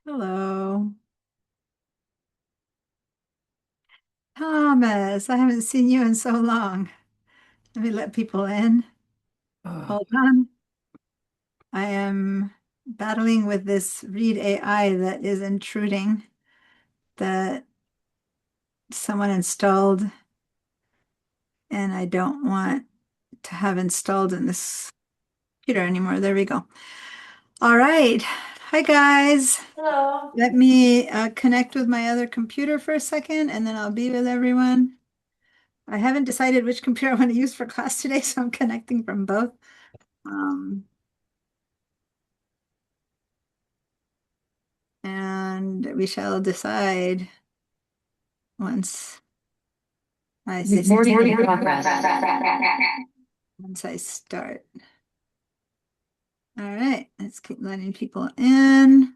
Hello. Thomas, I haven't seen you in so long. Let me let people in. Hold on. I am battling with this Read AI that is intruding that someone installed, and I don't want to have installed in this computer anymore. There we go. All right. Hi, guys. Hello. Let me connect with my other computer for a second, and then I'll be with everyone. I haven't decided which computer I want to use for class today, so I'm connecting from both. Um, and we shall decide once I Recording in progress. once I start. All right, let's keep letting people in.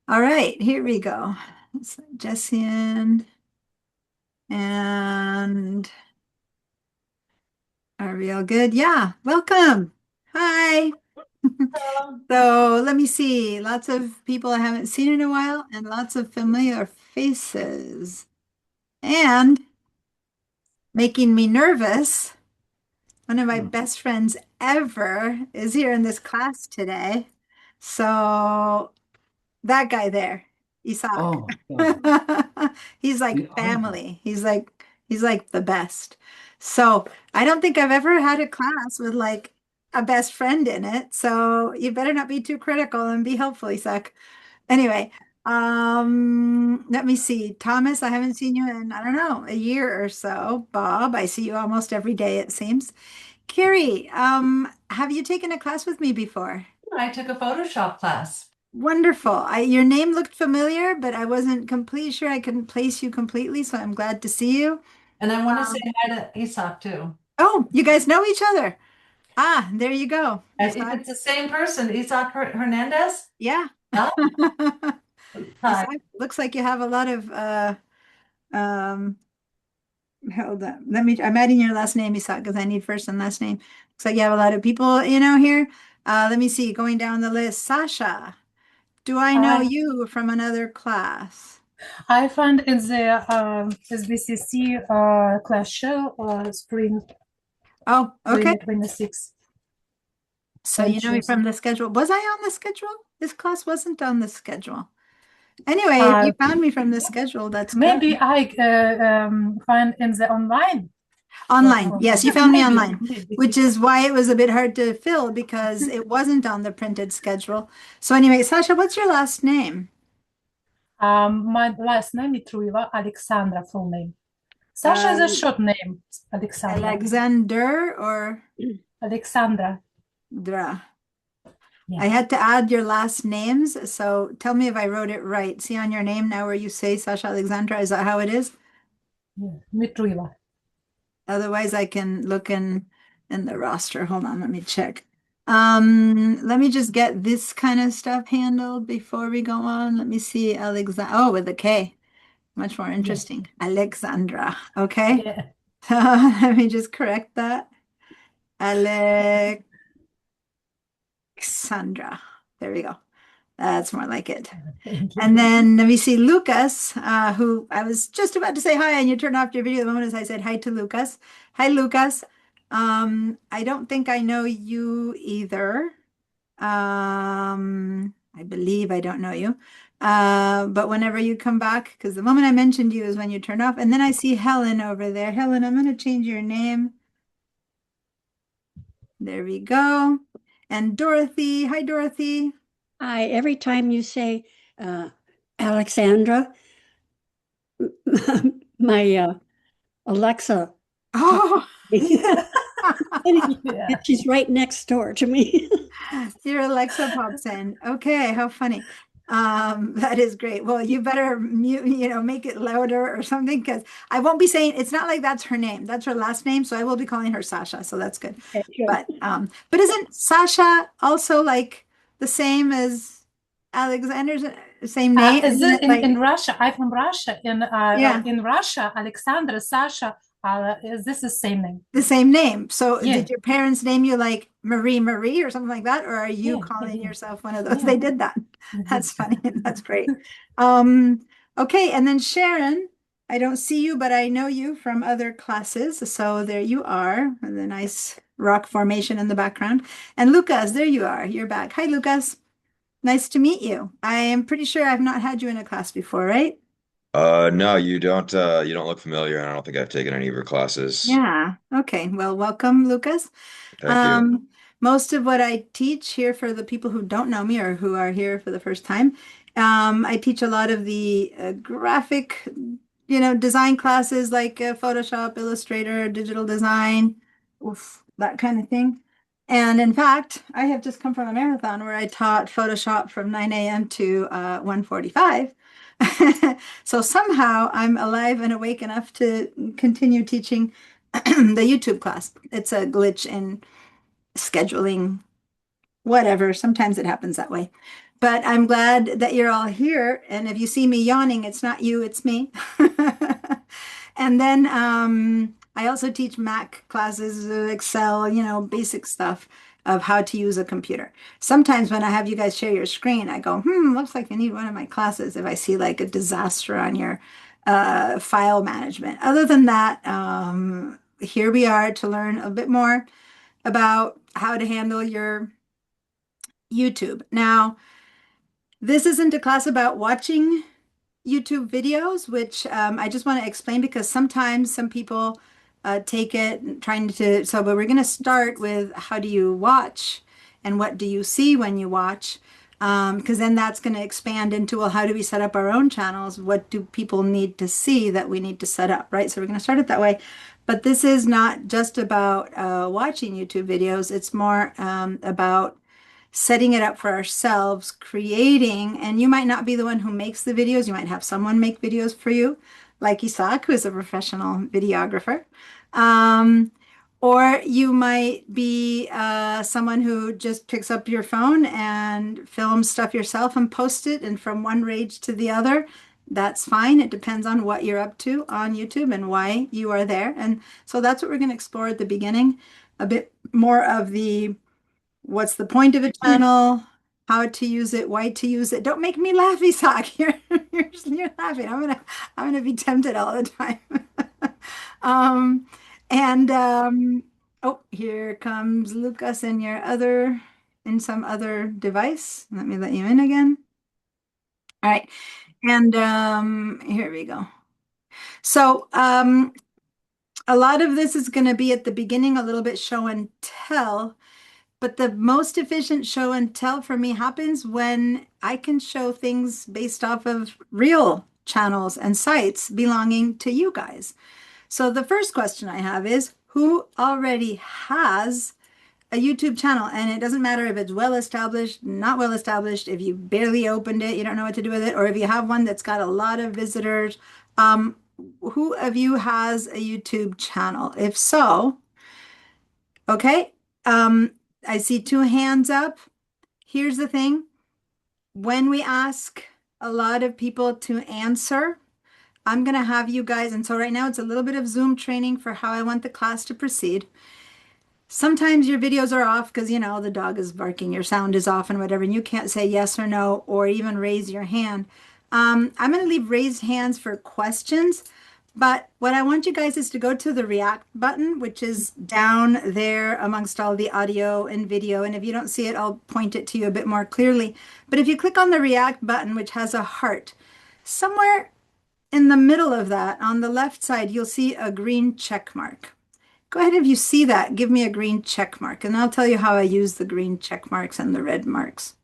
All right, here we go. Let's let Jesse in. And are we all good? Yeah, welcome. Hi. Hello. So let me see. Lots of people I haven't seen in a while and lots of familiar faces. And making me nervous, one of my best friends ever is here in this class today. So that guy there, Isaac, Oh, yeah. he's We like are. family. He's like the best. So I don't think I've ever had a class with like a best friend in it. So you better not be too critical and be helpful, Isaac. Anyway, let me see. Thomas, I haven't seen you in, I don't know, a year or so. Bob, I see you almost every day, it seems. Carrie, have you taken a class with me before? I took a Photoshop class, Wonderful. Your name looked familiar, but I wasn't completely sure I couldn't place you completely, so I'm glad to see you. and I want to say Um, hi to Aesop too. oh, you guys know each other. Ah, there you go. If Isaac. it's the same person, Aesop Hernandez. Yeah. Oh, hi. Isaac, looks like you have a lot of um hold on. I'm adding your last name, Isaac, because I need first and last name. Looks like you have a lot of people, here. Let me see, going down the list. Sasha, do I know I you from another class? I found in the SBCC class show spring Oh, okay. 2026. So So I you know me choose. from the schedule. Was I on the schedule? This class wasn't on the schedule. Anyway, if Uh, you found me from the schedule, that's good. Maybe I find in the online. Online. Yes, you found me Maybe, online, maybe. which is why it was a bit hard to fill because it wasn't on the printed schedule. So anyway, Sasha, what's your last name? My last name is Truiva, Alexandra, full name. Sasha Uh, is a short name, Alexandra. Alexander or Alexandra. Dra? I Yeah, had to add your last names, so tell me if I wrote it right. See on your name now where you say Sasha Alexandra, is that how it is? yeah. Mitruiva. Otherwise, I can look in the roster. Hold on, let me check. Let me just get this kind of stuff handled before we go on. Let me see, Alexandra. Oh, with a K. Much more Yeah, interesting. Alexandra. Okay. yeah. Let me just correct that. Alexandra. There we go. That's more like it. Thank And you. then let me see Lucas, who I was just about to say hi, and you turned off your video the moment as I said hi to Lucas. Hi, Lucas. I don't think I know you either. I believe I don't know you. But whenever you come back, because the moment I mentioned you is when you turned off. And then I see Helen over there. Helen, I'm going to change your name. There we go. And Dorothy. Hi, Dorothy. Every time you say uh, Alexandra, my Alexa talks Oh, to me. Yeah. She's right next door to me. your Alexa pops in. Okay, how funny. That is great. Well, you better mute, make it louder or something because I won't be saying it's not like that's her name. That's her last name, so I will be calling her Sasha, so that's good. Okay, good. But isn't Sasha also like the same as Alexander's same name? Is Isn't it it like, in Russia? I'm from Russia. yeah, In Russia, Alexandra, Sasha, is this the same name? the same name? So Yeah, did your parents name you like Marie Marie or something like that? Or are you yeah, yeah, calling yeah, yourself one of those? yeah. They did that. That's funny. That's great. Um, okay, and then Sharon, I don't see you, but I know you from other classes. So there you are, the nice rock formation in the background. And Lucas, there you are. You're back. Hi, Lucas. Nice to meet you. I am pretty sure I've not had you in a class before, right? No, you don't look familiar, and I don't think I've taken any of your classes. Yeah. Okay. Well, welcome, Lucas. Thank you. Um, Most of what I teach here for the people who don't know me or who are here for the first time, I teach a lot of the graphic, design classes like Photoshop, Illustrator, digital design, oof, that kind of thing. And in fact, I have just come from a marathon where I taught Photoshop from 9 a.m. to 1:45. So somehow I'm alive and awake enough to continue teaching the YouTube class. It's a glitch in scheduling, whatever. Sometimes it happens that way. But I'm glad that you're all here. And if you see me yawning, it's not you, it's me. And then I also teach Mac classes, Excel, basic stuff of how to use a computer. Sometimes when I have you guys share your screen, I go, looks like I need one of my classes if I see like a disaster on your file management. Other than that, here we are to learn a bit more about how to handle your YouTube. Now, this isn't a class about watching YouTube videos, which I just want to explain because sometimes some people take it trying to. But we're going to start with how do you watch and what do you see when you watch? Because then that's going to expand into, well, how do we set up our own channels? What do people need to see that we need to set up, right? So we're going to start it that way. But this is not just about watching YouTube videos. It's more about setting it up for ourselves, creating, and you might not be the one who makes the videos. You might have someone make videos for you, like Isaac, who is a professional videographer. Um, or you might be someone who just picks up your phone and films stuff yourself and post it, and from one rage to the other. That's fine. It depends on what you're up to on YouTube and why you are there. And so that's what we're going to explore at the beginning, a bit more of the what's the point of a channel, how to use it, why to use it. Don't make me laugh, Isaac. You're laughing. I'm gonna be tempted all the time. Um, and oh, here comes Lucas in some other device. Let me let you in again. All right. And here we go. So a lot of this is going to be at the beginning, a little bit show and tell. But the most efficient show and tell for me happens when I can show things based off of real channels and sites belonging to you guys. So the first question I have is, who already has a YouTube channel? And it doesn't matter if it's well established, not well established, if you barely opened it, you don't know what to do with it, or if you have one that's got a lot of visitors. Who of you has a YouTube channel? If so, okay. I see two hands up. Here's the thing. When we ask a lot of people to answer, I'm going to have you guys, and so right now it's a little bit of Zoom training for how I want the class to proceed. Sometimes your videos are off because, the dog is barking, your sound is off and whatever, and you can't say yes or no or even raise your hand. I'm going to leave raised hands for questions. But what I want you guys is to go to the React button, which is down there amongst all the audio and video. And if you don't see it, I'll point it to you a bit more clearly. But if you click on the React button, which has a heart, somewhere in the middle of that, on the left side, you'll see a green check mark. Go ahead, if you see that, give me a green check mark, and I'll tell you how I use the green check marks and the red marks.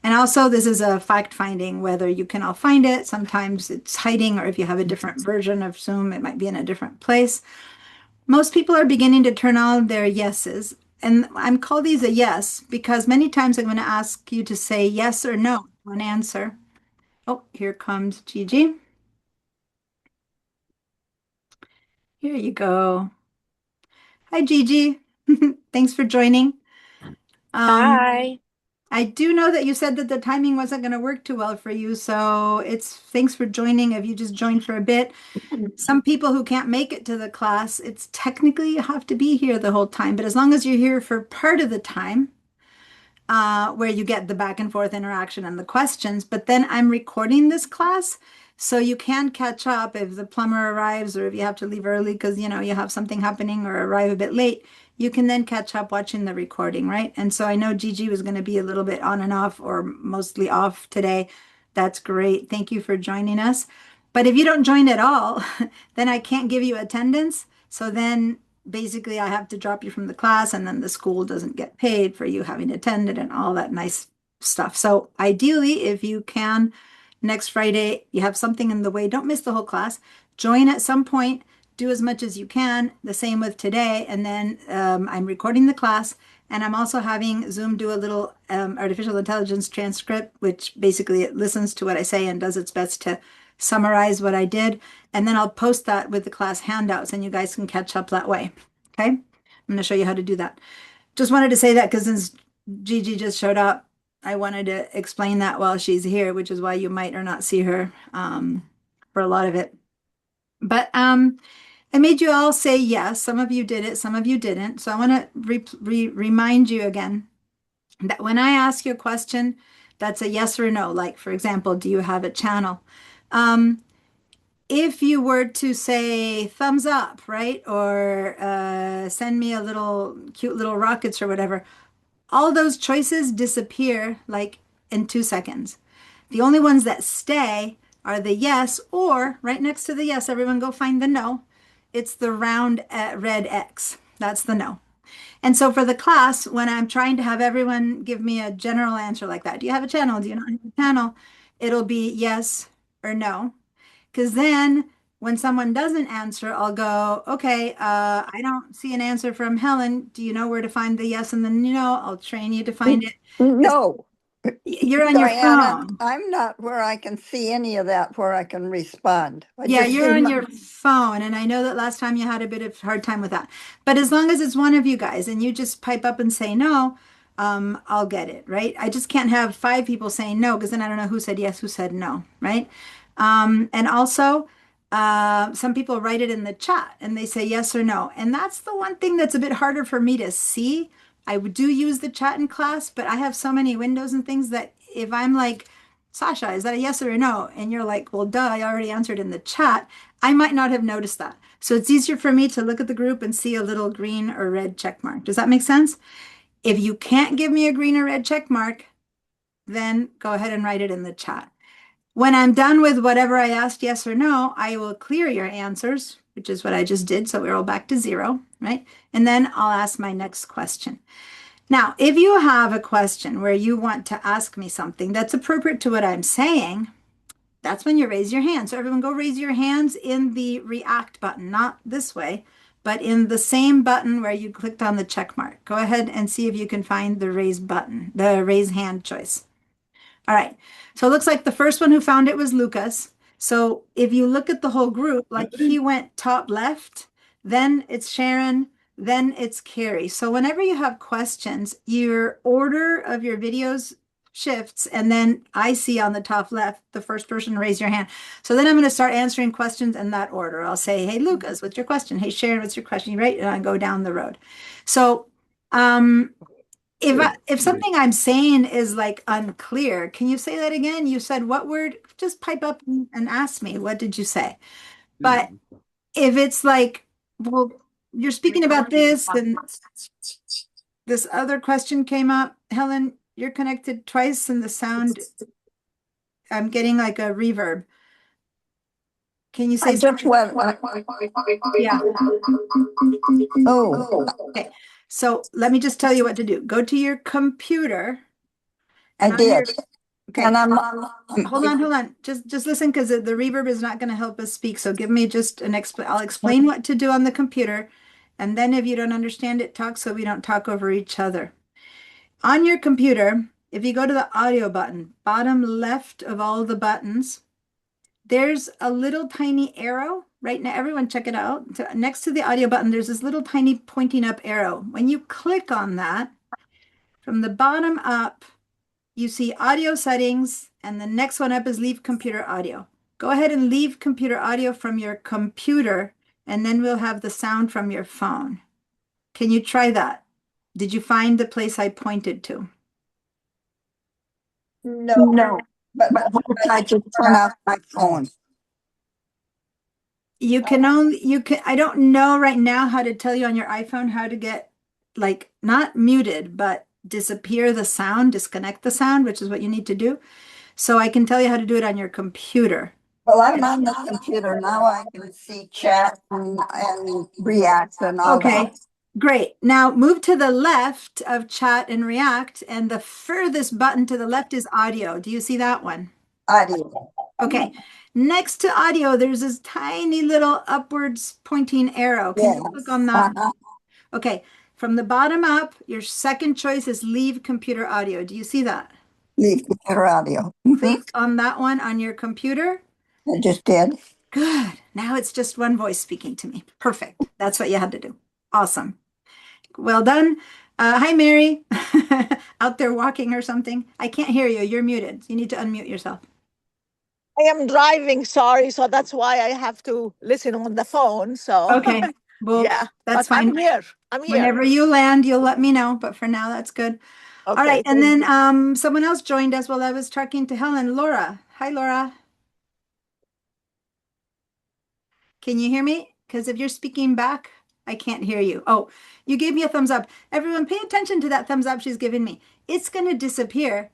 And also, this is a fact finding, whether you can all find it. Sometimes it's hiding, or if you have a different version of Zoom, it might be in a different place. Most people are beginning to turn on their yeses. And I'm call these a yes because many times I'm going to ask you to say yes or no to an answer. Oh, here comes Gigi. Here you go. Hi, Gigi. Thanks for joining. Hi. I do know that you said that the timing wasn't going to work too well for you, so it's thanks for joining. If you just joined for a bit, some people who can't make it to the class, it's technically you have to be here the whole time, but as long as you're here for part of the time, where you get the back and forth interaction and the questions. But then I'm recording this class, so you can catch up if the plumber arrives or if you have to leave early because you have something happening or arrive a bit late. You can then catch up watching the recording, right? And so I know Gigi was going to be a little bit on and off or mostly off today. That's great. Thank you for joining us. But if you don't join at all, then I can't give you attendance. So then basically I have to drop you from the class and then the school doesn't get paid for you having attended and all that nice stuff. So ideally, if you can, next Friday, you have something in the way, don't miss the whole class. Join at some point, do as much as you can. The same with today. And then I'm recording the class and I'm also having Zoom do a little artificial intelligence transcript, which basically it listens to what I say and does its best to summarize what I did. And then I'll post that with the class handouts and you guys can catch up that way. Okay. I'm going to show you how to do that. Just wanted to say that because since Gigi just showed up, I wanted to explain that while she's here, which is why you might or not see her for a lot of it. But I made you all say yes. Some of you did it, some of you didn't. So I want to remind you again that when I ask you a question, that's a yes or no. Like, for example, do you have a channel? If you were to say thumbs up, right? Or send me a little cute little rockets or whatever, all those choices disappear like in 2 seconds. The only ones that stay are the yes, or right next to the yes, everyone go find the no. It's the round red X. That's the no. And so for the class, when I'm trying to have everyone give me a general answer like that, do you have a channel? Do you not have a channel? It'll be yes or no. Because then when someone doesn't answer, I'll go, okay, I don't see an answer from Helen. Do you know where to find the yes and the no? I'll train you to find it. No, You're on your Diana, phone. I'm not where I can see any of that, where I can respond. Yeah, you're on your phone. And I know that last time you had a bit of hard time with that. But as long as it's one of you guys and you just pipe up and say no, I'll get it, right? I just can't have 5 people saying no because then I don't know who said yes, who said no, right? And also, some people write it in the chat and they say yes or no. And that's the one thing that's a bit harder for me to see. I do use the chat in class, but I have so many windows and things that if I'm like, Sasha, is that a yes or a no? And you're like, well, duh, I already answered in the chat. I might not have noticed that. So it's easier for me to look at the group and see a little green or red check mark. Does that make sense? If you can't give me a green or red check mark, then go ahead and write it in the chat. When I'm done with whatever I asked, yes or no, I will clear your answers, which is what I just did. So we're all back to 0, right? And then I'll ask my next question. Now, if you have a question where you want to ask me something that's appropriate to what I'm saying, that's when you raise your hand. So everyone go raise your hands in the react button, not this way, but in the same button where you clicked on the check mark. Go ahead and see if you can find the raise button, the raise hand choice. All right. So it looks like the first one who found it was Lucas. So if you look at the whole group, like he went top left, then it's Sharon, then it's Carrie. So whenever you have questions, your order of your videos shifts. And then I see on the top left, the first person to raise your hand. So then I'm going to start answering questions in that order. I'll say, hey, Lucas, what's your question? Hey, Sharon, what's your question? Right? And I go down the road. So, if something I'm saying is like unclear, can you say that again? You said what word? Just pipe up and ask me. What did you say? But if it's like, well, you're speaking about this, and this other question came up. Helen, you're connected twice and the sound, I'm getting like a reverb. Can you say I just went. Yeah. Oh, Okay. So let me just tell you what to do. Go to your computer. I And on your- did. Okay. And I'm. Hold on. Just listen because the reverb is not going to help us speak. So give me just an I'll explain what to do on the computer. And then if you don't understand it, talk so we don't talk over each other. On your computer, if you go to the audio button, bottom left of all the buttons, there's a little tiny arrow right now. Everyone check it out. So next to the audio button, there's this little tiny pointing up arrow. When you click on that, from the bottom up, you see audio settings, and the next one up is leave computer audio. Go ahead and leave computer audio from your computer, and then we'll have the sound from your phone. Can you try that? Did you find the place I pointed to? No, but what if I just turn off my phone? You can only, I don't know right now how to tell you on your iPhone how to get, like, not muted, but disappear the sound, disconnect the sound, which is what you need to do. So I can tell you how to do it on your computer. Well, I'm on the computer now. I can see chat and react and all Okay, that. great. Now move to the left of chat and react, and the furthest button to the left is audio. Do you see that one? Audio. Okay. Next to audio, there's this tiny little upwards pointing arrow. Can you click Yes. on that? Uh-huh. Okay. From the bottom up, your second choice is leave computer audio. Do you see that? Leave computer audio. Mhm. Click on that one on your computer. I just did. Good. Now it's just one voice speaking to me. Perfect. That's what you had to do. Awesome. Well done. Hi, Mary. Out there walking or something. I can't hear you. You're muted. You need to unmute yourself. I am driving, sorry, so that's why I have to listen on the phone. So Okay. Well, yeah, that's but I'm fine. here. I'm here. Whenever you land, you'll let me know. But for now, that's good. All Okay, right. And thank then you. someone else joined us while I was talking to Helen. Laura. Hi, Laura. Can you hear me? Because if you're speaking back, I can't hear you. Oh, you gave me a thumbs up. Everyone, pay attention to that thumbs up she's giving me. It's going to disappear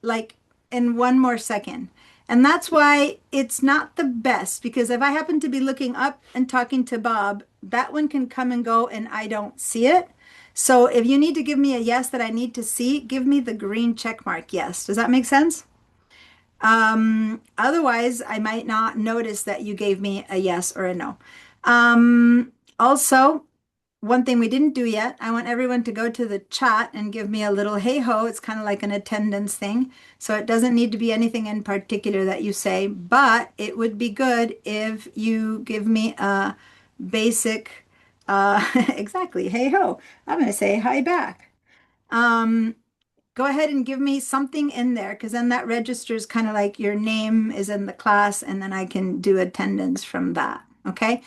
like in one more second. And that's why it's not the best, because if I happen to be looking up and talking to Bob, that one can come and go and I don't see it. So if you need to give me a yes that I need to see, give me the green check mark yes. Does that make sense? Otherwise, I might not notice that you gave me a yes or a no. Also, one thing we didn't do yet, I want everyone to go to the chat and give me a little hey ho. It's kind of like an attendance thing. So it doesn't need to be anything in particular that you say, but it would be good if you give me a basic, exactly, hey ho. I'm going to say hi back. Go ahead and give me something in there because then that registers kind of like your name is in the class and then I can do attendance from that. Okay.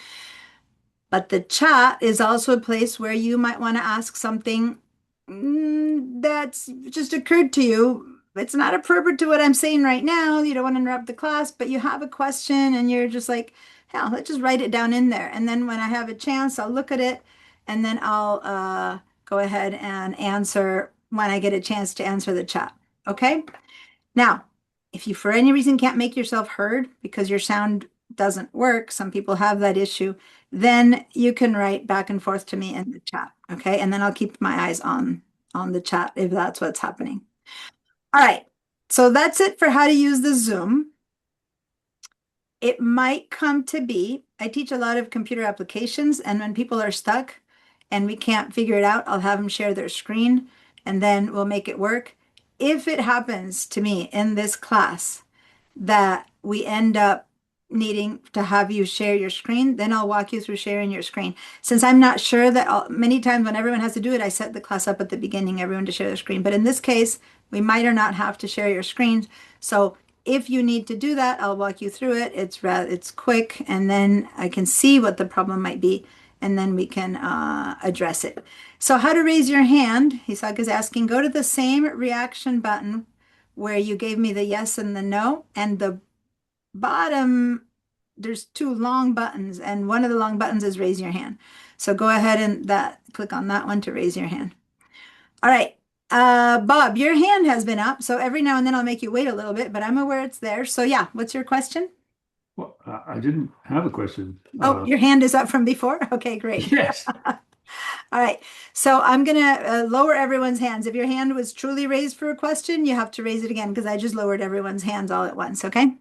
But the chat is also a place where you might want to ask something that's just occurred to you. It's not appropriate to what I'm saying right now. You don't want to interrupt the class, but you have a question and you're just like, hell, let's just write it down in there. And then when I have a chance, I'll look at it and then I'll go ahead and answer when I get a chance to answer the chat. Okay. Now, if you for any reason can't make yourself heard because your sound doesn't work, some people have that issue, then you can write back and forth to me in the chat. Okay. And then I'll keep my eyes on the chat if that's what's happening. All right. So that's it for how to use the Zoom. It might come to be, I teach a lot of computer applications, and when people are stuck and we can't figure it out, I'll have them share their screen and then we'll make it work. If it happens to me in this class that we end up needing to have you share your screen, then I'll walk you through sharing your screen. Since I'm not sure that many times when everyone has to do it, I set the class up at the beginning, everyone to share their screen. But in this case, we might or not have to share your screens. So if you need to do that, I'll walk you through it. It's quick, and then I can see what the problem might be, and then we can address it. So how to raise your hand, Hisak is asking, go to the same reaction button where you gave me the yes and the no, and the bottom, there's two long buttons, and one of the long buttons is raise your hand. So go ahead and click on that one to raise your hand. All right. Bob, your hand has been up, so every now and then I'll make you wait a little bit, but I'm aware it's there. So yeah, what's your question? Well, I didn't have a question. Oh, your hand is up from before? Okay, great. Yes. All right. So I'm going to lower everyone's hands. If your hand was truly raised for a question, you have to raise it again because I just lowered everyone's hands all at once. Okay.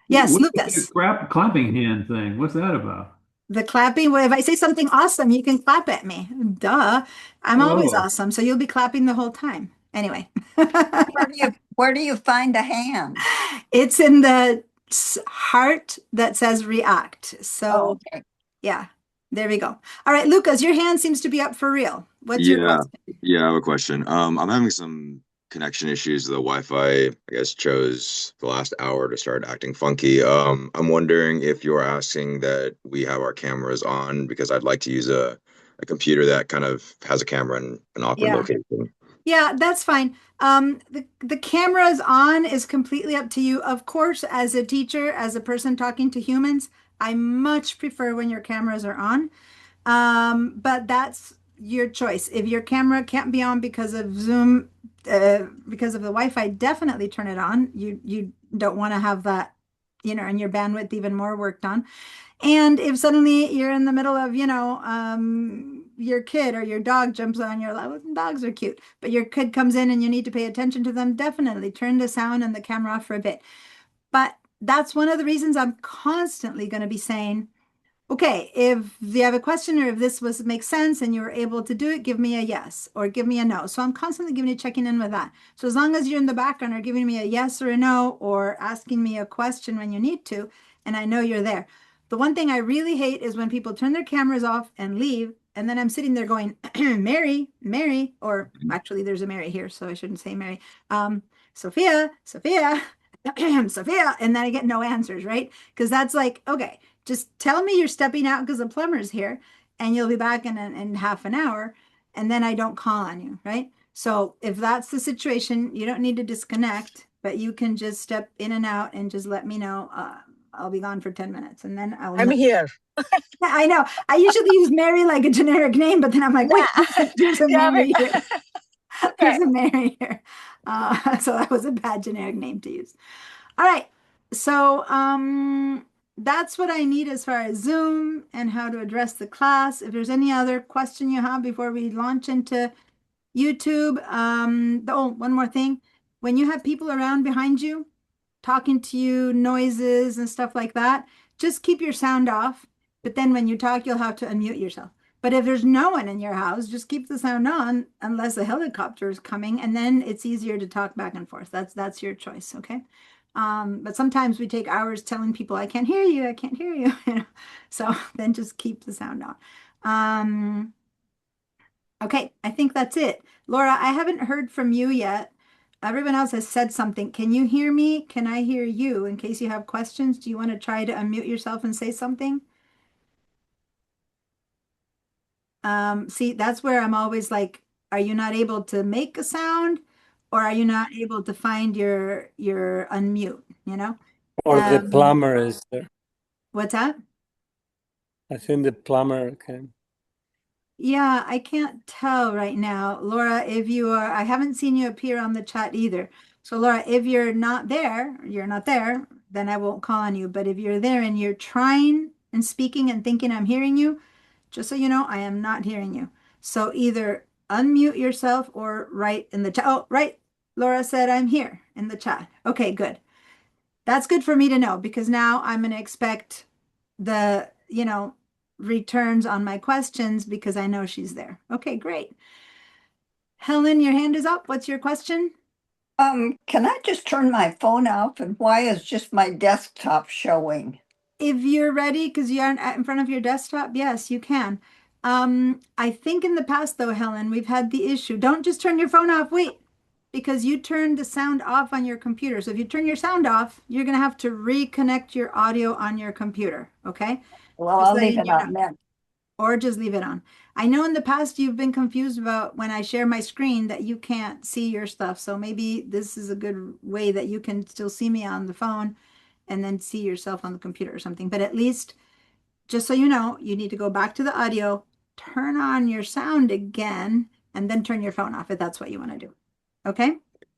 Yes, What's Lucas. the clapping hand thing? What's that about? The clapping, well, if I say something awesome, you can clap at me. Duh. I'm always Oh. awesome. So you'll be clapping the whole time. Anyway. Where do you find a hand? It's in the heart that says react. So Okay. yeah, there we go. All right, Lucas, your hand seems to be up for real. What's your Yeah, question? yeah, I have a question. I'm having some connection issues. The Wi-Fi, I guess, chose the last hour to start acting funky. I'm wondering if you're asking that we have our cameras on because I'd like to use a computer that kind of has a camera in an awkward Yeah. location. Yeah, that's fine. The camera's on is completely up to you. Of course, as a teacher, as a person talking to humans, I much prefer when your cameras are on. But that's your choice. If your camera can't be on because of Zoom, because of the Wi-Fi, definitely turn it on. You don't want to have that, and your bandwidth even more worked on. And if suddenly you're in the middle of, your kid or your dog jumps on your lap, dogs are cute, but your kid comes in and you need to pay attention to them, definitely turn the sound and the camera off for a bit. But that's one of the reasons I'm constantly going to be saying, okay, if you have a question or if this makes sense and you were able to do it, give me a yes or give me a no. So I'm constantly giving you checking in with that. So as long as you're in the background or giving me a yes or a no or asking me a question when you need to, and I know you're there. The one thing I really hate is when people turn their cameras off and leave, and then I'm sitting there going, Mary, Mary, or actually there's a Mary here, so I shouldn't say Mary. Sophia, Sophia, Sophia, and then I get no answers, right? Because that's like, okay, just tell me you're stepping out because the plumber's here and you'll be back in half an hour, and then I don't call on you, right? So if that's the situation, you don't need to disconnect, but you can just step in and out and just let me know. I'll be gone for 10 minutes and then I'll I'm know. here. I know. I usually use Mary like a generic name, but then I'm like, wait, there's a Yeah, Mary here. okay. There's a Mary here. So that was a bad generic name to use. All right. So that's what I need as far as Zoom and how to address the class. If there's any other question you have before we launch into YouTube, one more thing. When you have people around behind you talking to you, noises and stuff like that, just keep your sound off. But then when you talk, you'll have to unmute yourself. But if there's no one in your house, just keep the sound on unless a helicopter is coming, and then it's easier to talk back and forth. That's your choice, okay? But sometimes we take hours telling people, I can't hear you, I can't hear you, So then just keep the sound on. Okay, I think that's it. Laura, I haven't heard from you yet. Everyone else has said something. Can you hear me? Can I hear you? In case you have questions, do you want to try to unmute yourself and say something? See, that's where I'm always like, are you not able to make a sound or are you not able to find your unmute, Or the Um, plumber is there. What's that? I think the plumber can. Yeah, I can't tell right now. Laura, if you are, I haven't seen you appear on the chat either. So Laura, if you're not there, then I won't call on you. But if you're there and you're trying and speaking and thinking I'm hearing you, just so you know, I am not hearing you. So either unmute yourself or write in the chat. Oh, right. Laura said I'm here in the chat. Okay, good. That's good for me to know because now I'm going to expect the, returns on my questions because I know she's there. Okay, great. Helen, your hand is up. What's your question? Can I just turn my phone off and why is just my desktop showing? If you're ready, because you aren't in front of your desktop, yes, you can. I think in the past though, Helen, we've had the issue. Don't just turn your phone off. Wait, because you turned the sound off on your computer. So if you turn your sound off, you're going to have to reconnect your audio on your computer. Okay. Well, Just I'll leave letting it you know. on then. Or just leave it on. I know in the past you've been confused about when I share my screen that you can't see your stuff. So maybe this is a good way that you can still see me on the phone and then see yourself on the computer or something. But at least, just so you know, you need to go back to the audio, turn on your sound again, and then turn your phone off if that's what you want to do. Okay?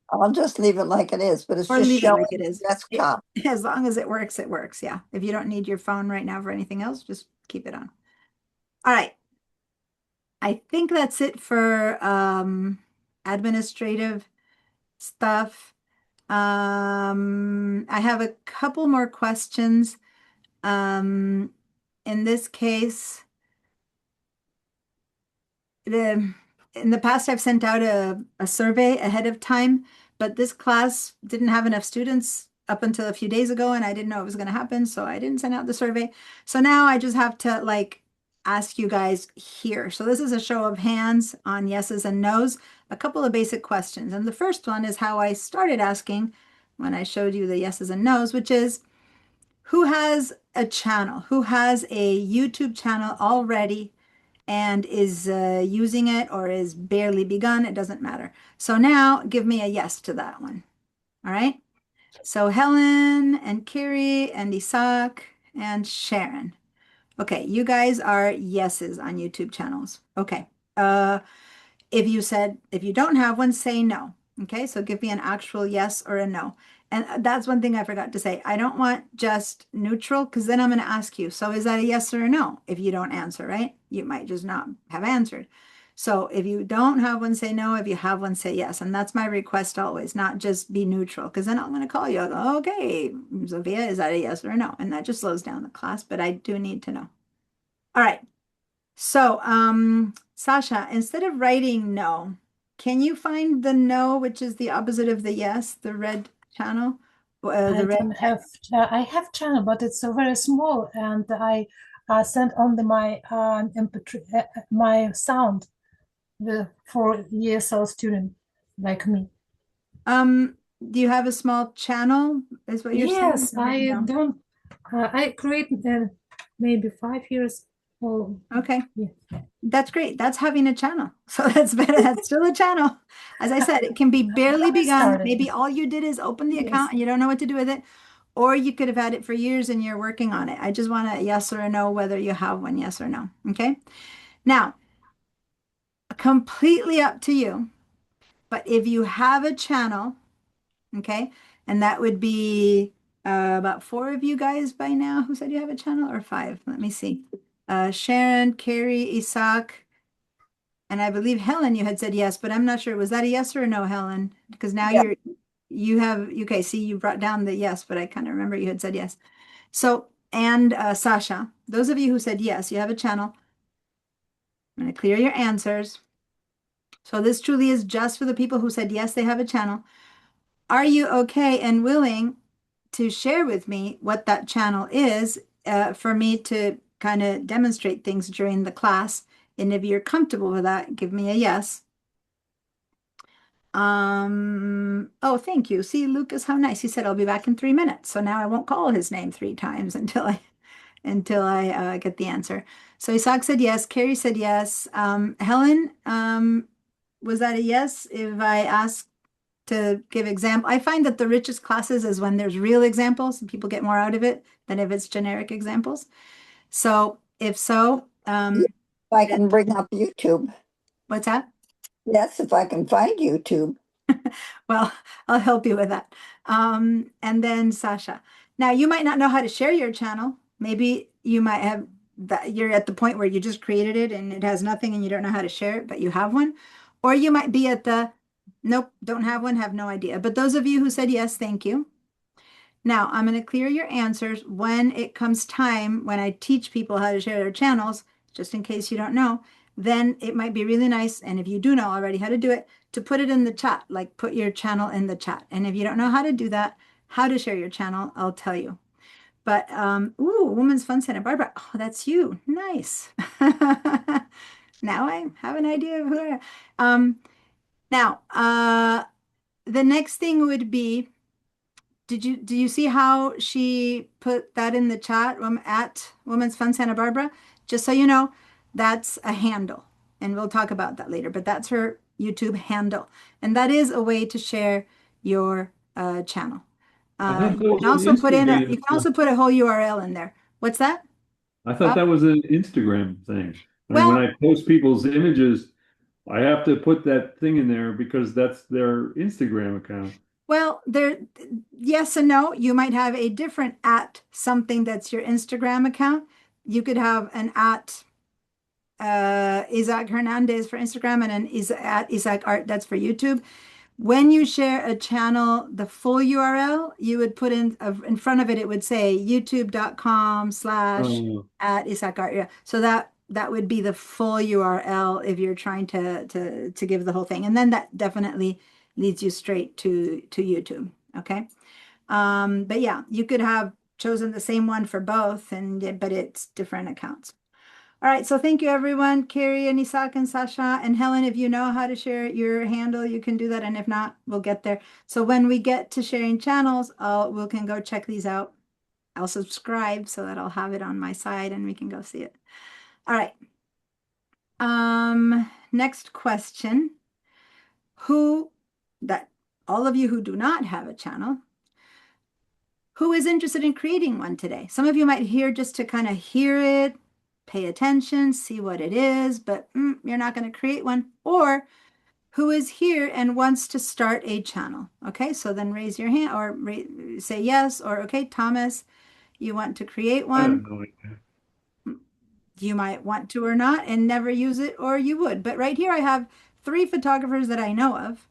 I'll just leave it like it is, but it's Or just leave it showing like it is. desktop. As long as it works, it works. Yeah. If you don't need your phone right now for anything else, just keep it on. All right. I think that's it for administrative stuff. I have a couple more questions. In this case, in the past, I've sent out a survey ahead of time, but this class didn't have enough students up until a few days ago, and I didn't know it was going to happen, so I didn't send out the survey. So now I just have to ask you guys here. So this is a show of hands on yeses and nos, a couple of basic questions. And the first one is how I started asking when I showed you the yeses and nos, which is who has a channel, who has a YouTube channel already and is using it or is barely begun. It doesn't matter. So now give me a yes to that one. All right. So Helen and Carrie and Isaac and Sharon. Okay, you guys are yeses on YouTube channels. Okay. If you don't have one, say no. Okay, so give me an actual yes or a no. And that's one thing I forgot to say. I don't want just neutral because then I'm going to ask you, so is that a yes or a no? If you don't answer, right? You might just not have answered. So if you don't have one, say no. If you have one, say yes. And that's my request always, not just be neutral, because then I'm going to call you. I'll go, okay, Sophia, is that a yes or a no? And that just slows down the class, but I do need to know. All right. So, Sasha, instead of writing no, can you find the no, which is the opposite of the yes, the red channel? The red. I have channel, but it's very small, and I send only my MP3, my sound for ESL student like me. Do you have a small channel? Is what you're saying? Yes, Or I no? don't. I created maybe 5 years. Oh, Okay. yeah. That's great. That's having a channel. So that's better. That's still a channel. As I said, it can be barely I begun. started. Maybe all you did is open the Yes. account and you don't know what to do with it. Or you could have had it for years and you're working on it. I just want a yes or a no, whether you have one, yes or no. Okay. Now, completely up to you. But if you have a channel, okay, and that would be about 4 of you guys by now who said you have a channel, or 5. Let me see. Sharon, Carrie, Isaac, and I believe Helen, you had said yes, but I'm not sure. Was that a yes or a no, Helen? Because now Yeah. you have, okay, see, you brought down the yes, but I kind of remember you had said yes. So, and Sasha, those of you who said yes, you have a channel. I'm going to clear your answers. So this truly is just for the people who said yes, they have a channel. Are you okay and willing to share with me what that channel is for me to kind of demonstrate things during the class? And if you're comfortable with that, give me a yes. Oh, thank you. See, Lucas, how nice. He said I'll be back in 3 minutes. So now I won't call his name 3 times until I get the answer. So Isaac said yes. Carrie said yes. Helen, was that a yes? If I ask to give example, I find that the richest classes is when there's real examples and people get more out of it than if it's generic examples. So if so, If I can bring up YouTube. what's that? Yes, if I can find YouTube. Well, I'll help you with that. And then Sasha. Now you might not know how to share your channel. Maybe you might have that you're at the point where you just created it and it has nothing and you don't know how to share it, but you have one. Or you might be at the nope, don't have one, have no idea. But those of you who said yes, thank you. Now I'm going to clear your answers when it comes time when I teach people how to share their channels, just in case you don't know. Then it might be really nice, and if you do know already how to do it, to put it in the chat, like put your channel in the chat. And if you don't know how to do that, how to share your channel, I'll tell you. But ooh, Women's Fun Santa Barbara. Oh, that's you. Nice. Now I have an idea of who I am. Now, the next thing would be, do you see how she put that in the chat at Women's Fun Santa Barbara? Just so you know, that's a handle, and we'll talk about that later, but that's her YouTube handle. And that is a way to share your channel. I thought that You was can an also put in Instagram. you can also put a whole URL in there. What's that? I thought that was an Instagram thing. I mean, when Well, I post people's images, I have to put that thing in there because that's their Instagram account. well, there, yes and no. You might have a different at something that's your Instagram account. You could have an at Isaac Hernandez for Instagram and an at Isaac Art that's for YouTube. When you share a channel, the full URL, you would put in front of it, it would say youtube.com/ Oh, at Isaac Art. Yeah. So that would be the full URL if you're trying to give the whole thing. And then that definitely leads you straight to YouTube. Okay. But yeah, you could have chosen the same one for both, but it's different accounts. All right, so thank you everyone. Carrie and Isaac and Sasha and Helen, if you know how to share your handle, you can do that. And if not, we'll get there. So when we get to sharing channels, we can go check these out. I'll subscribe so that I'll have it on my side and we can go see it. All right. Next question. All of you who do not have a channel, who is interested in creating one today? Some of you might hear just to kind of hear it, pay attention, see what it is, but you're not going to create one. Or who is here and wants to start a channel? Okay, so then raise your hand or say yes, or okay, Thomas, you want to create I have one. no idea. You might want to or not and never use it, or you would. But right here I have 3 photographers that I know of.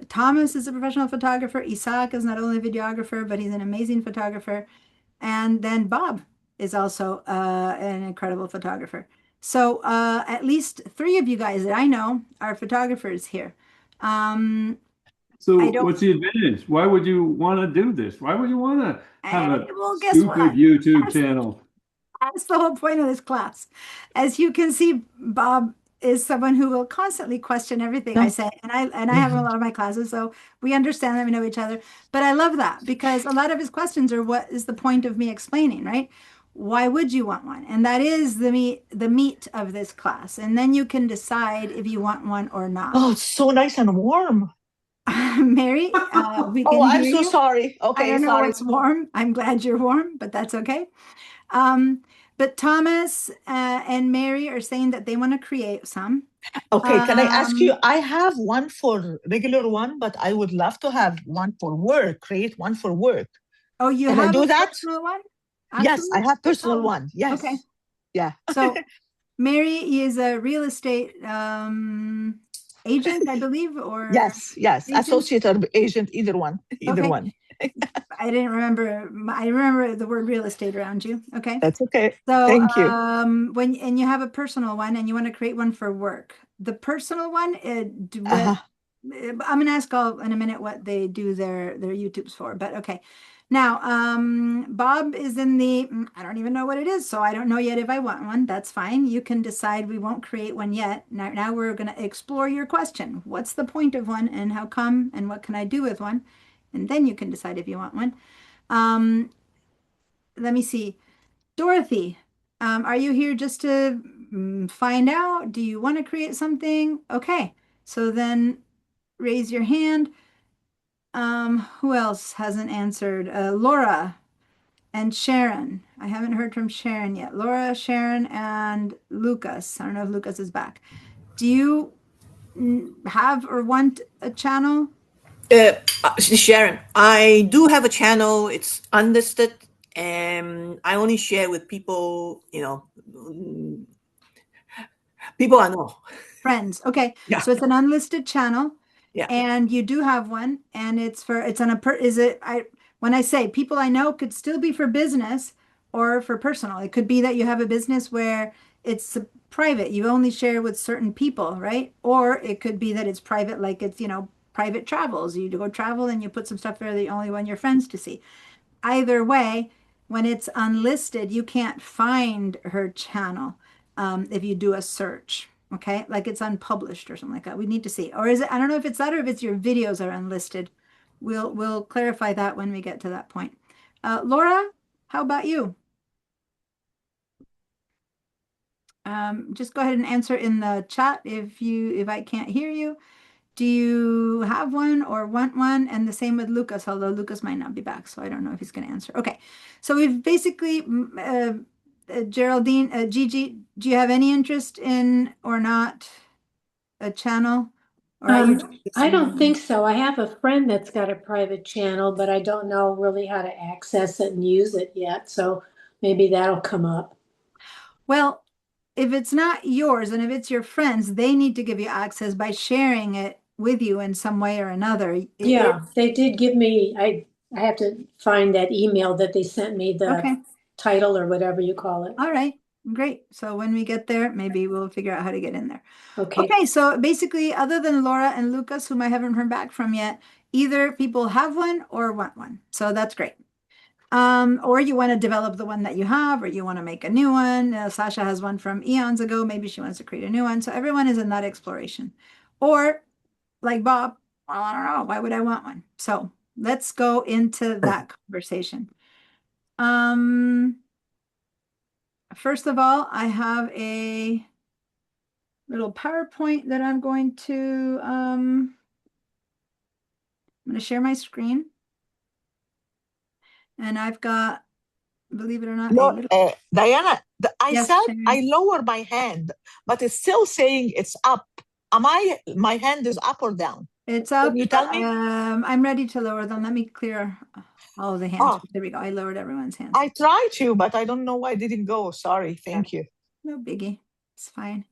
Thomas is a professional photographer. Isaac is not only a videographer, but he's an amazing photographer. And then Bob is also an incredible photographer. So at least 3 of you guys that I know are photographers here. I So don't, what's the advantage? Why would you want to do this? Why would you want to have a well, guess stupid what? YouTube channel? That's the whole point of this class. As you can see, Bob is someone who will constantly question everything I say, and I have a lot of my classes, so we understand that we know each other. But I love that because a lot of his questions are, what is the point of me explaining, right? Why would you want one? And that is the meat of this class. And then you can decide if you want one or not. Oh, it's so nice and warm. Mary, we Oh, can I'm hear so you. sorry. I Okay, don't know sorry. what's warm. I'm glad you're warm, but that's okay. But Thomas and Mary are saying that they want to create some. Okay, can I ask you? Um, I have one for regular one, but I would love to have one for work, create one for work. oh, you Can I have do a that? personal one? Yes, I Absolutely. have personal Oh, one. Yes. okay. Yeah. So Mary is a real estate agent, I believe, or Yes, yes. agent. Associate or agent, either one. Either Okay. one. I didn't remember. I remember the word real estate around you. Okay. That's okay. So Thank you. when you have a personal one and you want to create one for work, the personal one, Uh-huh. I'm gonna ask all in a minute what they do their YouTubes for, but okay. Now, Bob is in the, I don't even know what it is, so I don't know yet if I want one. That's fine. You can decide. We won't create one yet. Now we're gonna explore your question. What's the point of one and how come and what can I do with one? And then you can decide if you want one. Let me see. Dorothy, are you here just to find out? Do you want to create something? Okay, so then raise your hand. Who else hasn't answered? Laura and Sharon. I haven't heard from Sharon yet. Laura, Sharon, and Lucas. I don't know if Lucas is back. Do you have or want a channel? Sharon, I do have a channel. It's unlisted, and I only share with people, people I know. Friends. Okay. Yeah. So it's an unlisted channel. Yeah. And you do have one, and it's on a when I say people I know, could still be for business or for personal. It could be that you have a business where it's private. You only share with certain people, right? Or it could be that it's private, like it's, private travels. You go travel and you put some stuff there that you only want your friends to see. Either way, when it's unlisted, you can't find her channel if you do a search. Okay, like it's unpublished or something like that. We need to see. Or is it, I don't know if it's that or if it's your videos are unlisted. We'll clarify that when we get to that point. Laura, how about you? Just go ahead and answer in the chat if I can't hear you. Do you have one or want one? And the same with Lucas, although Lucas might not be back, so I don't know if he's going to answer. Okay, so we've basically, Geraldine, Gigi, do you have any interest in or not a channel? Or are you I don't think so. I have a friend that's got a private channel, but I don't know really how to access it and use it yet. So maybe that'll come up. Well, if it's not yours and if it's your friends, they need to give you access by sharing it with you in some way or another. Yeah, they did give me, I have to find that email that they sent me, Okay. the title or whatever you call it. All right, great. So when we get there, maybe we'll figure out how to get in there. Okay. Okay, so basically, other than Laura and Lucas, whom I haven't heard back from yet, either people have one or want one. So that's great. Or you want to develop the one that you have, or you want to make a new one. Sasha has one from eons ago. Maybe she wants to create a new one. So everyone is in that exploration. Or like Bob, well, I don't know. Why would I want one? So let's go into that conversation. First of all, I have a little PowerPoint that I'm going to share my screen. And I've got, believe it or not, a No, little, Diana, I yes, said I Sharon. lower my hand, but it's still saying it's up. My hand is up or down? It's Can up. you tell me? I'm ready to lower them. Let me clear all of the hands. Oh, There we go. I lowered everyone's hands. I tried to, but I don't know why it didn't go. Sorry. Thank you. No biggie. It's fine.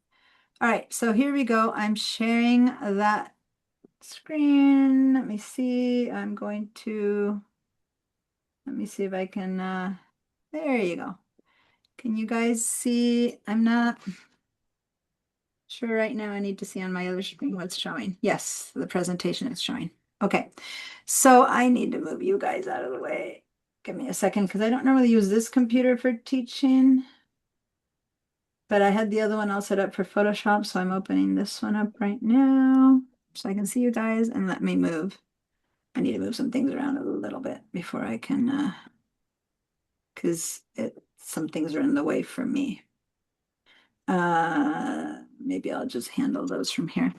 All right, so here we go. I'm sharing that screen. Let me see. I'm going to, let me see if I can, there you go. Can you guys see? I'm not sure right now. I need to see on my other screen what's showing. Yes, the presentation is showing. Okay, so I need to move you guys out of the way. Give me a second because I don't normally use this computer for teaching, but I had the other one all set up for Photoshop, so I'm opening this one up right now so I can see you guys and let me move. I need to move some things around a little bit before I can, because some things are in the way for me. Maybe I'll just handle those from here.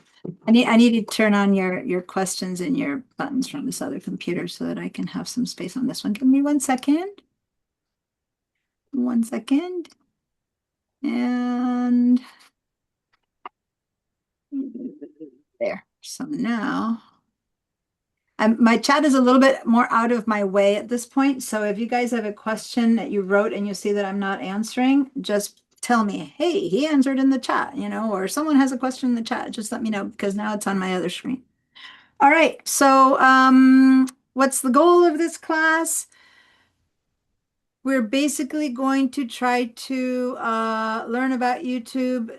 I need to turn on your questions and your buttons from this other computer so that I can have some space on this one. Give me 1 second. 1 second. And there. So now my chat is a little bit more out of my way at this point. So if you guys have a question that you wrote and you see that I'm not answering, just tell me, hey, he answered in the chat, or someone has a question in the chat. Just let me know because now it's on my other screen. All right. So what's the goal of this class? We're basically going to try to learn about YouTube,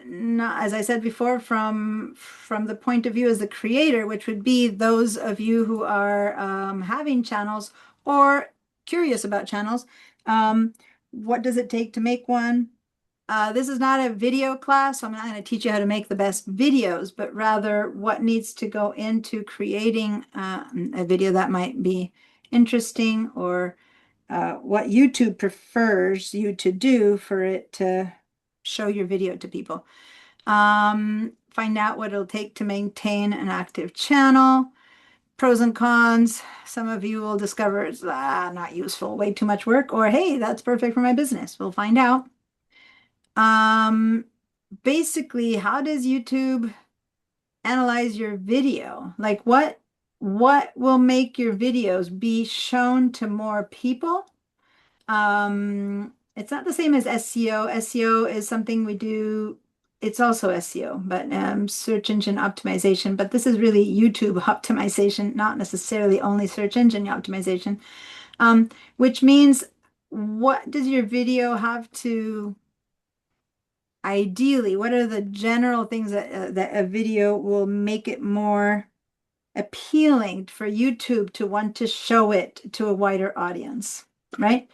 as I said before, from the point of view as the creator, which would be those of you who are having channels or curious about channels. What does it take to make one? This is not a video class, so I'm not going to teach you how to make the best videos, but rather what needs to go into creating a video that might be interesting or what YouTube prefers you to do for it to show your video to people. Find out what it'll take to maintain an active channel. Pros and cons. Some of you will discover it's not useful, way too much work, or hey, that's perfect for my business. We'll find out. Basically, how does YouTube analyze your video? Like what will make your videos be shown to more people? It's not the same as SEO. SEO is something we do. It's also SEO, but search engine optimization. But this is really YouTube optimization, not necessarily only search engine optimization. Which means what does your video have to ideally, what are the general things that a video will make it more appealing for YouTube to want to show it to a wider audience, right?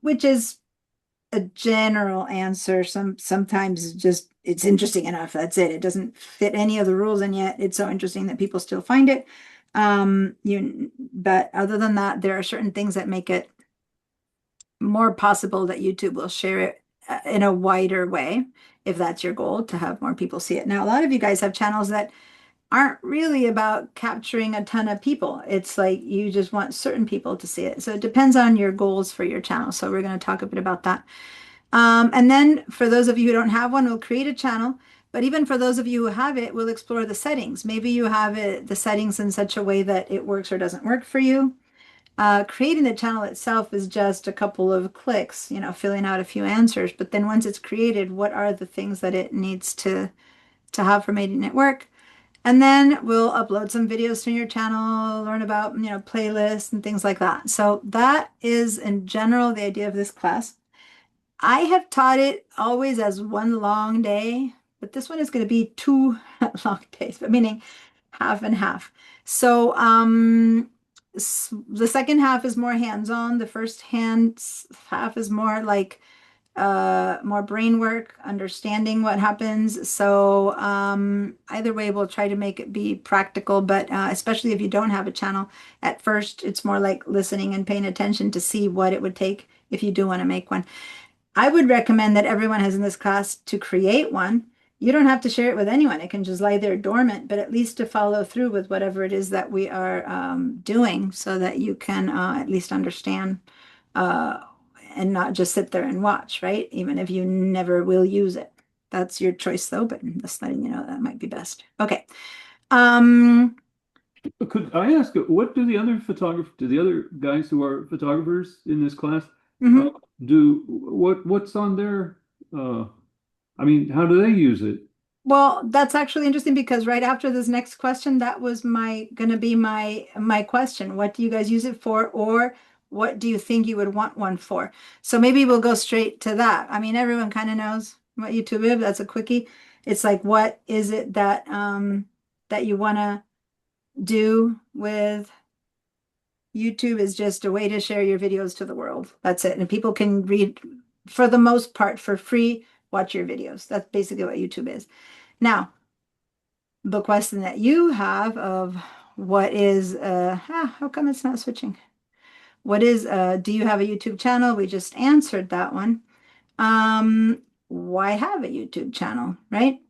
Which is a general answer. Sometimes just it's interesting enough. That's it. It doesn't fit any of the rules, and yet it's so interesting that people still find it. But other than that, there are certain things that make it more possible that YouTube will share it in a wider way, if that's your goal, to have more people see it. Now, a lot of you guys have channels that aren't really about capturing a ton of people. It's like you just want certain people to see it. So it depends on your goals for your channel. So we're going to talk a bit about that. And then for those of you who don't have one, we'll create a channel. But even for those of you who have it, we'll explore the settings. Maybe you have the settings in such a way that it works or doesn't work for you. Creating the channel itself is just a couple of clicks, filling out a few answers. But then once it's created, what are the things that it needs to have for making it work? And then we'll upload some videos to your channel, learn about, playlists and things like that. So that is in general the idea of this class. I have taught it always as one long day, but this one is going to be 2 long days, but meaning half and half. So the second half is more hands-on. The first half is more like more brain work, understanding what happens. So either way, we'll try to make it be practical, but especially if you don't have a channel, at first it's more like listening and paying attention to see what it would take if you do want to make one. I would recommend that everyone has in this class to create one you don't have to share it with anyone. It can just lie there dormant, but at least to follow through with whatever it is that we are doing so that you can at least understand uh, and not just sit there and watch, right? Even if you never will use it. That's your choice though, but just letting you know that might be best. Okay. Um, Could I ask, what do the other guys who are photographers in this class mhm. what's on their, I mean, how do they use it? Well, that's actually interesting because right after this next question, that was my gonna be my question. What do you guys use it for, or what do you think you would want one for? So maybe we'll go straight to that. I mean, everyone kind of knows what YouTube is. That's a quickie. It's like, what is it that that you want to do with YouTube? Is just a way to share your videos to the world. That's it. And people can read, for the most part, for free, watch your videos. That's basically what YouTube is. Now, the question that you have of what is how come it's not switching? What is do you have a YouTube channel? We just answered that one. Why have a YouTube channel, right?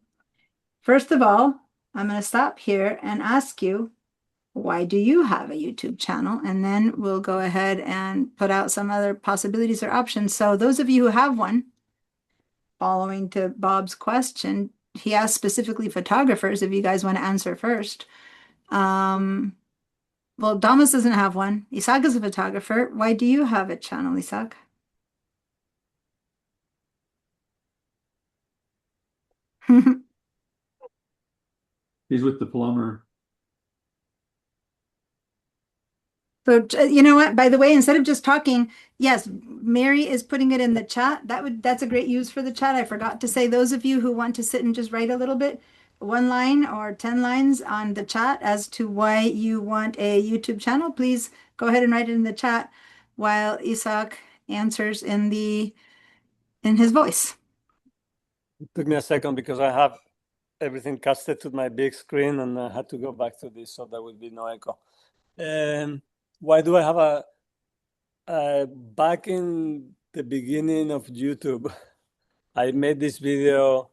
First of all, I'm going to stop here and ask you, why do you have a YouTube channel? And then we'll go ahead and put out some other possibilities or options. So those of you who have one, following to Bob's question, he asked specifically photographers, if you guys want to answer first. Well, Damas doesn't have one. Isaac is a photographer. Why do you have a channel, Isaac? He's with the plumber. So you know what? By the way, instead of just talking, yes, Mary is putting it in the chat. That's a great use for the chat. I forgot to say, those of you who want to sit and just write a little bit, 1 line or 10 lines on the chat as to why you want a YouTube channel, please go ahead and write it in the chat while Isaac answers in his voice. It took me a second because I have everything casted to my big screen and I had to go back to this so there would be no echo. Why do I have back in the beginning of YouTube, I made this video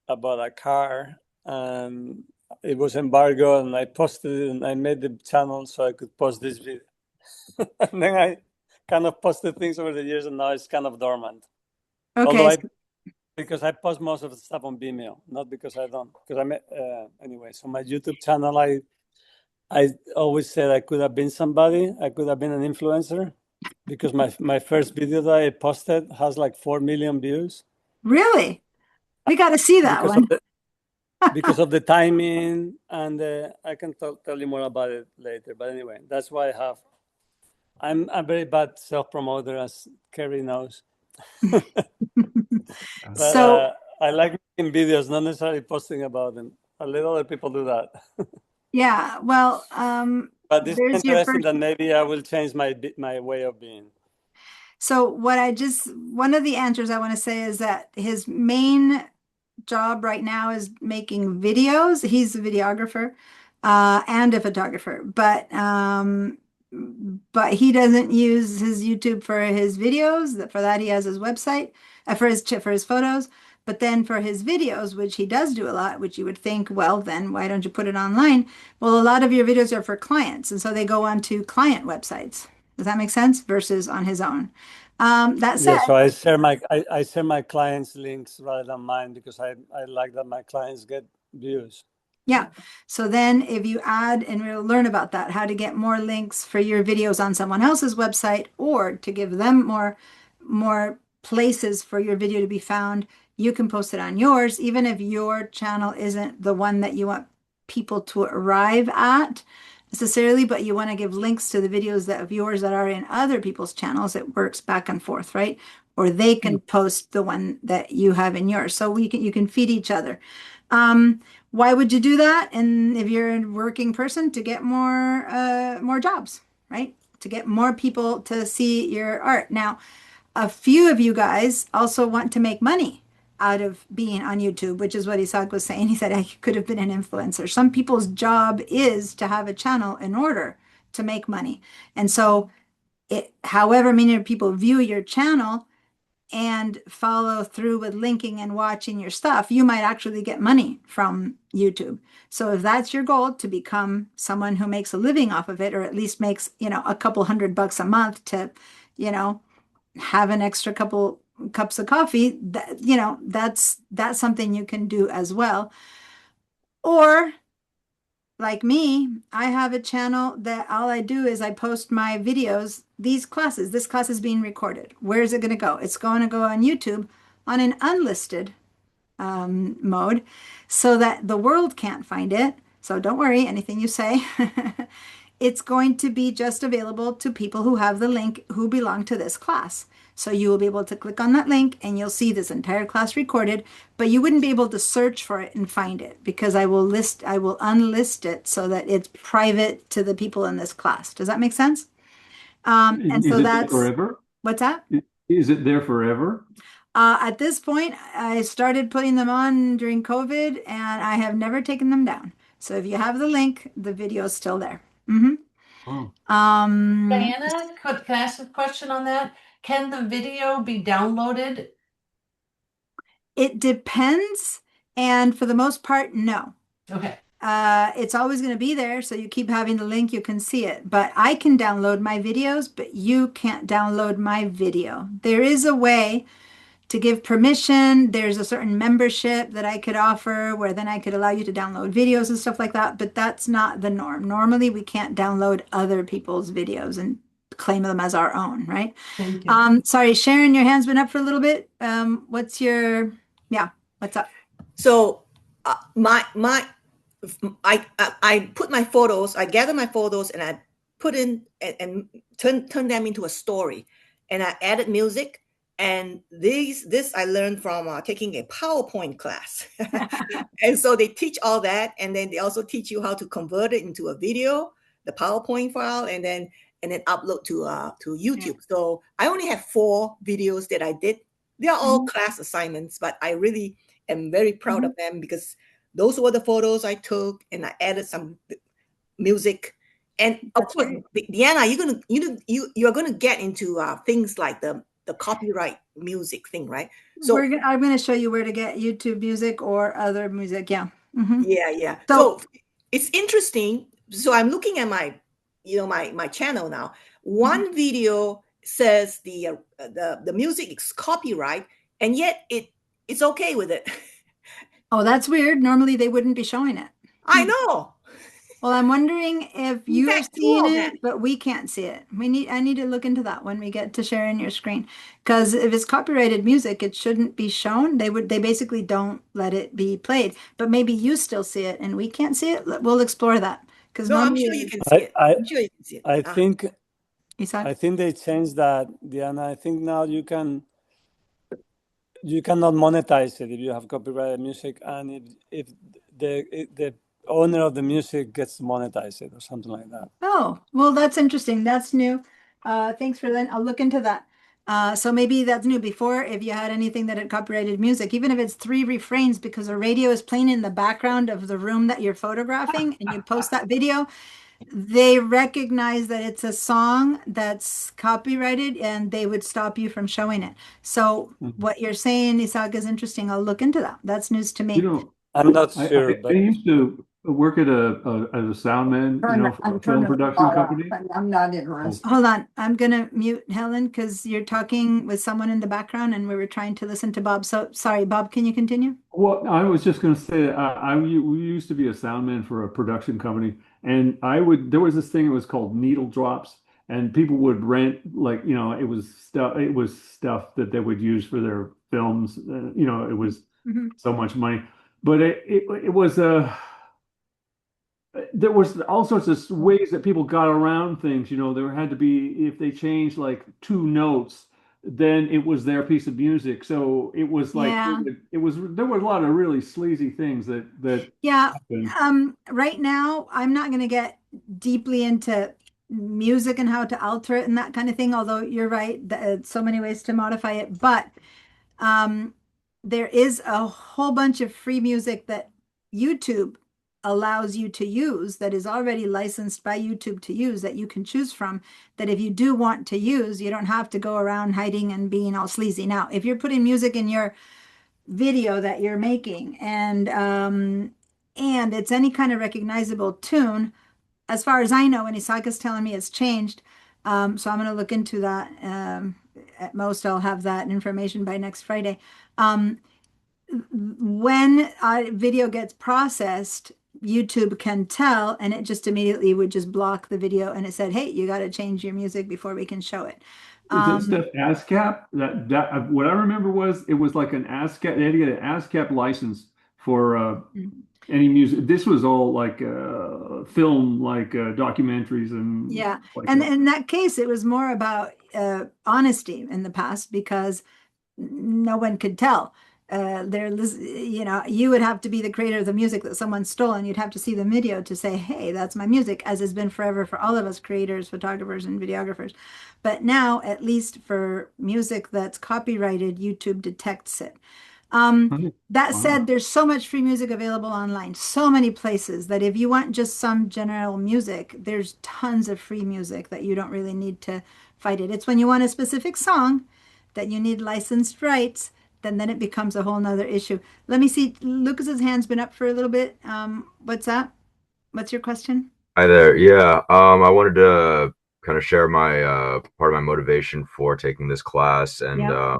about a car and it was embargoed and I posted it and I made the channel so I could post this video. And then I kind of posted things over the years and now it's kind of dormant. Okay. Because I post most of the stuff on Vimeo, not because I don't. Because anyway. So my YouTube channel, I always said I could have been somebody. I could have been an influencer, because my first video that I posted has like 4 million views. Really? We got to see that one. Because of the timing, and I can tell you more about it later. But anyway, that's why I have. I'm a very bad self-promoter, as Kerry knows. But So I like making videos, not necessarily posting about them. I let other people do that. yeah, well, But this is there's your interesting first. that maybe I will change my way of being. So one of the answers I want to say is that his main job right now is making videos. He's a videographer and a photographer, but he doesn't use his YouTube for his videos. For that, he has his website for his photos. But then for his videos, which he does do a lot, which you would think, well, then why don't you put it online? Well, a lot of your videos are for clients, and so they go onto client websites. Does that make sense? Versus on his own. That said, Yeah, so I share my clients' links rather than mine because I like that my clients get views. yeah. So then if you add, and we'll learn about that, how to get more links for your videos on someone else's website or to give them more places for your video to be found, you can post it on yours, even if your channel isn't the one that you want people to arrive at necessarily, but you want to give links to the videos of yours that are in other people's channels. It works back and forth, right? Or they can post the one that you have in yours. So you can feed each other. Why would you do that? And if you're a working person, to get more jobs, right? To get more people to see your art. Now, a few of you guys also want to make money out of being on YouTube, which is what Isaac was saying. He said I could have been an influencer. Some people's job is to have a channel in order to make money. And so however many people view your channel, and follow through with linking and watching your stuff, you might actually get money from YouTube. So if that's your goal, to become someone who makes a living off of it, or at least makes, a couple $100 a month to, you know, have an extra couple cups of coffee, that's something you can do as well. Or like me, I have a channel that all I do is I post my videos, these classes. This class is being recorded. Where is it going to go? It's going to go on YouTube on an unlisted mode so that the world can't find it. So don't worry, anything you say. It's going to be just available to people who have the link who belong to this class. So you will be able to click on that link and you'll see this entire class recorded, but you wouldn't be able to search for it and find it because I will unlist it so that it's private to the people in this class. Does that make sense? And Is so it there that's, forever? what's that? Is it there forever? At this point, I started putting them on during COVID and I have never taken them down. So if you have the link, the video is still there. Oh. Diana, can I ask a question on that? Can the video be downloaded? It depends. And for the most part, no. Okay. It's always going to be there. So you keep having the link, you can see it. But I can download my videos, but you can't download my video. There is a way to give permission. There's a certain membership that I could offer where then I could allow you to download videos and stuff like that, but that's not the norm. Normally, we can't download other people's videos and claim them as our own, right? Thank you. Sorry, Sharon, your hand's been up for a little bit. What's up? So I put my photos, I gather my photos and I put in and turn them into a story. And I added music. And this I learned from taking a PowerPoint class. And so they teach all that. And then they also teach you how to convert it into a video, the PowerPoint file, and then upload to YouTube. Yeah. So I only have 4 videos that I did. They are all class assignments, but I really am very proud of them because those were the photos I took and I added some music. And of course, Deanna, you're gonna get into things like the copyright music thing, right? So I'm going to show you where to get YouTube music or other music. Yeah. Yeah. So it's interesting. So I'm looking at my channel now. One video says the music is copyright, and yet it's okay with it. Oh, that's weird. Normally they wouldn't be showing it. I know. Well, I'm wondering if you're seeing it, but we can't see it. I need to look into that when we get to sharing your screen. Because if it's copyrighted music, it shouldn't be shown. They basically don't let it be played. But maybe you still see it and we can't see it. We'll explore that. Because I'm sure you can see it. I'm sure you can see it. I think they changed that, Diana. I think now you cannot monetize it if you have copyrighted music, and if the owner of the music gets monetized or something like that. Oh, well, that's interesting. That's new. Thanks for that. I'll look into that. So maybe that's new. Before, if you had anything that had copyrighted music, even if it's 3 refrains because a radio is playing in the background of the room that you're photographing and you post that video, they recognize that it's a song that's copyrighted and they would stop you from showing it. So what you're saying, Isaac, is interesting. I'll look into that. That's news to me. I'm not sure. I used to work at as a sound man, for a film production company. I'm not interested. Hold on. I'm going to mute Helen because you're talking with someone in the background and we were trying to listen to Bob. So sorry, Bob, can you continue? Well, I was just going to say, we used to be a sound man for a production company, and there was this thing that was called needle drops, and people would rent, like, it was stuff that they would use for their films. It was so much money, but it was there was all sorts of ways that people got around things. There had to be, if they changed like 2 notes, then it was their piece of music. So it was like, there were a lot of really sleazy things that happened. Right now, I'm not going to get deeply into music and how to alter it and that kind of thing, although you're right, so many ways to modify it. But there is a whole bunch of free music that YouTube allows you to use, that is already licensed by YouTube to use, that you can choose from, that if you do want to use, you don't have to go around hiding and being all sleazy. Now, if you're putting music in your video that you're making and it's any kind of recognizable tune, as far as I know, and Isaka's telling me it's changed. So I'm going to look into that. At most, I'll have that information by next Friday. When a video gets processed, YouTube can tell, and it just immediately would just block the video, and it said, "Hey, you got to change your music before we can show it." Is that stuff ASCAP? That what I remember was it was like an ASCAP. They had to get an ASCAP license for any music. This was all like film, like documentaries and Yeah, like and that. in that case, it was more about honesty in the past because no one could tell. You would have to be the creator of the music that someone stole, and you'd have to see the video to say, "Hey, that's my music," as has been forever for all of us creators, photographers, and videographers. But now, at least for music that's copyrighted, YouTube detects it. That said, Wow. there's so much free music available online, so many places that if you want just some general music, there's tons of free music that you don't really need to fight it. It's when you want a specific song that you need licensed rights, then it becomes a whole nother issue. Let me see. Lucas's hand's been up for a little bit. What's that? What's your question? Hi there. Yeah, I wanted to kind of share my part of my motivation for taking this class and Yeah.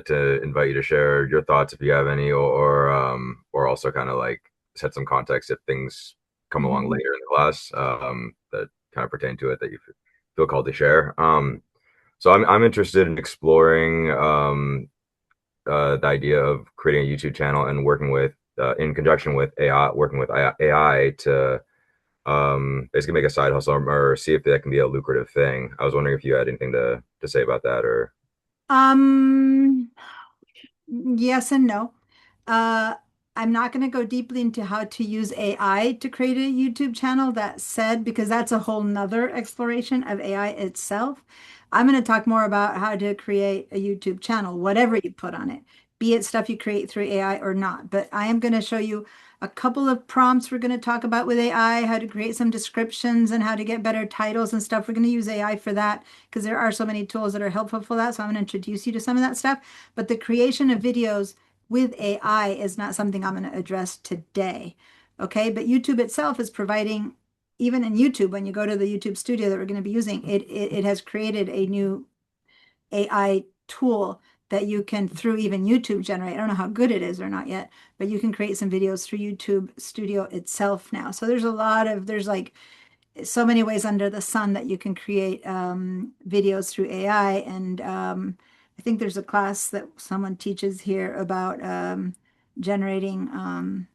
to invite you to share your thoughts if you have any, or also kind of like set some context if things come along Mhm. later in the class that kind of pertain to it that you feel called to share. So I'm interested in exploring the idea of creating a YouTube channel and working with in conjunction with AI, working with AI to basically make a side hustle or see if that can be a lucrative thing. I was wondering if you had anything to say about that or. Um, Yes and no. Uh, I'm not going to go deeply into how to use AI to create a YouTube channel. That said, because that's a whole nother exploration of AI itself. I'm going to talk more about how to create a YouTube channel, whatever you put on it, be it stuff you create through AI or not. But I am going to show you a couple of prompts we're going to talk about with AI, how to create some descriptions and how to get better titles and stuff. We're going to use AI for that because there are so many tools that are helpful for that. So I'm going to introduce you to some of that stuff. But the creation of videos with AI is not something I'm going to address today. Okay, but YouTube itself is providing, even in YouTube, when you go to the YouTube studio that we're going to be using, it has created a new AI tool that you can, through even YouTube, generate. I don't know how good it is or not yet, but you can create some videos through YouTube Studio itself now. So there's like so many ways under the sun that you can create videos through AI. And I think there's a class that someone teaches here about generating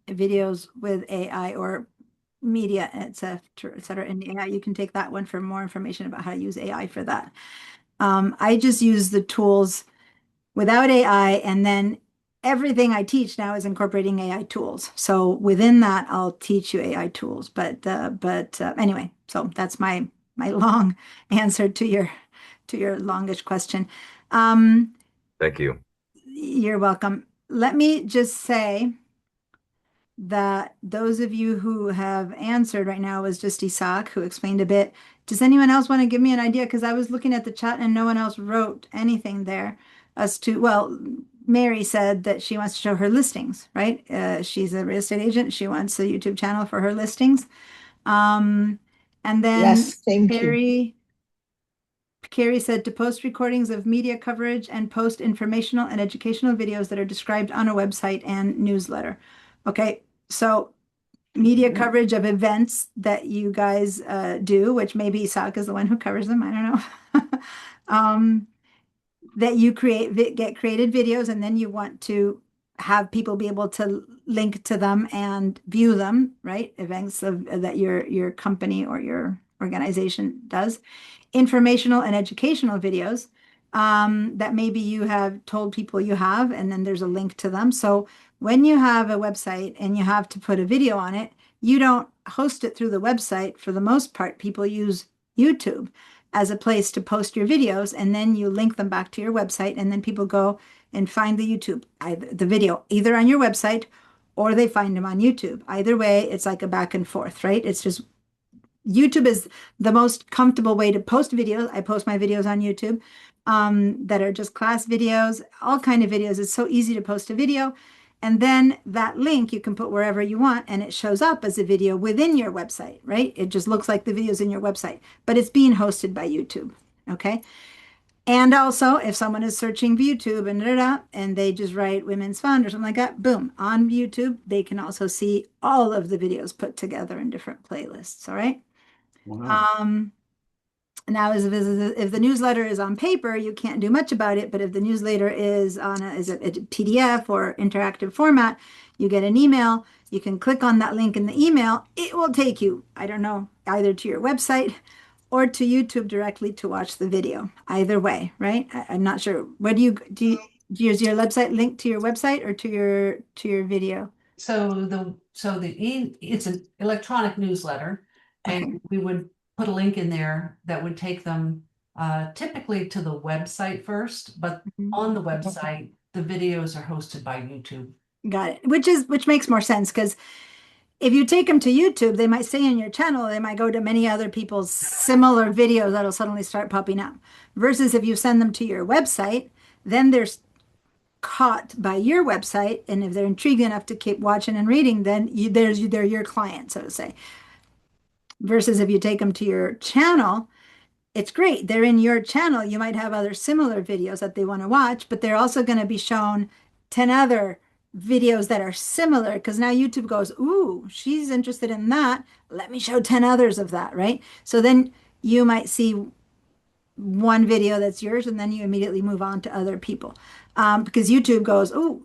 videos with AI or media, et cetera, in AI. You can take that one for more information about how to use AI for that. I just use the tools without AI, and then everything I teach now is incorporating AI tools. So within that, I'll teach you AI tools. But anyway, so that's my long answer to your longish question. Um, Thank you. you're welcome. Let me just say that those of you who have answered right now was just Isak who explained a bit. Does anyone else want to give me an idea? Because I was looking at the chat and no one else wrote anything there as to, well, Mary said that she wants to show her listings, right? She's a real estate agent. She wants a YouTube channel for her listings. Um, and then Yes, thank you. Carrie said to post recordings of media coverage and post informational and educational videos that are described on a website and newsletter. Okay, so media coverage of events that you guys do, which maybe Isak is the one who covers them. I don't know. That you get created videos, and then you want to have people be able to link to them and view them, right? Events that your company or your organization does. Informational and educational videos that maybe you have told people you have, and then there's a link to them. So when you have a website and you have to put a video on it, you don't host it through the website. For the most part, people use YouTube as a place to post your videos, and then you link them back to your website, and then people go and find the YouTube, the video, either on your website or they find them on YouTube. Either way, it's like a back and forth, right? It's just YouTube is the most comfortable way to post videos. I post my videos on YouTube that are just class videos, all kind of videos. It's so easy to post a video. And then that link you can put wherever you want, and it shows up as a video within your website, right? It just looks like the videos in your website, but it's being hosted by YouTube, okay? And also, if someone is searching YouTube and they just write Women's Fund or something like that, boom, on YouTube, they can also see all of the videos put together in different playlists, all right? Wow. Now, if the newsletter is on paper, you can't do much about it. But if the newsletter is on a PDF or interactive format, you get an email. You can click on that link in the email. It will take you, I don't know, either to your website or to YouTube directly to watch the video. Either way, right? I'm not sure. What is your website linked to your website or to your video? It's an electronic newsletter, and Okay. we would put a link in there that would take them typically to the website first, but on the website, the videos are hosted by YouTube. Got it. Which makes more sense, because if you take them to YouTube, they might stay in your channel. They might go to many other people's similar videos that'll suddenly start popping up. Versus if you send them to your website, then they're caught by your website, and if they're intrigued enough to keep watching and reading, then they're your client, so to say. Versus if you take them to your channel, it's great. They're in your channel. You might have other similar videos that they want to watch, but they're also going to be shown 10 other videos that are similar, because now YouTube goes, ooh, she's interested in that. Let me show 10 others of that, right? So then you might see one video that's yours, and then you immediately move on to other people. Because YouTube goes, oh,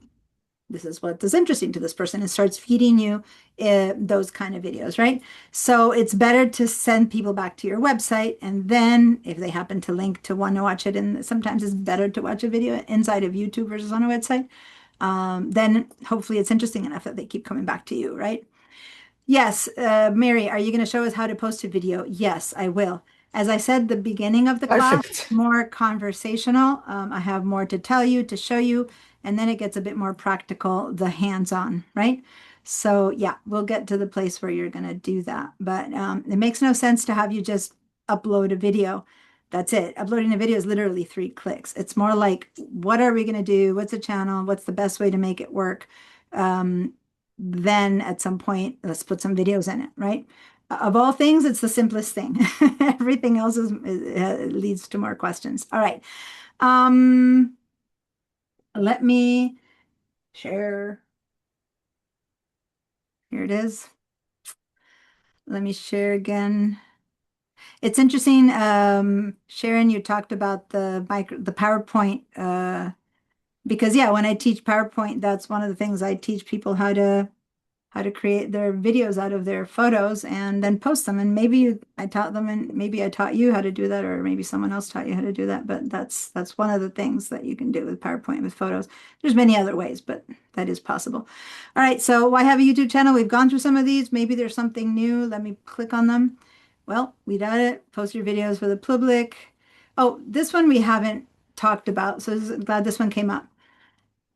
this is what is interesting to this person, and starts feeding you those kind of videos, right? So it's better to send people back to your website, and then if they happen to link to want to watch it, and sometimes it's better to watch a video inside of YouTube versus on a website, then hopefully it's interesting enough that they keep coming back to you, right? Yes, Mary, are you going to show us how to post a video? Yes, I will. As I said, the beginning of the class, Perfect. more conversational. I have more to tell you, to show you, and then it gets a bit more practical, the hands-on, right? So yeah, we'll get to the place where you're going to do that. But it makes no sense to have you just upload a video. That's it. Uploading a video is literally 3 clicks. It's more like, what are we going to do? What's a channel? What's the best way to make it work? Then at some point, let's put some videos in it, right? Of all things, it's the simplest thing. Everything else leads to more questions. All right. Let me share. Here it is. Let me share again. It's interesting, Sharon, you talked about the PowerPoint, because yeah, when I teach PowerPoint, that's one of the things I teach people how to create their videos out of their photos and then post them. And maybe I taught them, and maybe I taught you how to do that, or maybe someone else taught you how to do that. But that's one of the things that you can do with PowerPoint with photos. There's many other ways, but that is possible. All right, so why have a YouTube channel? We've gone through some of these. Maybe there's something new. Let me click on them. Well, we got it. Post your videos for the public. Oh, this one we haven't talked about, so glad this one came up.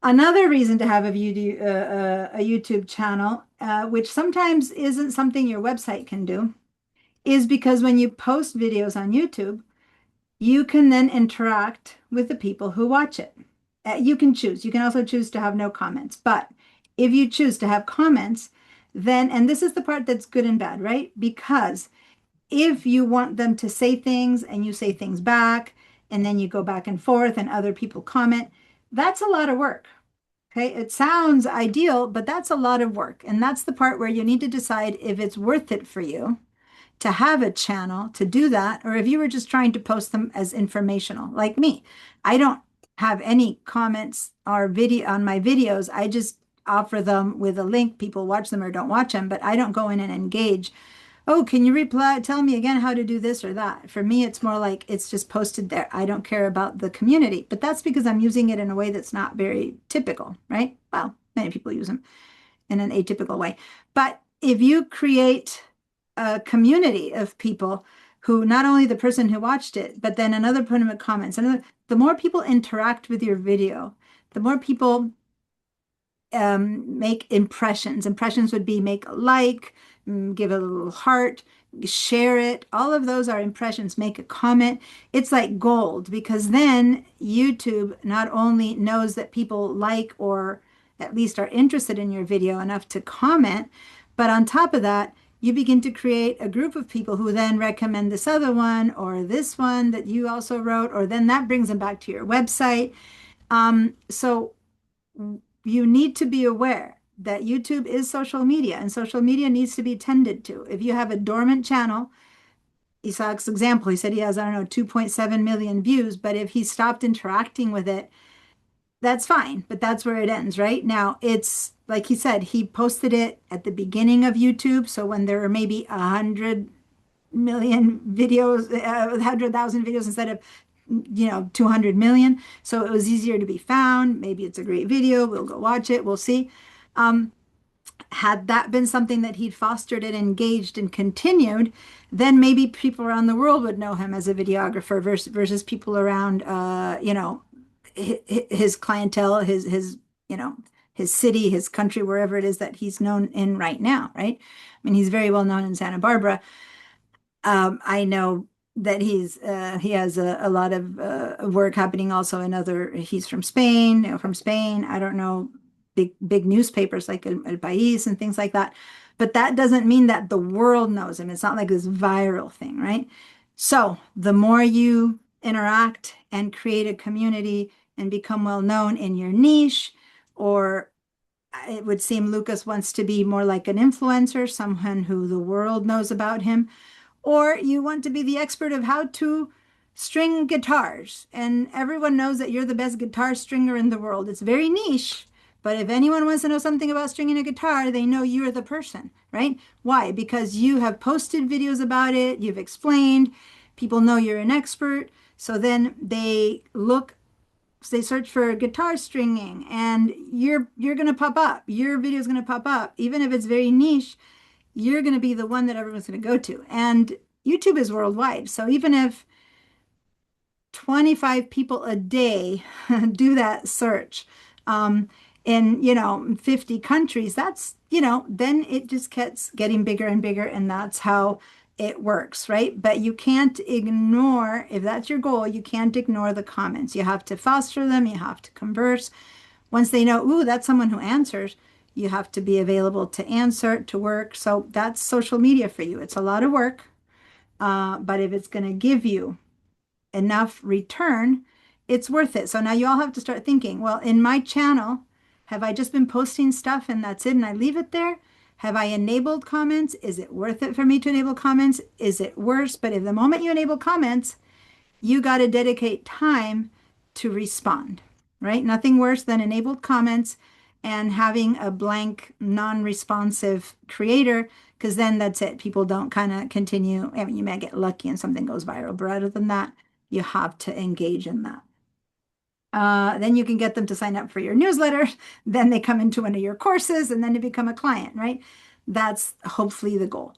Another reason to have a YouTube channel, which sometimes isn't something your website can do, is because when you post videos on YouTube, you can then interact with the people who watch it. You can choose. You can also choose to have no comments. But if you choose to have comments, then, and this is the part that's good and bad, right? Because if you want them to say things and you say things back, and then you go back and forth and other people comment, that's a lot of work. Okay, it sounds ideal, but that's a lot of work. And that's the part where you need to decide if it's worth it for you to have a channel to do that, or if you were just trying to post them as informational, like me. I don't have any comments or video on my videos. I just offer them with a link. People watch them or don't watch them, but I don't go in and engage. Oh, can you reply? Tell me again how to do this or that. For me, it's more like it's just posted there. I don't care about the community, but that's because I'm using it in a way that's not very typical, right? Well, many people use them in an atypical way. But if you create a community of people who, not only the person who watched it, but then another person with comments, the more people interact with your video, the more people make impressions. Impressions would be make a like, give a little heart, share it. All of those are impressions. Make a comment. It's like gold because then YouTube not only knows that people like or at least are interested in your video enough to comment, but on top of that, you begin to create a group of people who then recommend this other one or this one that you also wrote, or then that brings them back to your website. So you need to be aware that YouTube is social media and social media needs to be tended to. If you have a dormant channel, Isaac's example, he said he has, I don't know, 2.7 million views, but if he stopped interacting with it, that's fine, but that's where it ends, right? Now, it's like he said, he posted it at the beginning of YouTube. So when there are maybe 100 million videos, 100,000 videos instead of 200 million. So it was easier to be found. Maybe it's a great video. We'll go watch it. We'll see. Had that been something that he'd fostered and engaged and continued, then maybe people around the world would know him as a videographer versus people around, his clientele, his city, his country, wherever it is that he's known in right now, right? I mean, he's very well known in Santa Barbara. I know that he has a lot of work happening also in he's from Spain, I don't know, big newspapers like El País and things like that. But that doesn't mean that the world knows him. It's not like this viral thing, right? So the more you interact and create a community and become well known in your niche, or it would seem Lucas wants to be more like an influencer, someone who the world knows about him, or you want to be the expert of how to string guitars and everyone knows that you're the best guitar stringer in the world. It's very niche, but if anyone wants to know something about stringing a guitar, they know you're the person, right? Why? Because you have posted videos about it, you've explained, people know you're an expert. So then they search for guitar stringing and you're going to pop up. Your video is going to pop up. Even if it's very niche, you're going to be the one that everyone's going to go to. And YouTube is worldwide. So even if 25 people a day do that search in 50 countries, that's, then it just gets getting bigger and bigger. And that's how it works, right? But you can't ignore, if that's your goal, you can't ignore the comments. You have to foster them. You have to converse. Once they know, ooh, that's someone who answers, you have to be available to answer, to work. So that's social media for you. It's a lot of work, but if it's going to give you enough return, it's worth it. So now you all have to start thinking, well, in my channel, have I just been posting stuff and that's it and I leave it there? Have I enabled comments? Is it worth it for me to enable comments? Is it worse? But if the moment you enable comments, you got to dedicate time to respond, right? Nothing worse than enabled comments and having a blank, non-responsive creator, because then that's it. People don't kind of continue. I mean, you may get lucky and something goes viral, but other than that, you have to engage in that. Then you can get them to sign up for your newsletter. Then they come into one of your courses and then they become a client, right? That's hopefully the goal.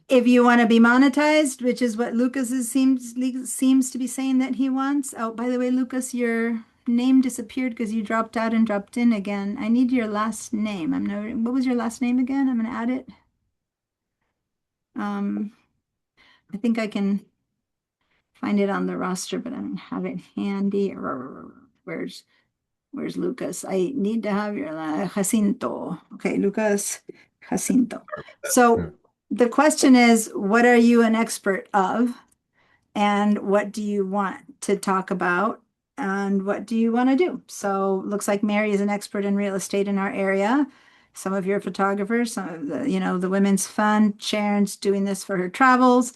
If you want to be monetized, which is what Lucas seems to be saying that he wants. Oh, by the way, Lucas, your name disappeared because you dropped out and dropped in again. I need your last name. What was your last name again? I'm going to add it. I think I can find it on the roster, but I don't have it handy. Where's Lucas? I need to have your Jacinto. Okay, Lucas Jacinto. So the question is, what are you an expert of? And what do you want to talk about? And what do you want to do? So looks like Mary is an expert in real estate in our area. Some of your photographers, some of the Women's Fund, Sharon's doing this for her travels.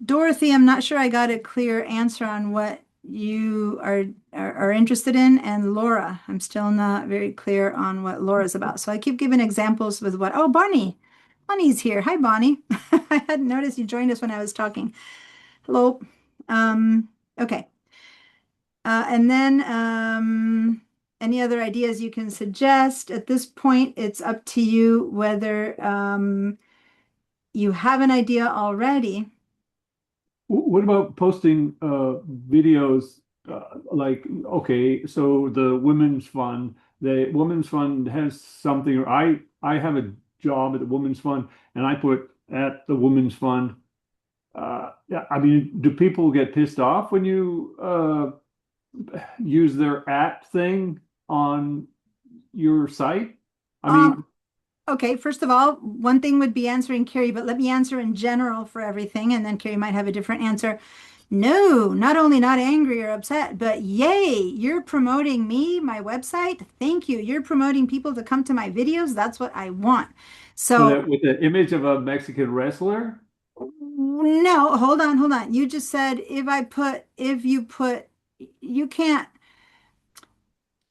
Dorothy, I'm not sure I got a clear answer on what you are interested in. And Laura, I'm still not very clear on what Laura's about. So I keep giving examples with Bonnie. Bonnie's here. Hi, Bonnie. I hadn't noticed you joined us when I was talking. Hello. Okay. And then any other ideas you can suggest? At this point, it's up to you whether you have an idea already. What about posting videos like, okay, so the Women's Fund, the Women's Fund has something, or I have a job at the Women's Fund, and I put at the Women's Fund. Yeah, I mean, do people get pissed off when you use their at thing on your site? I mean, Okay, first of all, one thing would be answering Carrie, but let me answer in general for everything, and then Carrie might have a different answer. No, not only not angry or upset, but yay, you're promoting me, my website. Thank you. You're promoting people to come to my videos. That's what I want. So, with the image of a Mexican wrestler. no, hold on. You just said you can't.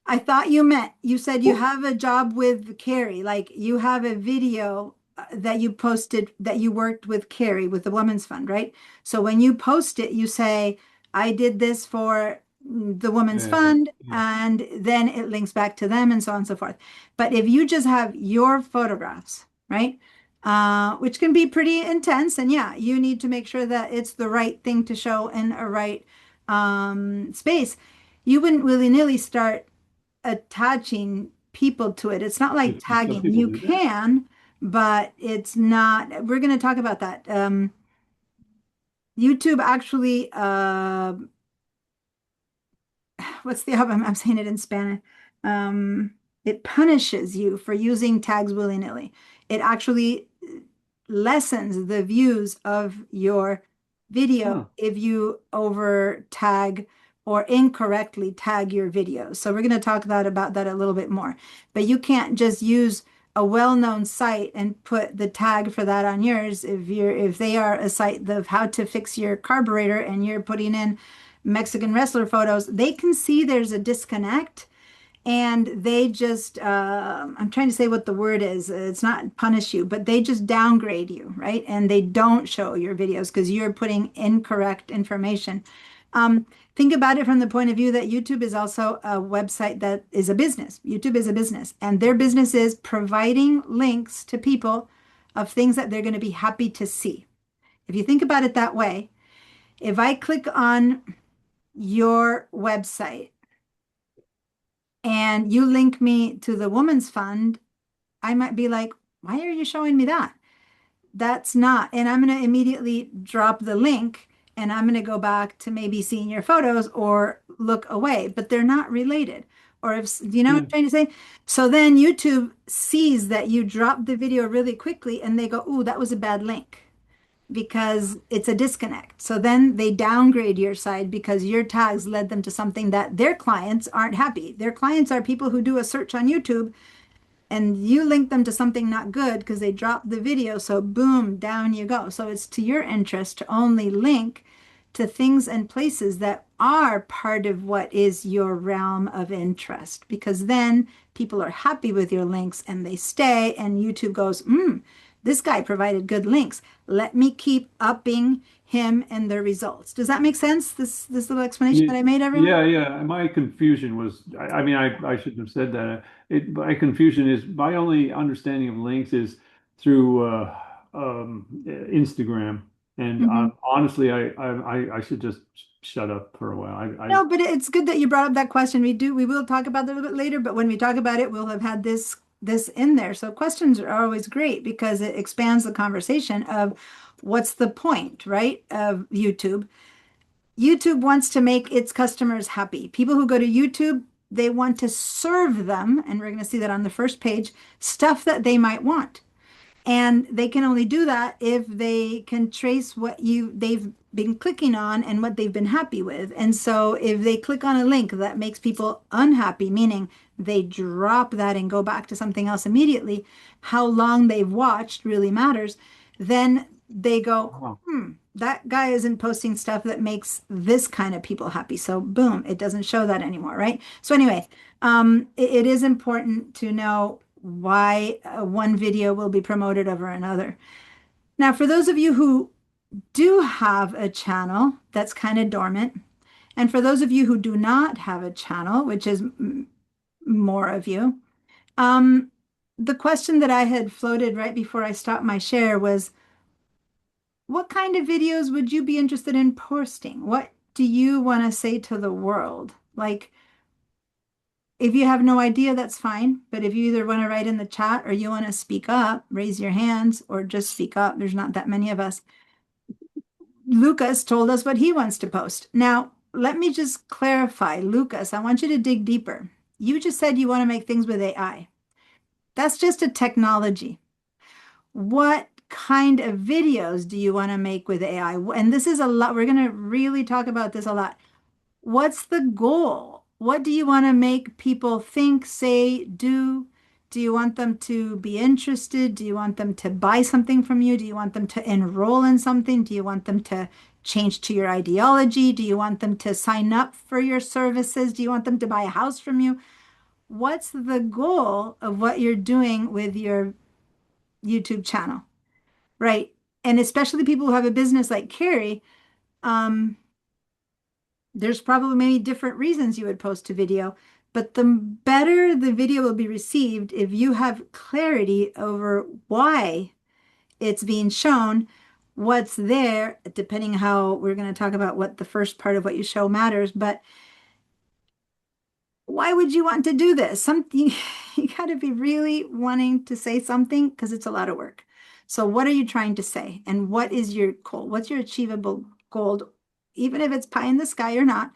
I thought you meant, you said you have a job with Carrie, like you have a video that you posted that you worked with Carrie with the Women's Fund, right? So when you post it, you say, I did this for the Women's Fund, and then it links back to them and so on and so forth. But if you just have your photographs, right? Which can be pretty intense, and yeah, you need to make sure that it's the right thing to show in a right space. You wouldn't willy-nilly start attaching people to it. It's not like Some tagging. people You do that. can, but it's not. We're going to talk about that. YouTube actually, what's the I'm saying it in Spanish. It punishes you for using tags willy-nilly. It actually lessens the views of your video Huh. if you over tag or incorrectly tag your videos. So we're going to talk about that a little bit more. But you can't just use a well-known site and put the tag for that on yours. If they are a site of how to fix your carburetor and you're putting in Mexican wrestler photos, they can see there's a disconnect, and they just I'm trying to say what the word is. It's not punish you, but they just downgrade you, right? And they don't show your videos because you're putting incorrect information. Think about it from the point of view that YouTube is also a website that is a business. YouTube is a business, and their business is providing links to people of things that they're going to be happy to see. If you think about it that way, if I click on your website and you link me to the Women's Fund, I might be like, why are you showing me that? That's not, and I'm going to immediately drop the link and I'm going to go back to maybe seeing your photos or look away, but they're not related. Or if, you know what I'm trying to say? So then YouTube sees that you dropped the video really quickly and they go, ooh, that was a bad link because it's a disconnect. So then they downgrade your site because your tags led them to something that their clients aren't happy. Their clients are people who do a search on YouTube, and you link them to something not good because they dropped the video. So boom, down you go. So it's to your interest to only link to things and places that are part of what is your realm of interest, because then people are happy with your links and they stay, and YouTube goes, this guy provided good links. Let me keep upping him and the results. Does that make sense? This little explanation that I made, everyone? Yeah. My confusion was, I mean, I shouldn't have said that. My confusion is my only understanding of links is through Instagram, and Mhm. honestly, I should just shut up for a while. No, but it's good that you brought up that question. We will talk about that a little bit later, but when we talk about it, we'll have had this in there. So questions are always great because it expands the conversation of what's the point, right, of YouTube. YouTube wants to make its customers happy. People who go to YouTube, they want to serve them, and we're going to see that on the first page, stuff that they might want. And they can only do that if they can trace what they've been clicking on and what they've been happy with. And so if they click on a link that makes people unhappy, meaning they drop that and go back to something else immediately, how long they've watched really matters. Then they go, that guy isn't posting stuff that makes this kind of people happy. So boom, it doesn't show that anymore, right? So anyway, it is important to know why one video will be promoted over another. Now, for those of you who do have a channel that's kind of dormant, and for those of you who do not have a channel, which is more of you, the question that I had floated right before I stopped my share was, what kind of videos would you be interested in posting? What do you want to say to the world? Like, if you have no idea, that's fine. But if you either want to write in the chat or you want to speak up, raise your hands or just speak up. There's not that many of us. Lucas told us what he wants to post. Now, let me just clarify. Lucas, I want you to dig deeper. You just said you want to make things with AI. That's just a technology. What kind of videos do you want to make with AI? And this is a lot. We're going to really talk about this a lot. What's the goal? What do you want to make people think, say, do? Do you want them to be interested? Do you want them to buy something from you? Do you want them to enroll in something? Do you want them to change to your ideology? Do you want them to sign up for your services? Do you want them to buy a house from you? What's the goal of what you're doing with your YouTube channel? Right. And especially people who have a business like Carrie, there's probably many different reasons you would post a video, but the better the video will be received if you have clarity over why it's being shown, what's there, depending how we're going to talk about what the first part of what you show matters. But why would you want to do this? Something you got to be really wanting to say something because it's a lot of work. So what are you trying to say? And what is your goal? What's your achievable goal? Even if it's pie in the sky or not,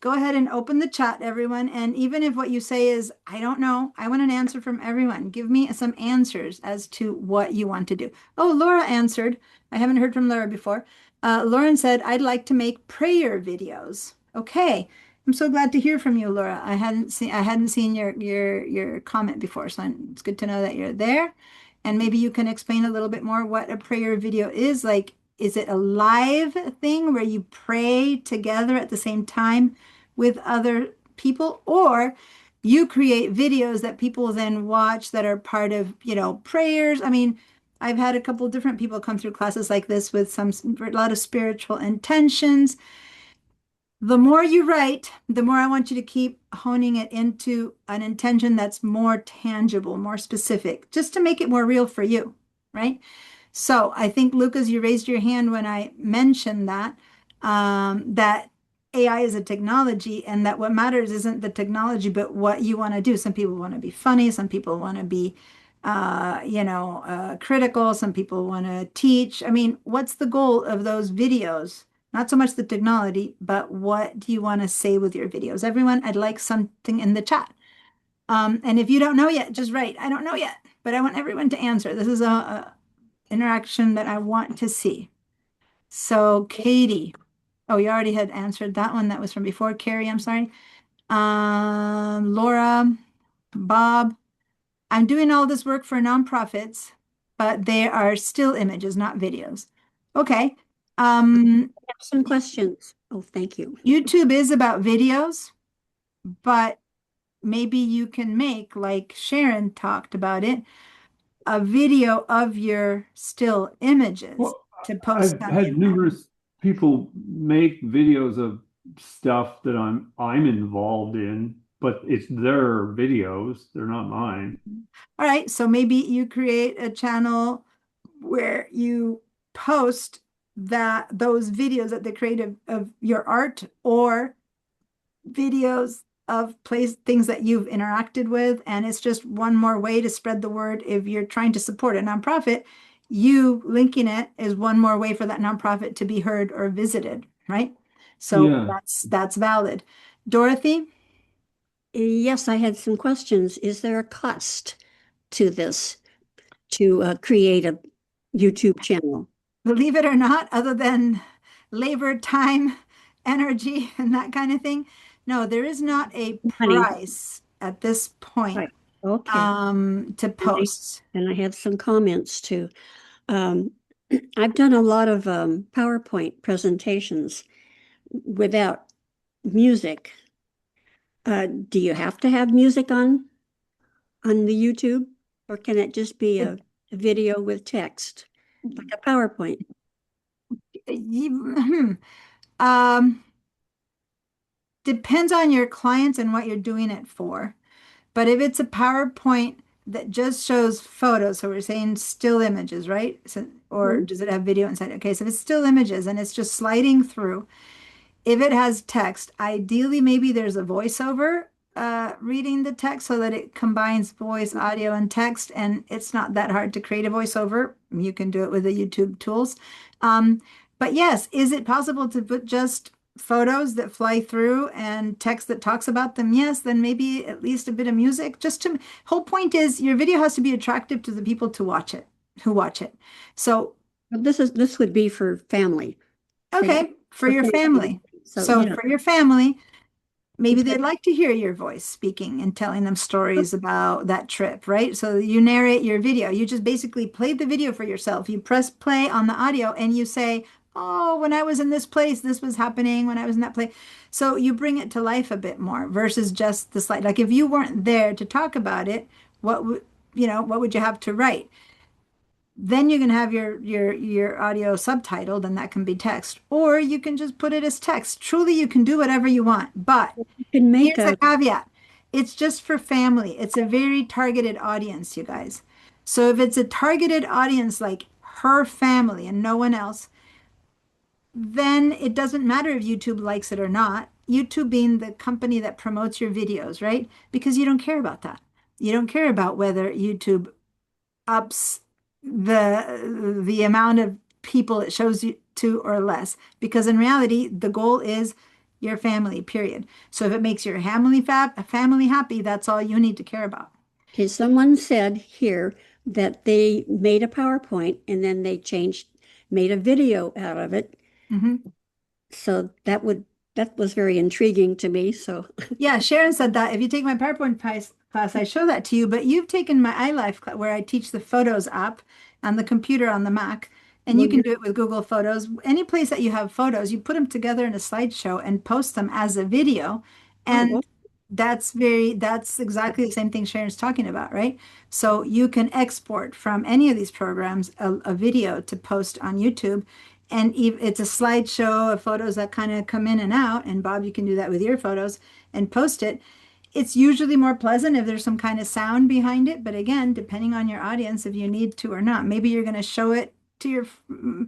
go ahead and open the chat, everyone. And even if what you say is, I don't know, I want an answer from everyone. Give me some answers as to what you want to do. Oh, Laura answered. I haven't heard from Laura before. Lauren said, I'd like to make prayer videos. Okay. I'm so glad to hear from you, Laura. I hadn't seen your comment before, so it's good to know that you're there. And maybe you can explain a little bit more what a prayer video is. Like, is it a live thing where you pray together at the same time with other people, or you create videos that people then watch that are part of, prayers? I mean, I've had a couple different people come through classes like this with a lot of spiritual intentions. The more you write, the more I want you to keep honing it into an intention that's more tangible, more specific, just to make it more real for you, right? So I think, Lucas, you raised your hand when I mentioned that AI is a technology and that what matters isn't the technology, but what you want to do. Some people want to be funny. Some people want to be, critical. Some people want to teach. I mean, what's the goal of those videos? Not so much the technology, but what do you want to say with your videos? Everyone, I'd like something in the chat. And if you don't know yet, just write, I don't know yet, but I want everyone to answer. This is a interaction that I want to see. So Katie, oh, you already had answered that one. That was from before. Carrie, I'm sorry. Laura, Bob, I'm doing all this work for nonprofits, but they are still images, not videos. Okay. I have some questions. Oh, thank you. YouTube is about videos, but maybe you can make, like Sharon talked about it, a video of your still images to post I've on had the numerous people make videos of stuff that I'm involved in, but it's their videos, they're not mine. All right, so maybe you create a channel where you post those videos that they create of your art, or videos of things that you've interacted with, and it's just one more way to spread the word. If you're trying to support a nonprofit, you linking it is one more way for that nonprofit to be heard or visited, right? So Yeah. that's valid. Dorothy? Yes, I had some questions. Is there a cost to this to create a YouTube channel? Believe it or not, other than labor, time, energy, and that kind of thing, no, there is not a Money. price at this point. Right. Okay. To post. And I have some comments too. I've done a lot of PowerPoint presentations without music. Do you have to have music on the YouTube, or can it just be a video with text, like a PowerPoint? Depends on your clients and what you're doing it for. But if it's a PowerPoint that just shows photos, so we're saying still images, right? So, or does it have video inside? Okay, so if it's still images and it's just sliding through, if it has text, ideally maybe there's a voiceover reading the text so that it combines voice, audio, and text, and it's not that hard to create a voiceover. You can do it with the YouTube tools. But yes, is it possible to put just photos that fly through and text that talks about them? Yes, then maybe at least a bit of music. Just to whole point is your video has to be attractive to the people to watch it, who watch it. So This would be for family. okay, for your family. So you know, for your family, maybe they'd like to hear your voice speaking and telling them stories about that trip, right? So you narrate your video. You just basically play the video for yourself. You press play on the audio and you say, oh, when I was in this place, this was happening when I was in that place. So you bring it to life a bit more versus just the slide. Like if you weren't there to talk about it, what would, what would you have to write? Then you can have your audio subtitled and that can be text, or you can just put it as text. Truly, you can do whatever you want, but you can make here's a caveat. It's just for family. It's a very targeted audience, you guys. So if it's a targeted audience like her family and no one else, then it doesn't matter if YouTube likes it or not. YouTube being the company that promotes your videos, right? Because you don't care about that. You don't care about whether YouTube ups the amount of people it shows you to or less, because in reality the goal is your family, period. So if it makes your family happy, that's all you need to care about. Okay, someone said here that they made a PowerPoint and then they made a video out of it. So that was very intriguing to me. So yeah, Sharon said that if you take my PowerPoint class, I show that to you, but you've taken my iLife class where I teach the Photos app on the computer on the Mac, and you can do it with Google Photos. Any place that you have photos, you put them together in a slideshow and post them as a video. And that's exactly the same thing Sharon's talking about, right? So you can export from any of these programs a video to post on YouTube. And it's a slideshow of photos that kind of come in and out. And Bob, you can do that with your photos and post it. It's usually more pleasant if there's some kind of sound behind it. But again, depending on your audience, if you need to or not, maybe you're going to show it to your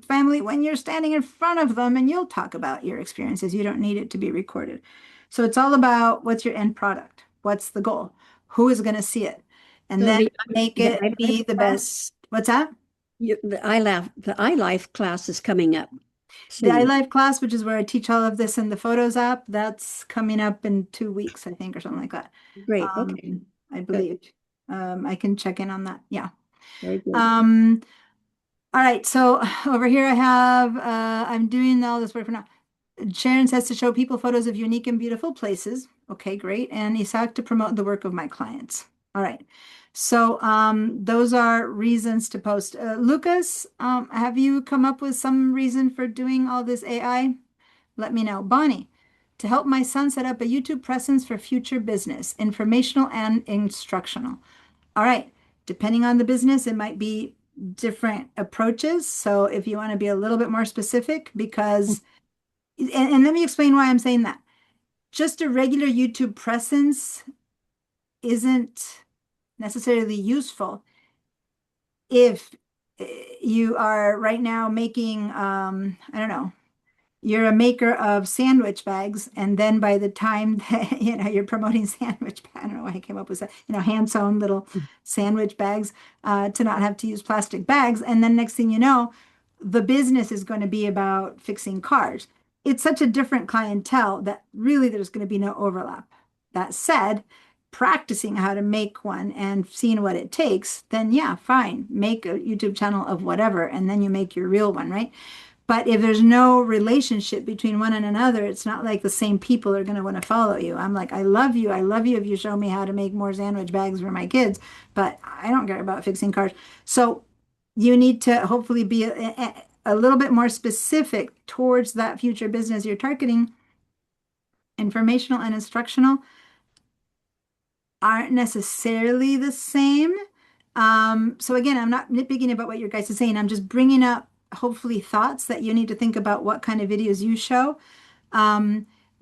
family when you're standing in front of them and you'll talk about your experiences. You don't need it to be recorded. So it's all about what's your end product? What's the goal? Who is going to see it? And so then make it be the best. What's that? The iLife class is coming up soon. The iLife class, which is where I teach all of this in the Photos app, that's coming up in 2 weeks, I think, or something like that. Great. Okay. I believe. I can check in on that. Yeah. Very good. All right. So over here I have, I'm doing all this work for now. Sharon says to show people photos of unique and beautiful places. Okay, great. And Isaac to promote the work of my clients. All right. So those are reasons to post. Lucas, have you come up with some reason for doing all this AI? Let me know. Bonnie, to help my son set up a YouTube presence for future business, informational and instructional. All right. Depending on the business, it might be different approaches. So if you want to be a little bit more specific, because, and let me explain why I'm saying that. Just a regular YouTube presence isn't necessarily useful if you are right now making, I don't know, you're a maker of sandwich bags, and then by the time that you're promoting sandwich bags, I don't know why I came up with that, hand sewn little sandwich bags to not have to use plastic bags, and then next thing you know, the business is going to be about fixing cars. It's such a different clientele that really there's going to be no overlap. That said, practicing how to make one and seeing what it takes, then yeah, fine, make a YouTube channel of whatever, and then you make your real one, right? But if there's no relationship between one and another, it's not like the same people are going to want to follow you. I'm like, I love you if you show me how to make more sandwich bags for my kids, but I don't care about fixing cars. So you need to hopefully be a little bit more specific towards that future business you're targeting. Informational and instructional aren't necessarily the same. So again, I'm not nitpicking about what your guys are saying. I'm just bringing up hopefully thoughts that you need to think about what kind of videos you show.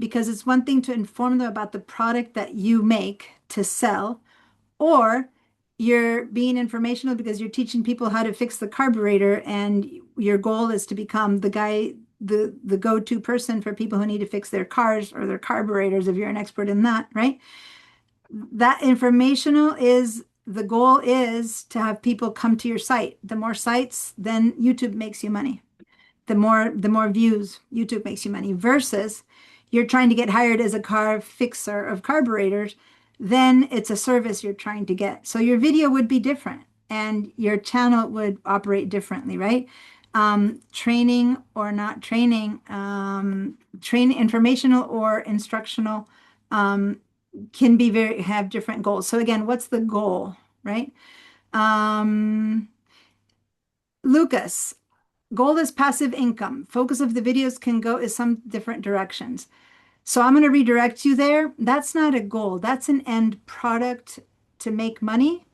Because it's one thing to inform them about the product that you make to sell, or you're being informational because you're teaching people how to fix the carburetor and your goal is to become the guy, the go-to person for people who need to fix their cars or their carburetors if you're an expert in that, right? that informational is the goal is to have people come to your site. The more sites, then YouTube makes you money. The more views, YouTube makes you money, versus you're trying to get hired as a car fixer of carburetors, then it's a service you're trying to get. So your video would be different and your channel would operate differently, right? Training or not training, training, informational or instructional, can be have different goals. So again, what's the goal, right? Lucas, goal is passive income. Focus of the videos can go in some different directions. So I'm going to redirect you there. That's not a goal. That's an end product to make money,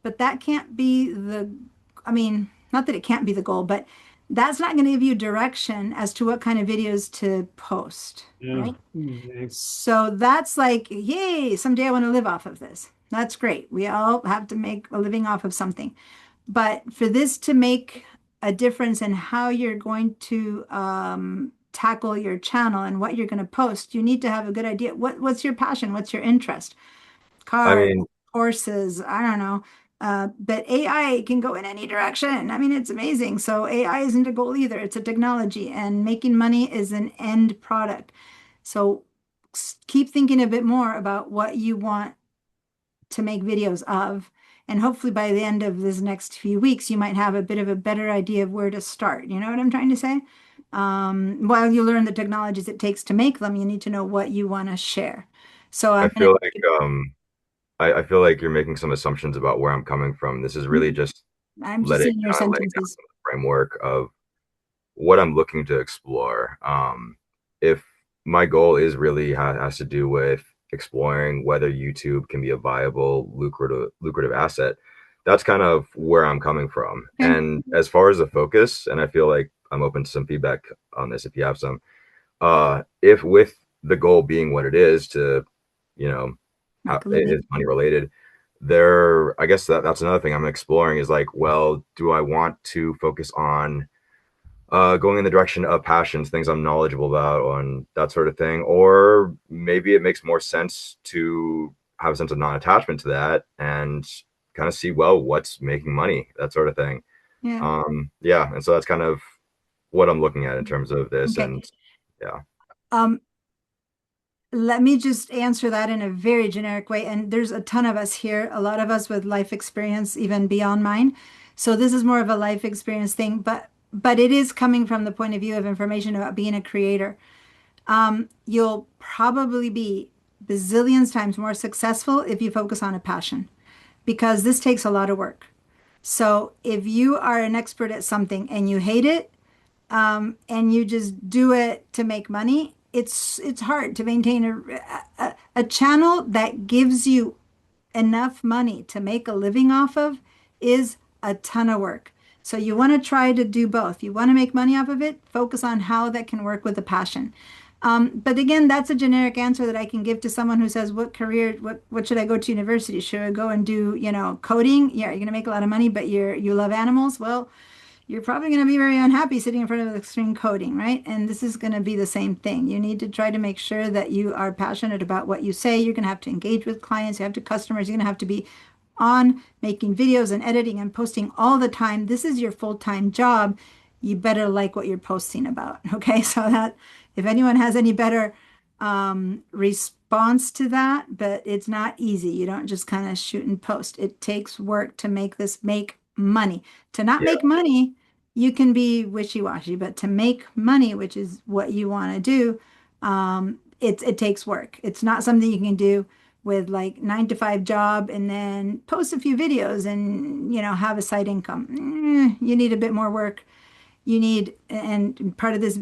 but that can't be I mean, not that it can't be the goal, but that's not going to give you direction as to what kind of videos to post, right? So that's like, yay, someday I want to live off of this. That's great. We all have to make a living off of something. But for this to make a difference in how you're going to tackle your channel and what you're going to post, you need to have a good idea. What's your passion? What's your interest? I Cars, mean, horses, I don't know. But AI can go in any direction. I mean, it's amazing. So AI isn't a goal either. It's a technology, and making money is an end product. So keep thinking a bit more about what you want to make videos of. And hopefully by the end of this next few weeks, you might have a bit of a better idea of where to start. You know what I'm trying to say? While you learn the technologies it takes to make them, you need to know what you want to share. So I I'm feel going like I feel like you're making some assumptions about where I'm coming from. This is really to, just I'm just letting seeing your laying down sentences. some framework of what I'm looking to explore. If my goal is really has to do with exploring whether YouTube can be a viable, lucrative asset, that's kind of where I'm coming from. Okay. And as far as the focus, and I feel like I'm open to some feedback on this if you have some. If with the goal being what it is to, you know, how Make a it is living. money related, there, I guess that's another thing I'm exploring is like, well, do I want to focus on going in the direction of passions, things I'm knowledgeable about, on that sort of thing, or maybe it makes more sense to have a sense of non-attachment to that and kind of see, well, what's making money, that sort of thing. Yeah. Yeah, and so that's kind of what I'm looking at in terms of this, Okay. and yeah. Um, Let me just answer that in a very generic way. And there's a ton of us here, a lot of us with life experience, even beyond mine. So this is more of a life experience thing, but it is coming from the point of view of information about being a creator. You'll probably be bazillions times more successful if you focus on a passion, because this takes a lot of work. So if you are an expert at something and you hate it, and you just do it to make money, it's hard to maintain a channel that gives you enough money to make a living off of is a ton of work. So you want to try to do both. You want to make money off of it, focus on how that can work with a passion. But again, that's a generic answer that I can give to someone who says, what career, what should I go to university? Should I go and do, coding? Yeah, you're going to make a lot of money, but you love animals. Well, you're probably going to be very unhappy sitting in front of the screen coding, right? And this is going to be the same thing. You need to try to make sure that you are passionate about what you say. You're going to have to engage with clients, you have to customers, you're going to have to be on making videos and editing and posting all the time. This is your full-time job. You better like what you're posting about. Okay. So that if anyone has any better response to that, but it's not easy. You don't just kind of shoot and post. It takes work to make this make money. To not Yeah. make money, you can be wishy-washy, but to make money, which is what you want to do, it takes work. It's not something you can do with like 9 to 5 job and then post a few videos and have a side income. You need a bit more work. You need, and part of this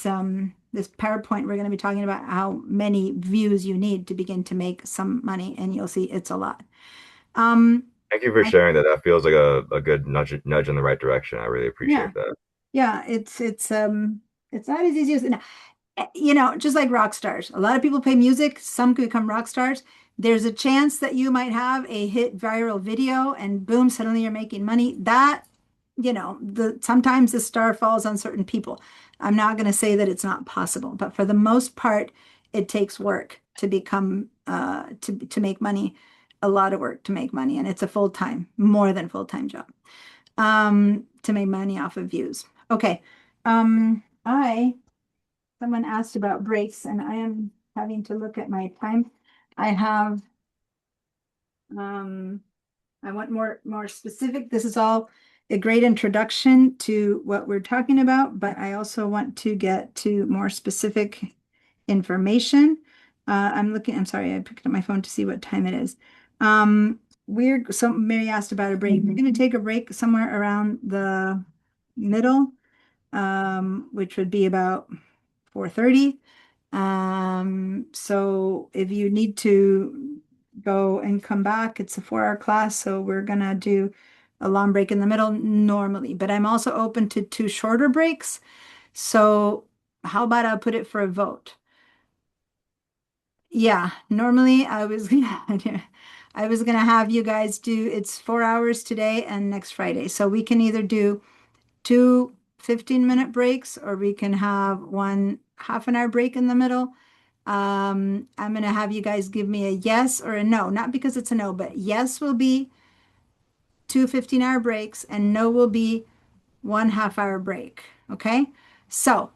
PowerPoint, we're going to be talking about how many views you need to begin to make some money, and you'll see it's a lot. Thank you for I, sharing that. That feels like a good nudge in the right direction. I really yeah, appreciate that. yeah, it's not as easy as just like rock stars. A lot of people play music, some could become rock stars. There's a chance that you might have a hit viral video and boom, suddenly you're making money. That, sometimes the star falls on certain people. I'm not going to say that it's not possible, but for the most part, it takes work. to become to make money, a lot of work to make money, and it's a full-time, more than full-time job, to make money off of views. Okay. Someone asked about breaks, and I am having to look at my time. I have I want more specific. This is all a great introduction to what we're talking about, but I also want to get to more specific information. I'm sorry, I picked up my phone to see what time it is. So Mary asked about a break. We're going to take a break somewhere around the middle, which would be about 4:30. So if you need to go and come back, it's a 4-hour class, so we're gonna do a long break in the middle normally, but I'm also open to 2 shorter breaks. So how about I'll put it for a vote? Yeah, normally I was gonna have you guys do, it's 4 hours today and next Friday. So we can either do 2 15-minute breaks, or we can have 1 half-an-hour break in the middle. I'm going to have you guys give me a yes or a no, not because it's a no, but yes will be 2 15-hour breaks, and no will be 1 half-hour break. Okay. So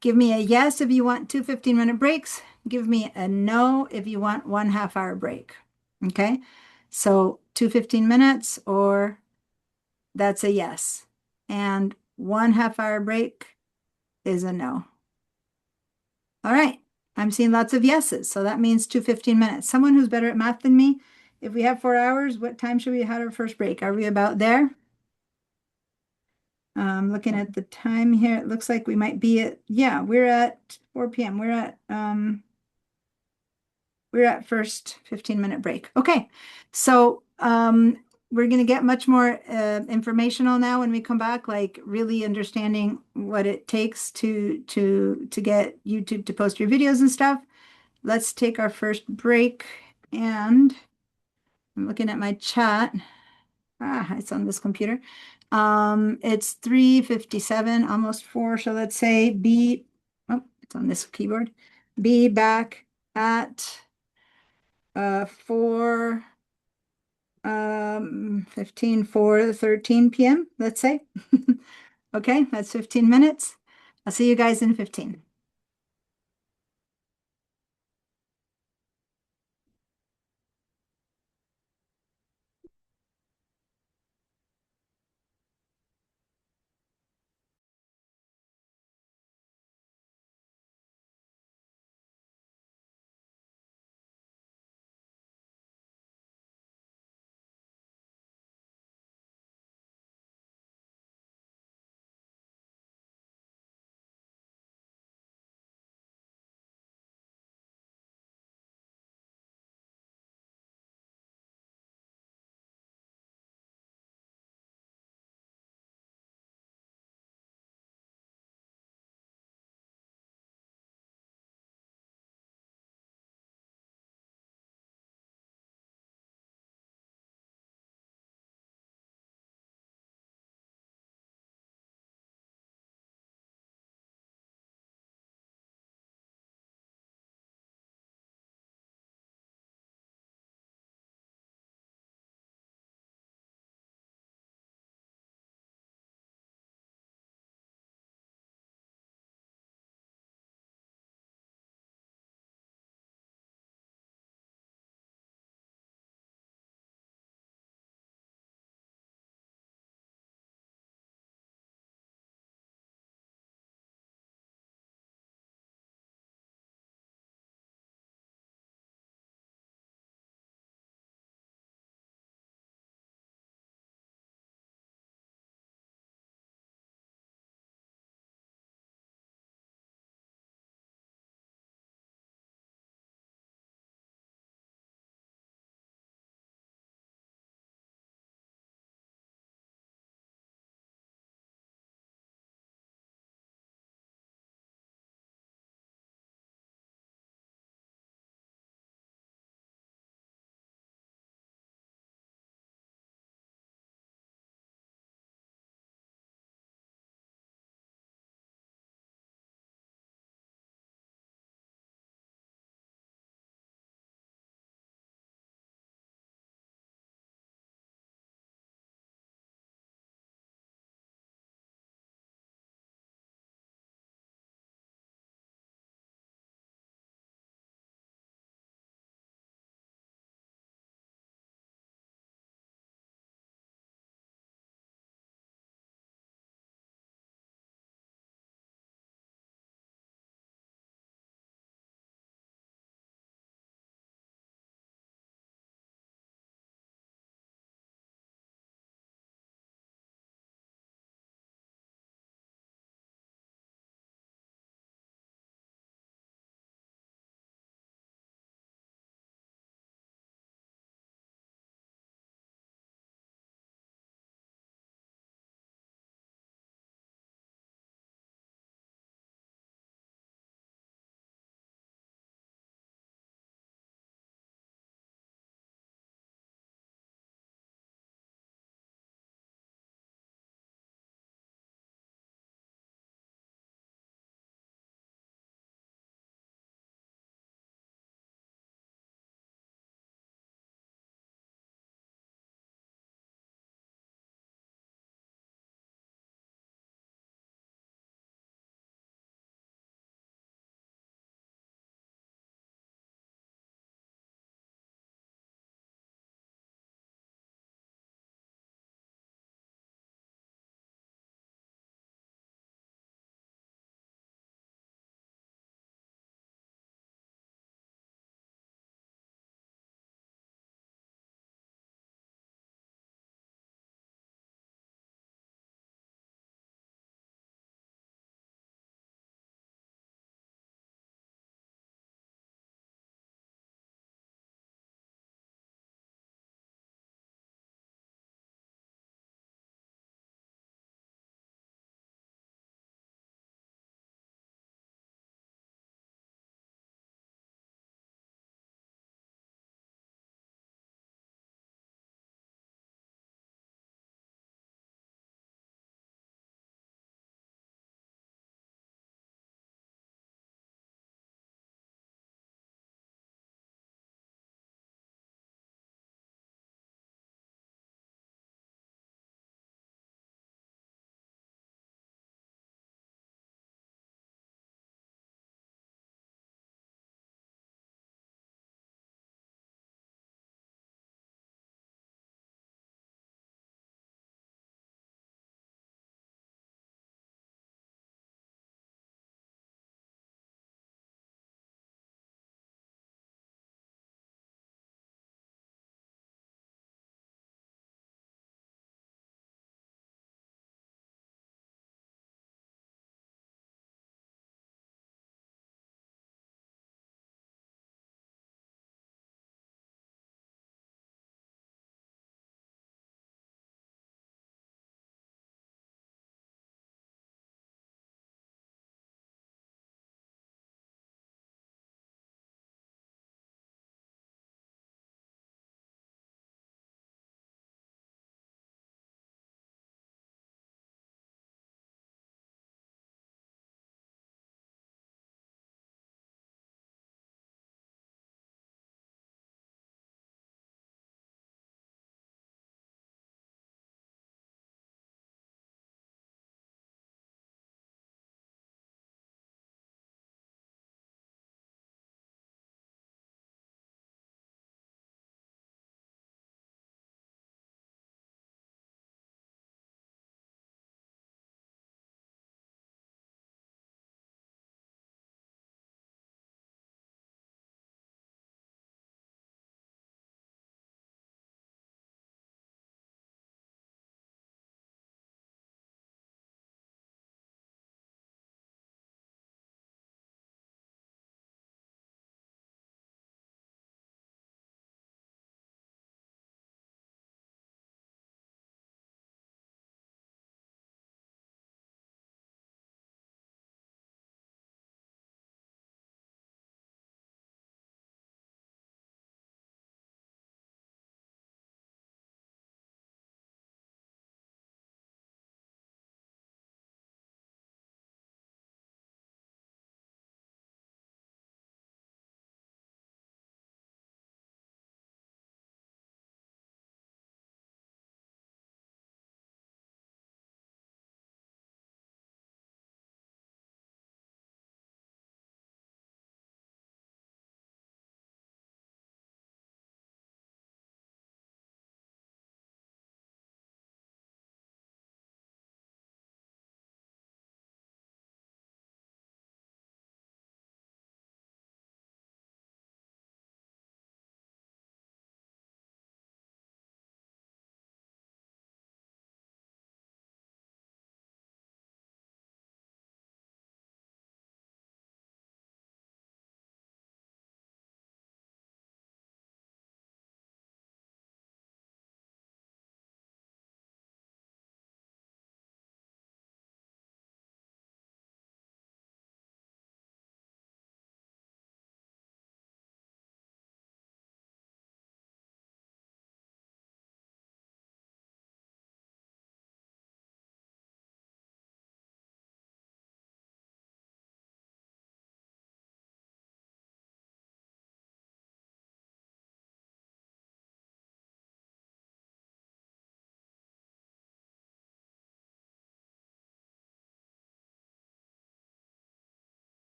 give me a yes if you want 2 15-minute breaks. Give me a no if you want 1 half-hour break. Okay. So 2 15 minutes, or that's a yes. And 1 half-hour break is a no. All right. I'm seeing lots of yeses. So that means 2 15 minutes. Someone who's better at math than me, if we have 4 hours, what time should we have our first break? Are we about there? Looking at the time here, it looks like we might be at, yeah, we're at 4 p.m. We're at first 15-minute break. Okay. So we're going to get much more informational now when we come back, like really understanding what it takes to get YouTube to post your videos and stuff. Let's take our first break, and I'm looking at my chat. It's on this computer. It's 3:57, almost 4. So let's say it's on this keyboard. Be back at 4 15 4:13 p.m. let's say. Okay, that's 15 minutes. I'll see you guys in 15.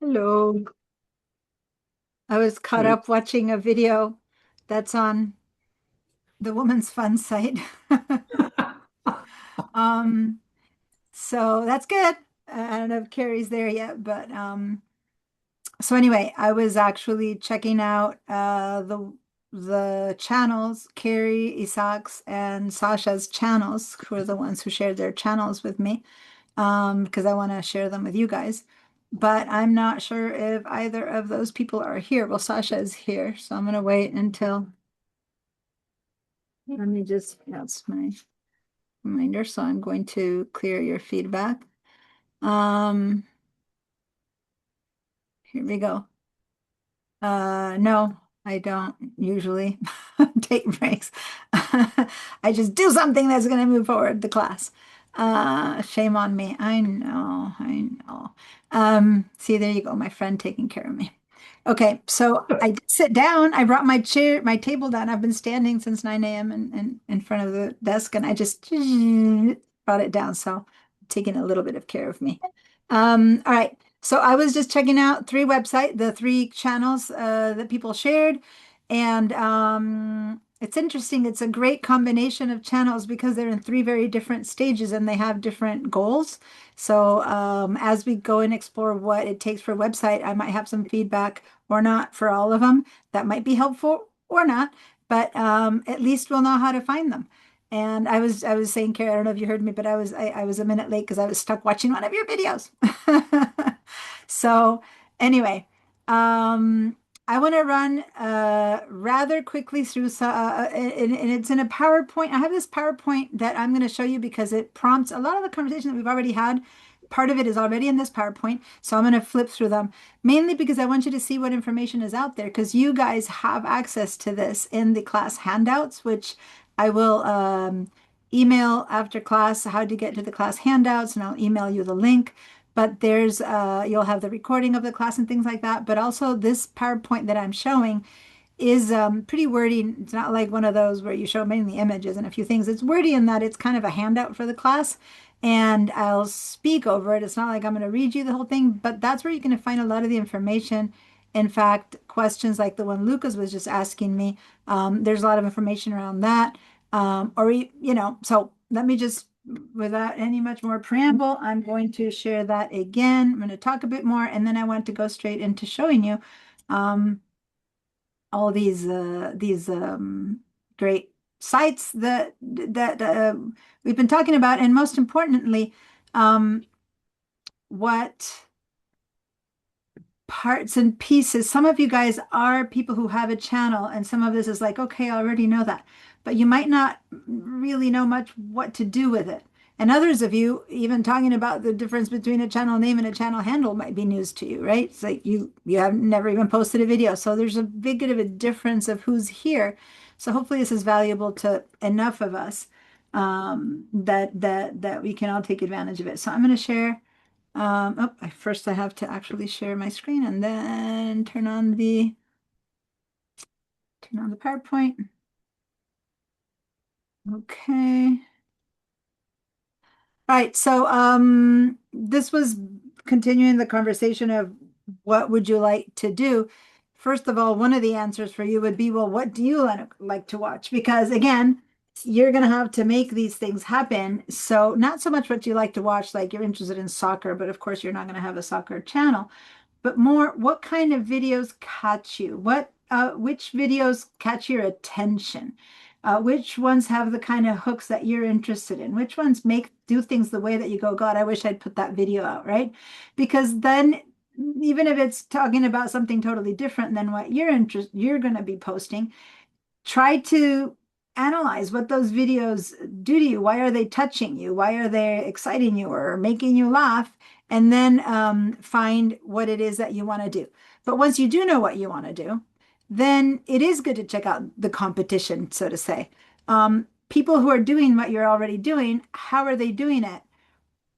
Hello. I was caught Hey. up watching a video that's on the Woman's Fun site. Um, so that's good. I don't know if Carrie's there yet, but so anyway, I was actually checking out the channels, Carrie, Isaac's, and Sasha's channels, who are the ones who shared their channels with me, because I want to share them with you guys. But I'm not sure if either of those people are here. Well, Sasha is here, so I'm gonna wait until. Let me just, that's my reminder. So I'm going to clear your feedback. Here we go. No, I don't usually take breaks. I just do something that's going to move forward the class. Shame on me. I know, I know. See, there you go, my friend taking care of me. Okay, so I did sit down. I brought my chair, my table down. I've been standing since 9 a.m. and in front of the desk, and I just brought it down. So taking a little bit of care of me. All right. So I was just checking out the three channels that people shared, and it's interesting. It's a great combination of channels because they're in three very different stages and they have different goals. So as we go and explore what it takes for a website, I might have some feedback or not for all of them. That might be helpful or not, but at least we'll know how to find them. And I was saying, Carrie, I don't know if you heard me, but I was a minute late because I was stuck watching one of your videos. So anyway, I want to run rather quickly through, and it's in a PowerPoint. I have this PowerPoint that I'm going to show you because it prompts a lot of the conversation that we've already had. Part of it is already in this PowerPoint, so I'm going to flip through them, mainly because I want you to see what information is out there, because you guys have access to this in the class handouts, which I will email after class how to get to the class handouts, and I'll email you the link. But there's you'll have the recording of the class and things like that. But also this PowerPoint that I'm showing is pretty wordy. It's not like one of those where you show mainly images and a few things. It's wordy in that it's kind of a handout for the class, and I'll speak over it. It's not like I'm going to read you the whole thing, but that's where you're going to find a lot of the information. In fact, questions like the one Lucas was just asking me, there's a lot of information around that. So let me just, without any much more preamble, I'm going to share that again. I'm going to talk a bit more, and then I want to go straight into showing you all these great sites that we've been talking about, and most importantly, what parts and pieces. Some of you guys are people who have a channel, and some of this is like, okay, I already know that, but you might not really know much what to do with it. And others of you, even talking about the difference between a channel name and a channel handle might be news to you, right? It's like you have never even posted a video. So there's a big bit of a difference of who's here. So hopefully this is valuable to enough of us that we can all take advantage of it. So I'm going to share. First I have to actually share my screen and then turn on the PowerPoint. Okay. All right, so this was continuing the conversation of what would you like to do? First of all, one of the answers for you would be, well, what do you like to watch? Because again, you're going to have to make these things happen. So not so much what you like to watch, like you're interested in soccer, but of course you're not going to have a soccer channel, but more what kind of videos catch you? Which videos catch your attention? Which ones have the kind of hooks that you're interested in? Which ones do things the way that you go, God, I wish I'd put that video out, right? Because then even if it's talking about something totally different than what you're going to be posting, try to analyze what those videos do to you. Why are they touching you? Why are they exciting you or making you laugh? And then find what it is that you want to do. But once you do know what you want to do, then it is good to check out the competition, so to say. People who are doing what you're already doing, how are they doing it?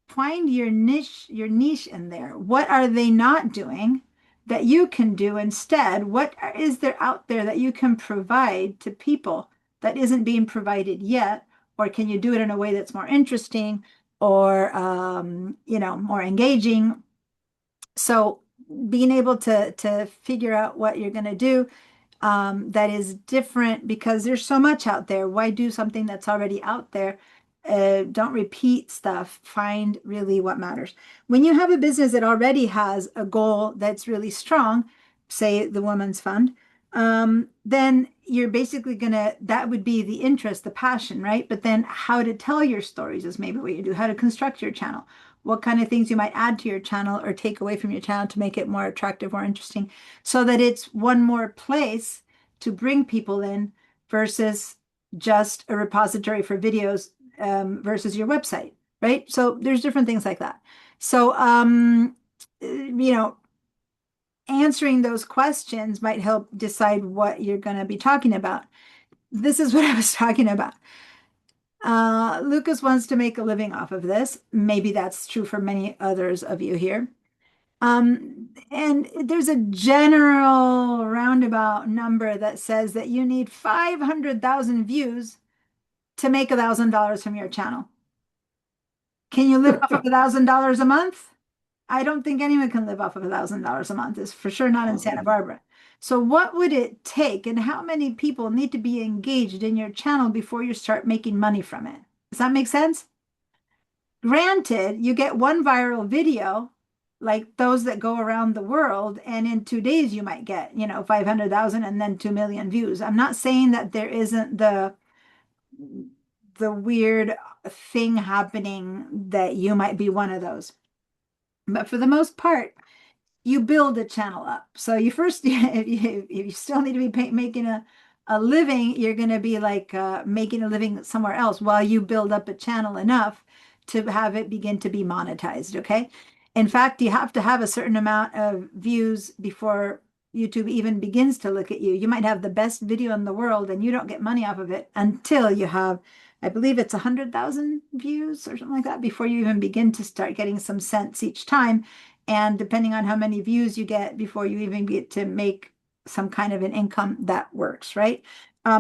Find your niche in there. What are they not doing that you can do instead? What is there out there that you can provide to people that isn't being provided yet? Or can you do it in a way that's more interesting or more engaging? So being able to figure out what you're going to do that is different, because there's so much out there. Why do something that's already out there? Don't repeat stuff. Find really what matters. When you have a business that already has a goal that's really strong, say the Women's Fund, then you're basically gonna, that would be the interest, the passion, right? But then how to tell your stories is maybe what you do, how to construct your channel, what kind of things you might add to your channel or take away from your channel to make it more attractive or interesting, so that it's one more place to bring people in versus just a repository for videos versus your website, right? So there's different things like that. So, answering those questions might help decide what you're going to be talking about. This is what I was talking about. Lucas wants to make a living off of this. Maybe that's true for many others of you here. And there's a general roundabout number that says that you need 500,000 views to make $1,000 from your channel. Can you live off of $1,000 a month? I don't think anyone can live off of $1,000 a month. It's for sure not in Santa Barbara. So what would it take, and how many people need to be engaged in your channel before you start making money from it? Does that make sense? Granted, you get one viral video, like those that go around the world, and in 2 days you might get, 500,000 and then 2 million views. I'm not saying that there isn't the weird thing happening that you might be one of those. But for the most part, you build a channel up. So you first, if you still need to be making a living, you're going to be like making a living somewhere else while you build up a channel enough to have it begin to be monetized. Okay. In fact, you have to have a certain amount of views before YouTube even begins to look at you. You might have the best video in the world and you don't get money off of it until you have, I believe it's 100,000 views or something like that, before you even begin to start getting some cents each time. And depending on how many views you get before you even get to make some kind of an income, that works, right?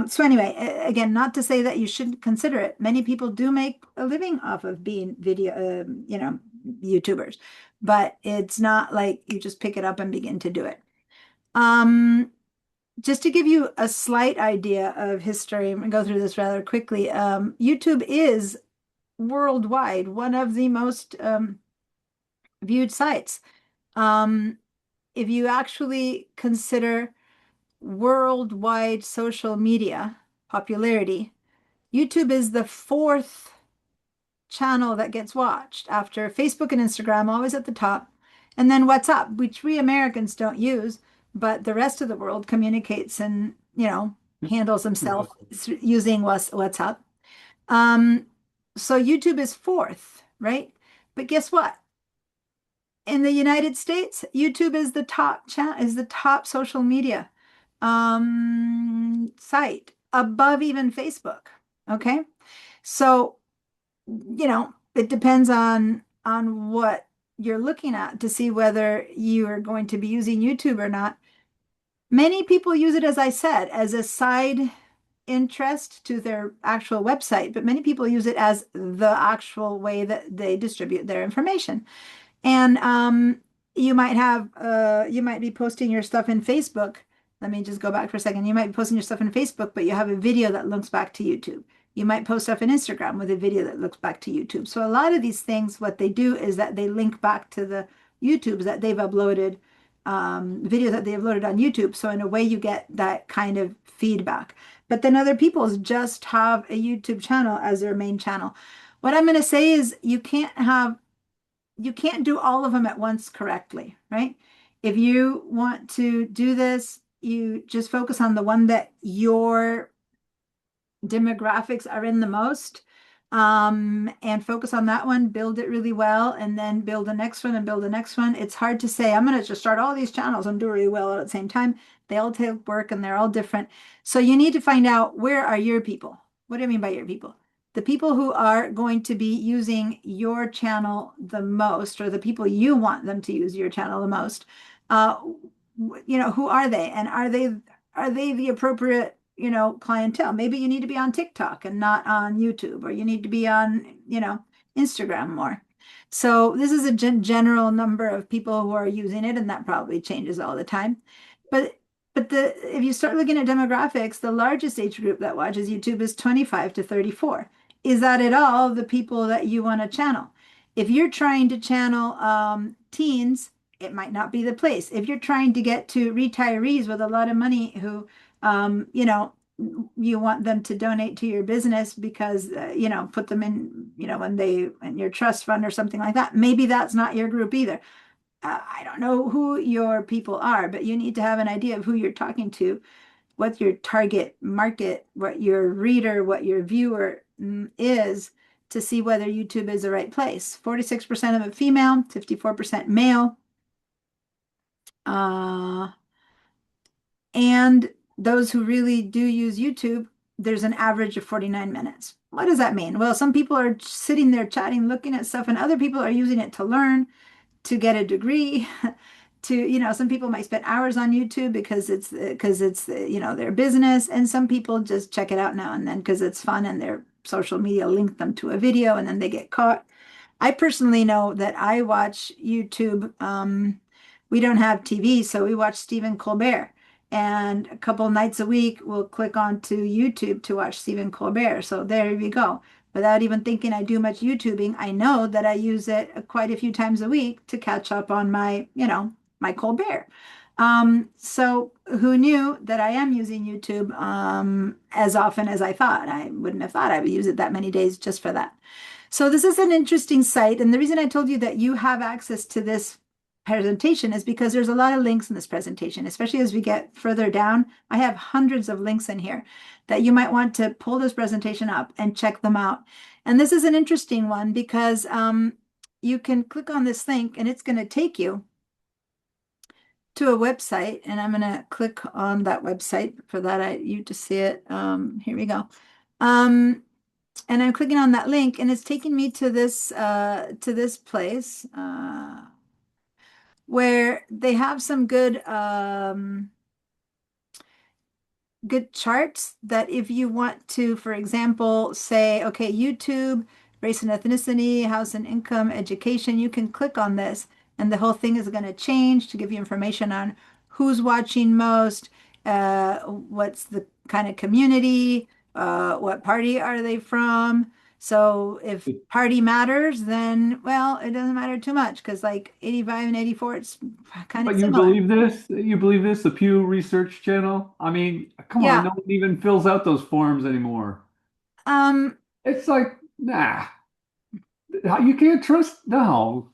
So anyway, again, not to say that you shouldn't consider it. Many people do make a living off of being video, YouTubers, but it's not like you just pick it up and begin to do it. Just to give you a slight idea of history, I'm going to go through this rather quickly. YouTube is worldwide one of the most viewed sites. If you actually consider worldwide social media popularity, YouTube is the 4th channel that gets watched after Facebook and Instagram, always at the top, and then WhatsApp, which we Americans don't use, but the rest of the world communicates and, handles themselves using WhatsApp. So YouTube is 4th, right? But guess what? In the United States, YouTube is the top social media site, above even Facebook. Okay. So, it depends on what you're looking at to see whether you are going to be using YouTube or not. Many people use it, as I said, as a side interest to their actual website, but many people use it as the actual way that they distribute their information. And you might be posting your stuff in Facebook. Let me just go back for a second. You might be posting your stuff in Facebook, but you have a video that links back to YouTube. You might post stuff in Instagram with a video that looks back to YouTube. So a lot of these things, what they do is that they link back to the YouTubes that they've uploaded, videos that they uploaded on YouTube. So in a way, you get that kind of feedback. But then other people just have a YouTube channel as their main channel. What I'm going to say is you can't do all of them at once correctly, right? If you want to do this, you just focus on the one that your demographics are in the most, and focus on that one, build it really well, and then build the next one and build the next one. It's hard to say, I'm going to just start all these channels and do really well at the same time. They all take work and they're all different. So you need to find out, where are your people? What do I mean by your people? The people who are going to be using your channel the most, or the people you want them to use your channel the most. Who are they? And are they the appropriate, clientele? Maybe you need to be on TikTok and not on YouTube, or you need to be on, Instagram more. So this is a general number of people who are using it, and that probably changes all the time. But if you start looking at demographics, the largest age group that watches YouTube is 25 to 34. Is that at all the people that you want to channel? If you're trying to channel teens, it might not be the place. If you're trying to get to retirees with a lot of money who, you want them to donate to your business because, put them in, when they in your trust fund or something like that, maybe that's not your group either. I don't know who your people are, but you need to have an idea of who you're talking to, what your target market, what your reader, what your viewer is, to see whether YouTube is the right place. 46% of it female, 54% male. And those who really do use YouTube, there's an average of 49 minutes. What does that mean? Well, some people are sitting there chatting, looking at stuff, and other people are using it to learn, to get a degree, to, some people might spend hours on YouTube because it's their business, and some people just check it out now and then because it's fun and their social media linked them to a video and then they get caught. I personally know that I watch YouTube. We don't have TV, so we watch Stephen Colbert. And a couple nights a week, we'll click on to YouTube to watch Stephen Colbert. So there you go. Without even thinking I do much YouTubing, I know that I use it quite a few times a week to catch up on my Colbert. So who knew that I am using YouTube as often as I thought? I wouldn't have thought I would use it that many days just for that. So this is an interesting site. And the reason I told you that you have access to this presentation is because there's a lot of links in this presentation, especially as we get further down. I have hundreds of links in here that you might want to pull this presentation up and check them out. And this is an interesting one because you can click on this link and it's going to take you to a website, and I'm going to click on that website for that you to see it. Here we go. And I'm clicking on that link, and it's taking me to this place where they have some good good charts that if you want to, for example, say, okay, YouTube, race and ethnicity, house and income, education, you can click on this, and the whole thing is going to change to give you information on who's watching most, what's the kind of community, what party are they from. So if party matters, then, well, it doesn't matter too much because like 85 and 84, it's kind of But you similar. believe this? You believe this? The Pew Research Channel? I mean, come on, Yeah. no one even fills out those forms anymore. It's like, nah, you can't trust. No,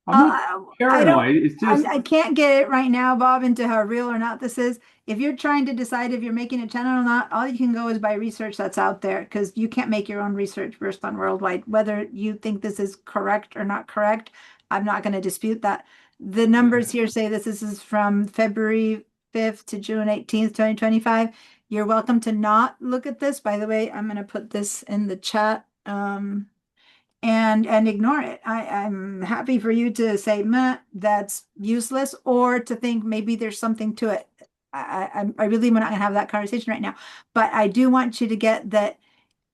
I'm not paranoid. It's just I can't get it right now, Bob, into how real or not this is. If you're trying to decide if you're making a channel or not, all you can go is by research that's out there because you can't make your own research based on worldwide. Whether you think this is correct or not correct, I'm not going to dispute that. The numbers here say this is from February 5th to June 18th, 2025. You're welcome to not look at this. By the way, I'm going to put this in the chat. And ignore it. I'm happy for you to say, meh, that's useless, or to think maybe there's something to it. I really am not going to have that conversation right now, but I do want you to get that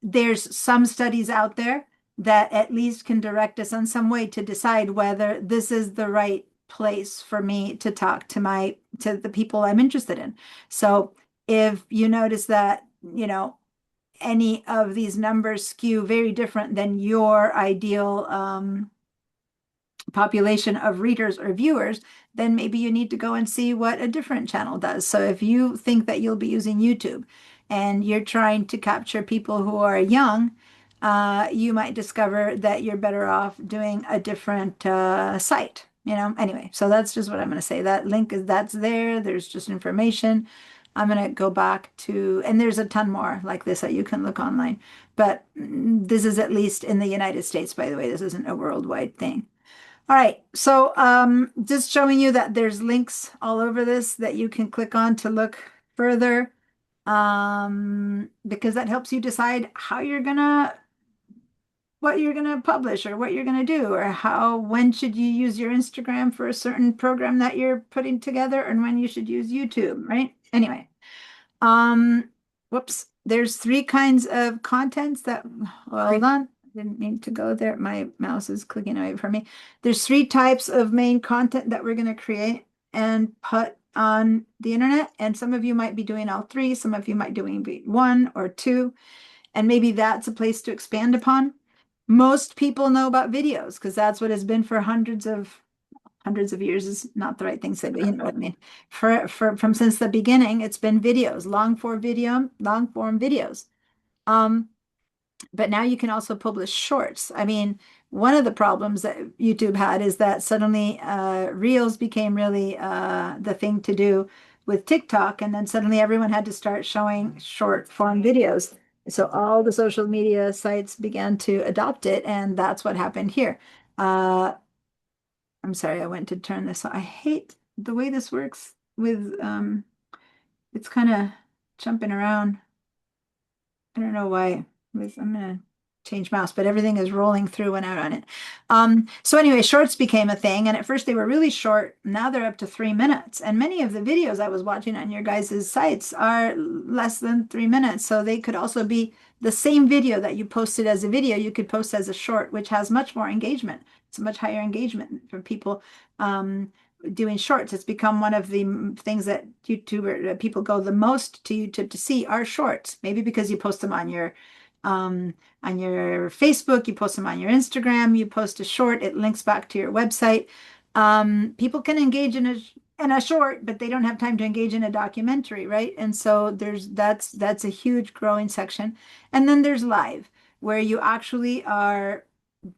there's some studies out there that at least can direct us on some way to decide whether this is the right place for me to talk to the people I'm interested in. So if you notice that, any of these numbers skew very different than your ideal population of readers or viewers, then maybe you need to go and see what a different channel does. So if you think that you'll be using YouTube and you're trying to capture people who are young, you might discover that you're better off doing a different site. Anyway, so that's just what I'm going to say. That link that's there. There's just information. I'm going to go back to, and there's a ton more like this that you can look online, but this is at least in the United States, by the way. This isn't a worldwide thing. All right, so just showing you that there's links all over this that you can click on to look further, because that helps you decide what you're gonna publish or what you're gonna do, or when should you use your Instagram for a certain program that you're putting together, and when you should use YouTube, right? Anyway, whoops, there's 3 kinds of contents that, hold on, Didn't mean to go there. My mouse is clicking away from me. There's 3 types of main content that we're going to create and put on the internet. And some of you might be doing all 3. Some of you might be 1 or 2. And maybe that's a place to expand upon. Most people know about videos because that's what has been for hundreds of years is not the right thing to say, but you know what I mean. From since the beginning, it's been videos, long form videos. But now you can also publish shorts. I mean, one of the problems that YouTube had is that suddenly Reels became really the thing to do with TikTok, and then suddenly everyone had to start showing short form videos. So all the social media sites began to adopt it, and that's what happened here. I'm sorry, I went to turn this on. I hate the way this works with it's kind of jumping around. I don't know why. I'm gonna change mouse, but everything is rolling through when I'm on it. So anyway, shorts became a thing, and at first they were really short. Now they're up to 3 minutes, and many of the videos I was watching on your guys' sites are less than 3 minutes. So they could also be the same video that you posted as a video, you could post as a short, which has much more engagement. It's a much higher engagement from people doing shorts. It's become one of the things that people go the most to YouTube to see are shorts. Maybe because you post them on your Facebook, you post them on your Instagram, you post a short, it links back to your website. People can engage in a short, but they don't have time to engage in a documentary, right? And so that's a huge growing section. And then there's live, where you actually are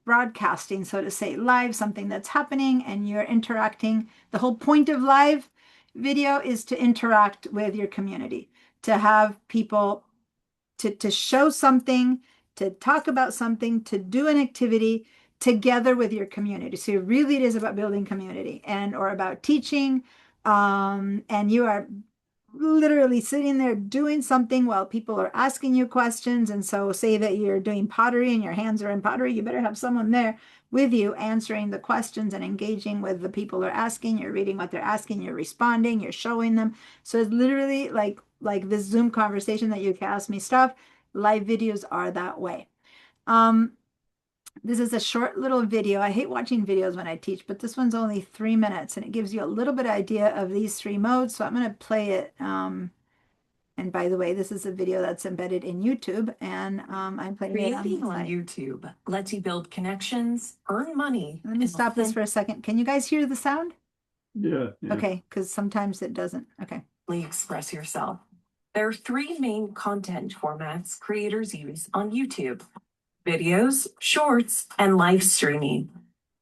broadcasting, so to say, live, something that's happening and you're interacting. The whole point of live video is to interact with your community, to have people to show something, to talk about something, to do an activity together with your community. So really it is about building community or about teaching. And you are literally sitting there doing something while people are asking you questions. And so say that you're doing pottery and your hands are in pottery, you better have someone there with you answering the questions and engaging with the people who are asking. You're reading what they're asking, you're responding, you're showing them. So it's literally like this Zoom conversation that you can ask me stuff. Live videos are that way. This is a short little video. I hate watching videos when I teach, but this one's only 3 minutes and it gives you a little bit idea of these 3 modes. So I'm going to play it. And by the way, this is a video that's embedded in YouTube, and I'm playing it on YouTube lets you build connections, earn money. Let me stop this for a second. Can you guys hear the sound? Yeah. Okay, because sometimes it doesn't. Okay. Express yourself. There are 3 main content formats creators use on YouTube: videos, shorts, and live streaming.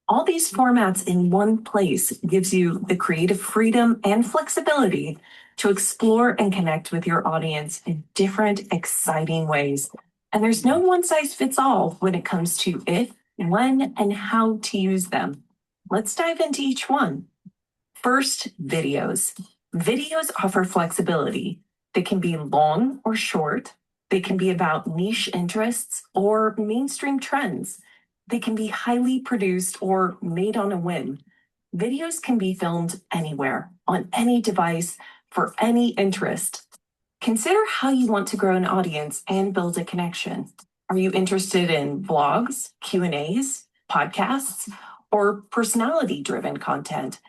All these formats in one place gives you the creative freedom and flexibility to explore and connect with your audience in different, exciting ways. And there's no one size fits all when it comes to if, when, and how to use them. Let's dive into each one. First, videos. Videos offer flexibility. They can be long or short. They can be about niche interests or mainstream trends. They can be highly produced or made on a whim. Videos can be filmed anywhere, on any device, for any interest. Consider how you want to grow an audience and build a connection. Are you interested in vlogs, Q&As, podcasts, or personality-driven content?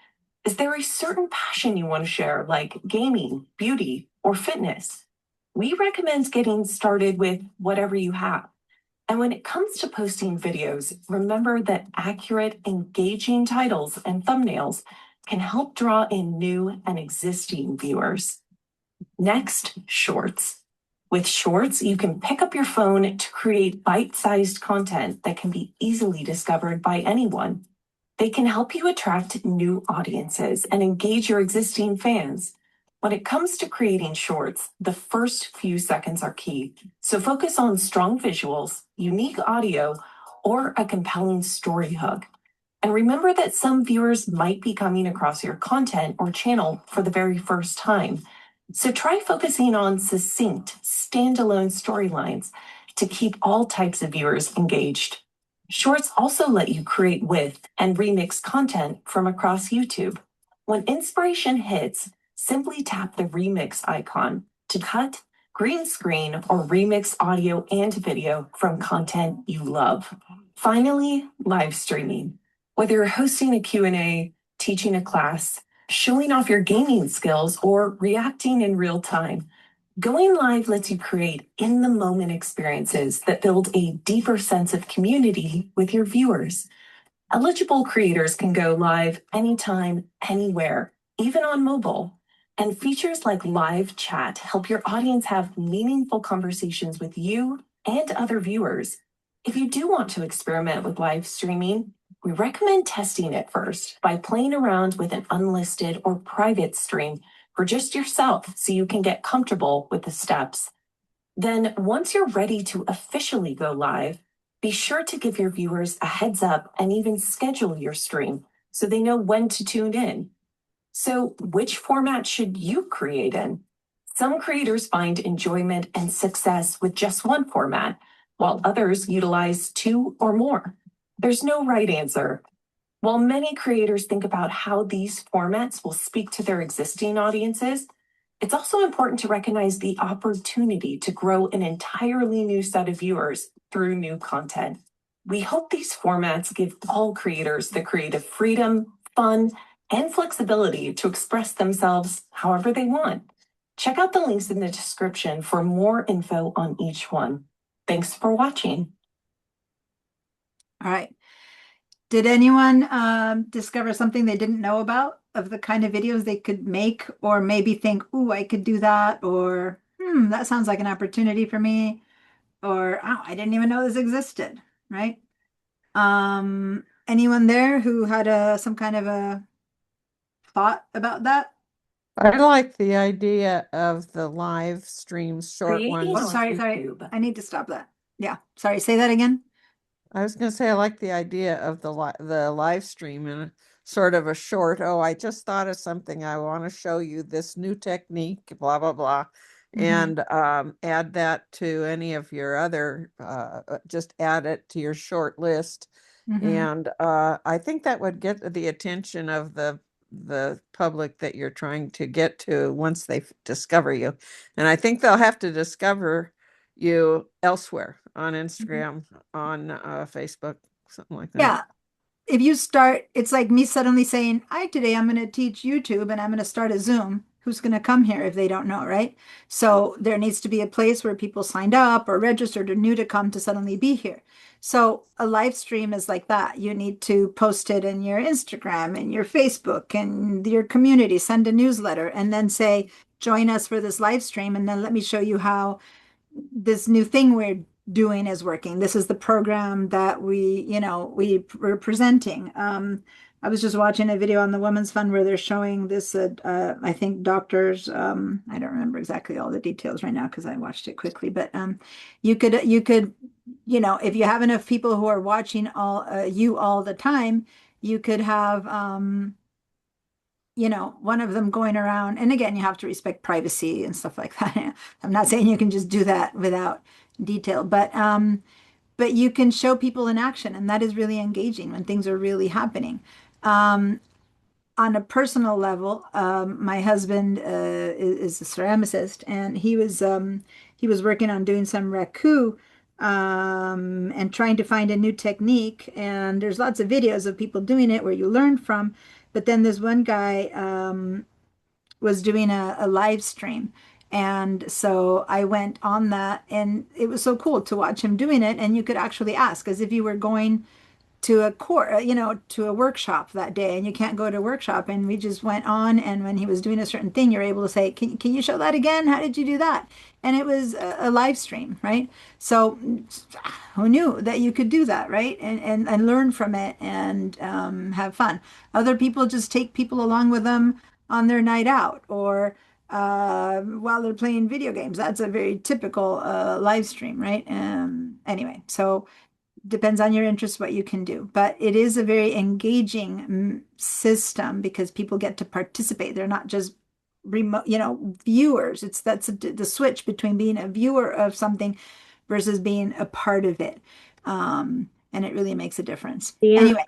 Is there a certain passion you want to share, like gaming, beauty, or fitness? We recommend getting started with whatever you have. And when it comes to posting videos, remember that accurate, engaging titles and thumbnails can help draw in new and existing viewers. Next, shorts. With shorts, you can pick up your phone to create bite-sized content that can be easily discovered by anyone. They can help you attract new audiences and engage your existing fans. When it comes to creating shorts, the first few seconds are key. So focus on strong visuals, unique audio, or a compelling story hook. And remember that some viewers might be coming across your content or channel for the very first time. So try focusing on succinct, standalone storylines to keep all types of viewers engaged. Shorts also let you create with and remix content from across YouTube. When inspiration hits, simply tap the remix icon to cut, green screen, or remix audio and video from content you love. Finally, live streaming. Whether you're hosting a Q&A, teaching a class, showing off your gaming skills, or reacting in real time, going live lets you create in-the-moment experiences that build a deeper sense of community with your viewers. Eligible creators can go live anytime, anywhere, even on mobile. And features like live chat help your audience have meaningful conversations with you and other viewers. If you do want to experiment with live streaming, we recommend testing it first by playing around with an unlisted or private stream for just yourself so you can get comfortable with the steps. Then, once you're ready to officially go live, be sure to give your viewers a heads up and even schedule your stream so they know when to tune in. So, which format should you create in? Some creators find enjoyment and success with just one format, while others utilize two or more. There's no right answer. While many creators think about how these formats will speak to their existing audiences, it's also important to recognize the opportunity to grow an entirely new set of viewers through new content. We hope these formats give all creators the creative freedom, fun, and flexibility to express themselves however they want. Check out the links in the description for more info on each one. Thanks for watching. All right. Did anyone discover something they didn't know about of the kind of videos they could make, or maybe think, "Ooh, I could do that," or that sounds like an opportunity for me, or "Oh, I didn't even know this existed," right? Anyone there who had some kind of a thought about that? I like the idea of the live streams, short Creating ones. Oh, sorry. I need to stop that. Yeah, sorry. Say that again. I was going to say I like the idea of the live stream and sort of a short, oh, I just thought of something. I want to show you this new technique, blah, blah, blah. And add that to any of your other, just add it to your short list. And I think that would get the attention of the public that you're trying to get to once they discover you. And I think they'll have to discover you elsewhere on Instagram, on Facebook, something like that. Yeah. If you start, it's like me suddenly saying, today I'm going to teach YouTube and I'm going to start a Zoom. Who's going to come here if they don't know, right? So there needs to be a place where people signed up or registered or knew to come to suddenly be here. So a live stream is like that. You need to post it in your Instagram and your Facebook and your community, send a newsletter, and then say, join us for this live stream. And then let me show you how this new thing we're doing is working. This is the program that we're presenting. I was just watching a video on the Women's Fund where they're showing this, I think doctors, I don't remember exactly all the details right now because I watched it quickly, but you could, if you have enough people who are watching you all the time, you could have, one of them going around, and again, you have to respect privacy and stuff like that. I'm not saying you can just do that without detail, but you can show people in action, and that is really engaging when things are really happening. On a personal level, my husband is a ceramicist, and he was working on doing some raku and trying to find a new technique. And there's lots of videos of people doing it where you learn from. But then there's one guy was doing a live stream. And so I went on that, and it was so cool to watch him doing it. And you could actually ask as if you were going to a course, to a workshop that day, and you can't go to a workshop. And we just went on, and when he was doing a certain thing, you're able to say, can you show that again? How did you do that? And it was a live stream, right? So who knew that you could do that, right? And learn from it and have fun. Other people just take people along with them on their night out, or while they're playing video games. That's a very typical live stream, right? Anyway, so depends on your interest what you can do, but it is a very engaging system because people get to participate. They're not just remote, viewers. That's the switch between being a viewer of something versus being a part of it, and it really makes a difference. Anyway,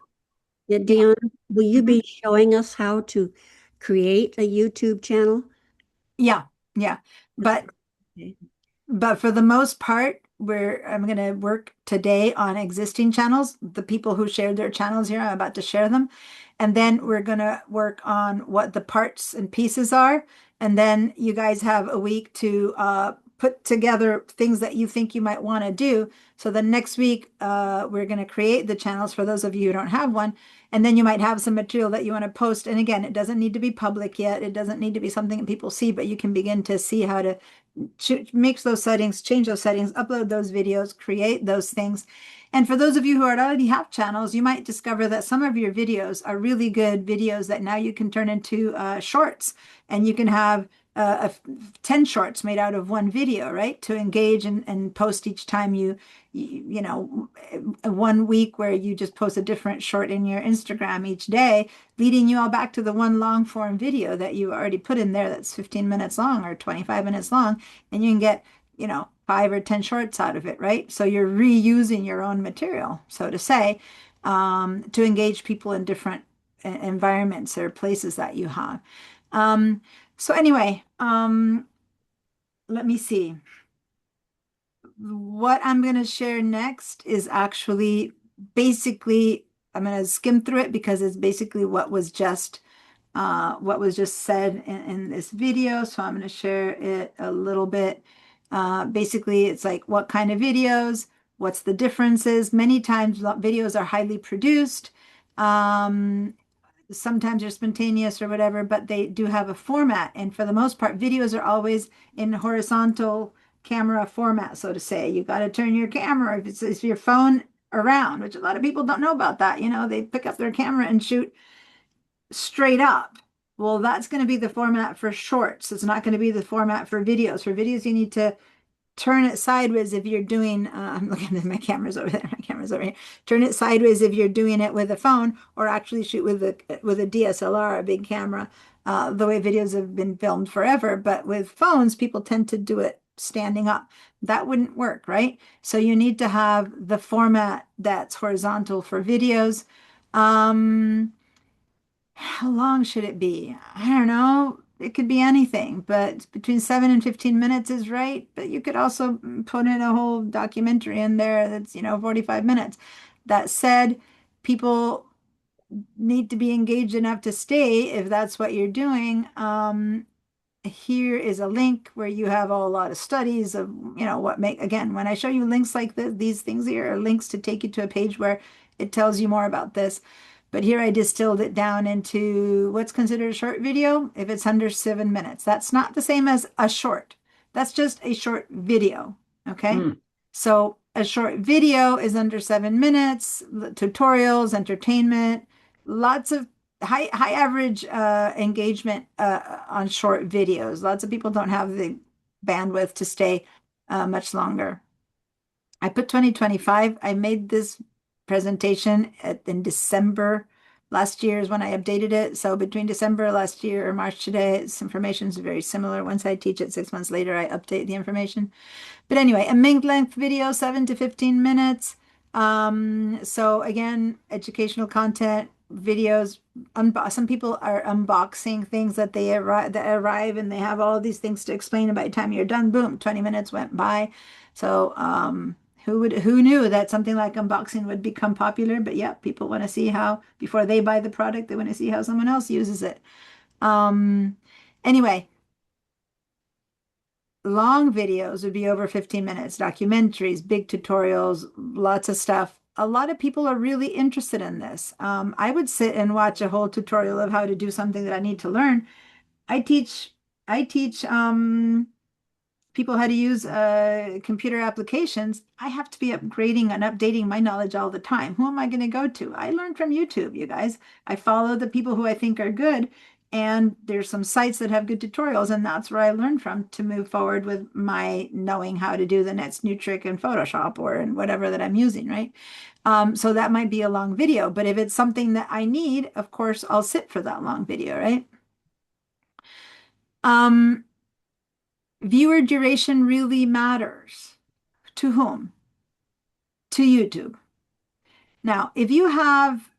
Deanna, will you be showing us how to create a YouTube channel? Yeah, but But for the most part, I'm going to work today on existing channels. The people who shared their channels here, I'm about to share them. And then we're going to work on what the parts and pieces are. And then you guys have a week to put together things that you think you might want to do. So the next week, we're going to create the channels for those of you who don't have one. And then you might have some material that you want to post. And again, it doesn't need to be public yet. It doesn't need to be something that people see, but you can begin to see how to make those settings, change those settings, upload those videos, create those things. And for those of you who already have channels, you might discover that some of your videos are really good videos that now you can turn into shorts, and you can have 10 shorts made out of one video, right? To engage and post each time you know, 1 week where you just post a different short in your Instagram each day, leading you all back to the one long form video that you already put in there that's 15 minutes long or 25 minutes long, and you can get, you know, 5 or 10 shorts out of it, right? So you're reusing your own material, so to say, to engage people in different environments or places that you have. So anyway, let me see. What I'm going to share next is actually basically, I'm going to skim through it because it's basically what was just said in this video. So I'm going to share it a little bit. Basically, it's like what kind of videos, what's the differences. Many times videos are highly produced. Sometimes they're spontaneous or whatever, but they do have a format. And for the most part, videos are always in horizontal camera format, so to say. You got to turn your camera, if it's your phone, around, which a lot of people don't know about that. You know, they pick up their camera and shoot straight up. Well, that's going to be the format for shorts. It's not going to be the format for videos. For videos, you need to turn it sideways if you're doing, I'm looking at my camera's over there, my camera's over here. Turn it sideways if you're doing it with a phone, or actually shoot with a DSLR, a big camera, the way videos have been filmed forever. But with phones, people tend to do it standing up. That wouldn't work, right? So you need to have the format that's horizontal for videos. How long should it be? I don't know. It could be anything, but between 7 and 15 minutes is right. But you could also put in a whole documentary in there that's, you know, 45 minutes. That said, people need to be engaged enough to stay if that's what you're doing. Here is a link where you have a lot of studies of, you know, what make, again, when I show you links like this, these things here are links to take you to a page where it tells you more about this. But here I distilled it down into what's considered a short video if it's under 7 minutes. That's not the same as a short. That's just a short video. Okay. So a short video is under 7 minutes, tutorials, entertainment, lots of high average engagement on short videos. Lots of people don't have the bandwidth to stay much longer. I put 2025. I made this presentation in December last year is when I updated it. So between December last year or March today, this information is very similar. Once I teach it 6 months later, I update the information. But anyway, a mid-length video, 7 to 15 minutes. So again, educational content, videos. Some people are unboxing things that they arrive and they have all these things to explain. And by the time you're done, boom, 20 minutes went by. So who knew that something like unboxing would become popular? But yeah, people want to see how, before they buy the product, they want to see how someone else uses it. Anyway, long videos would be over 15 minutes, documentaries, big tutorials, lots of stuff. A lot of people are really interested in this. I would sit and watch a whole tutorial of how to do something that I need to learn. I teach people how to use computer applications. I have to be upgrading and updating my knowledge all the time. Who am I going to go to? I learn from YouTube, you guys. I follow the people who I think are good, and there's some sites that have good tutorials, and that's where I learn from to move forward with my knowing how to do the next new trick in Photoshop or in whatever that I'm using, right? So that might be a long video, but if it's something that I need, of course, I'll sit for that long video, right? Viewer duration really matters. To whom? To YouTube. Now, if you have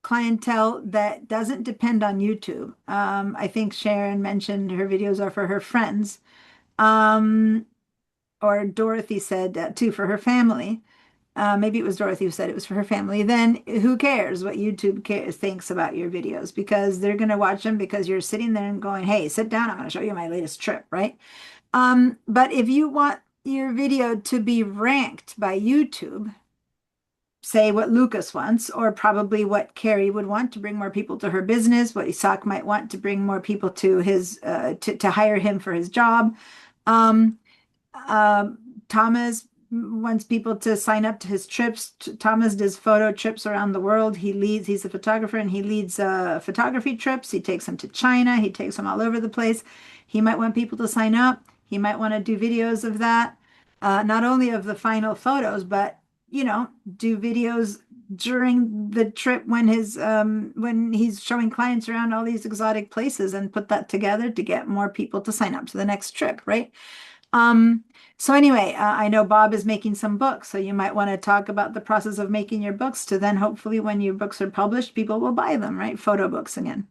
clientele that doesn't depend on YouTube, I think Sharon mentioned her videos are for her friends. or Dorothy said too, for her family. Maybe it was Dorothy who said it was for her family. Then who cares what YouTube thinks about your videos? Because they're going to watch them because you're sitting there and going, hey, sit down. I'm going to show you my latest trip, right? But if you want your video to be ranked by YouTube, say what Lucas wants, or probably what Carrie would want to bring more people to her business, what Isak might want to bring more people to his to hire him for his job. Um, um, Thomas wants people to sign up to his trips. Thomas does photo trips around the world. He's a photographer and he leads photography trips. He takes them to China. He takes them all over the place. He might want people to sign up. He might want to do videos of that, not only of the final photos, but do videos during the trip when he's showing clients around all these exotic places and put that together to get more people to sign up to the next trip, right? So anyway, I know Bob is making some books, so you might want to talk about the process of making your books to then hopefully when your books are published, people will buy them, right? Photo books again.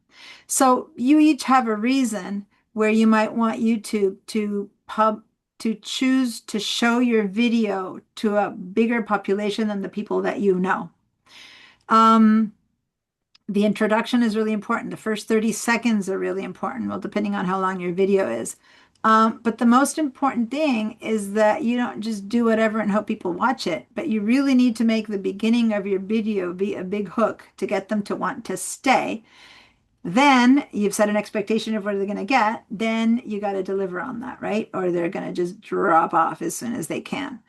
So you each have a reason where you might want YouTube to choose to show your video to a bigger population than the people that you know. The introduction is really important. The first 30 seconds are really important, well, depending on how long your video is. But the most important thing is that you don't just do whatever and hope people watch it, but you really need to make the beginning of your video be a big hook to get them to want to stay. Then you've set an expectation of what they're going to get. Then you got to deliver on that, right? Or they're going to just drop off as soon as they can.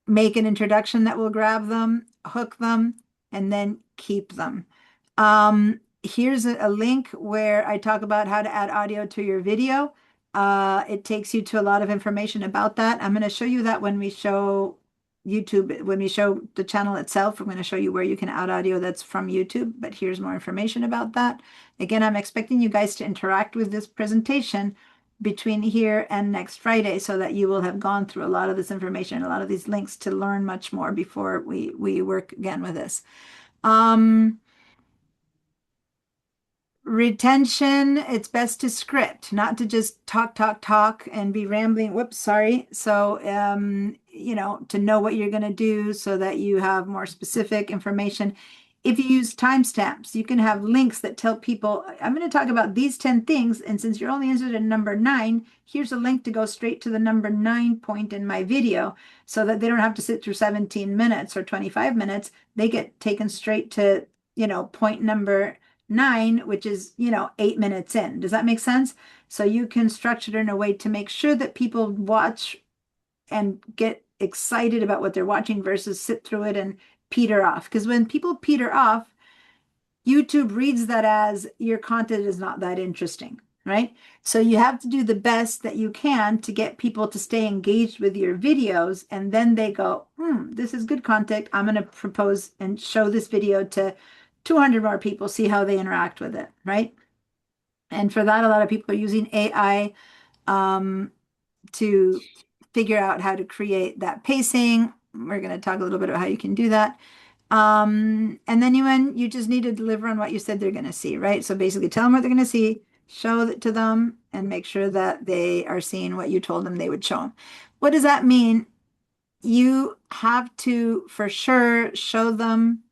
Make an introduction that will grab them, hook them, and then keep them. Here's a link where I talk about how to add audio to your video. It takes you to a lot of information about that. I'm going to show you that when we show YouTube, when we show the channel itself. I'm going to show you where you can add audio that's from YouTube, but here's more information about that. Again, I'm expecting you guys to interact with this presentation between here and next Friday so that you will have gone through a lot of this information, a lot of these links to learn much more before we work again with this. Retention, it's best to script, not to just talk and be rambling. Whoops, sorry. So, to know what you're going to do so that you have more specific information. If you use timestamps, you can have links that tell people, I'm going to talk about these 10 things. And since you're only interested in number 9, here's a link to go straight to the number 9 point in my video so that they don't have to sit through 17 minutes or 25 minutes. They get taken straight to, point number 9, which is, 8 minutes in. Does that make sense? So you can structure it in a way to make sure that people watch and get excited about what they're watching versus sit through it and peter off. Because when people peter off, YouTube reads that as your content is not that interesting, right? So you have to do the best that you can to get people to stay engaged with your videos. And then they go, this is good content. I'm going to propose and show this video to 200 more people, see how they interact with it, right? And for that, a lot of people are using AI to figure out how to create that pacing. We're going to talk a little bit about how you can do that. And then you just need to deliver on what you said they're going to see, right? So basically tell them what they're going to see, show it to them, and make sure that they are seeing what you told them they would show them. What does that mean? You have to, for sure, show them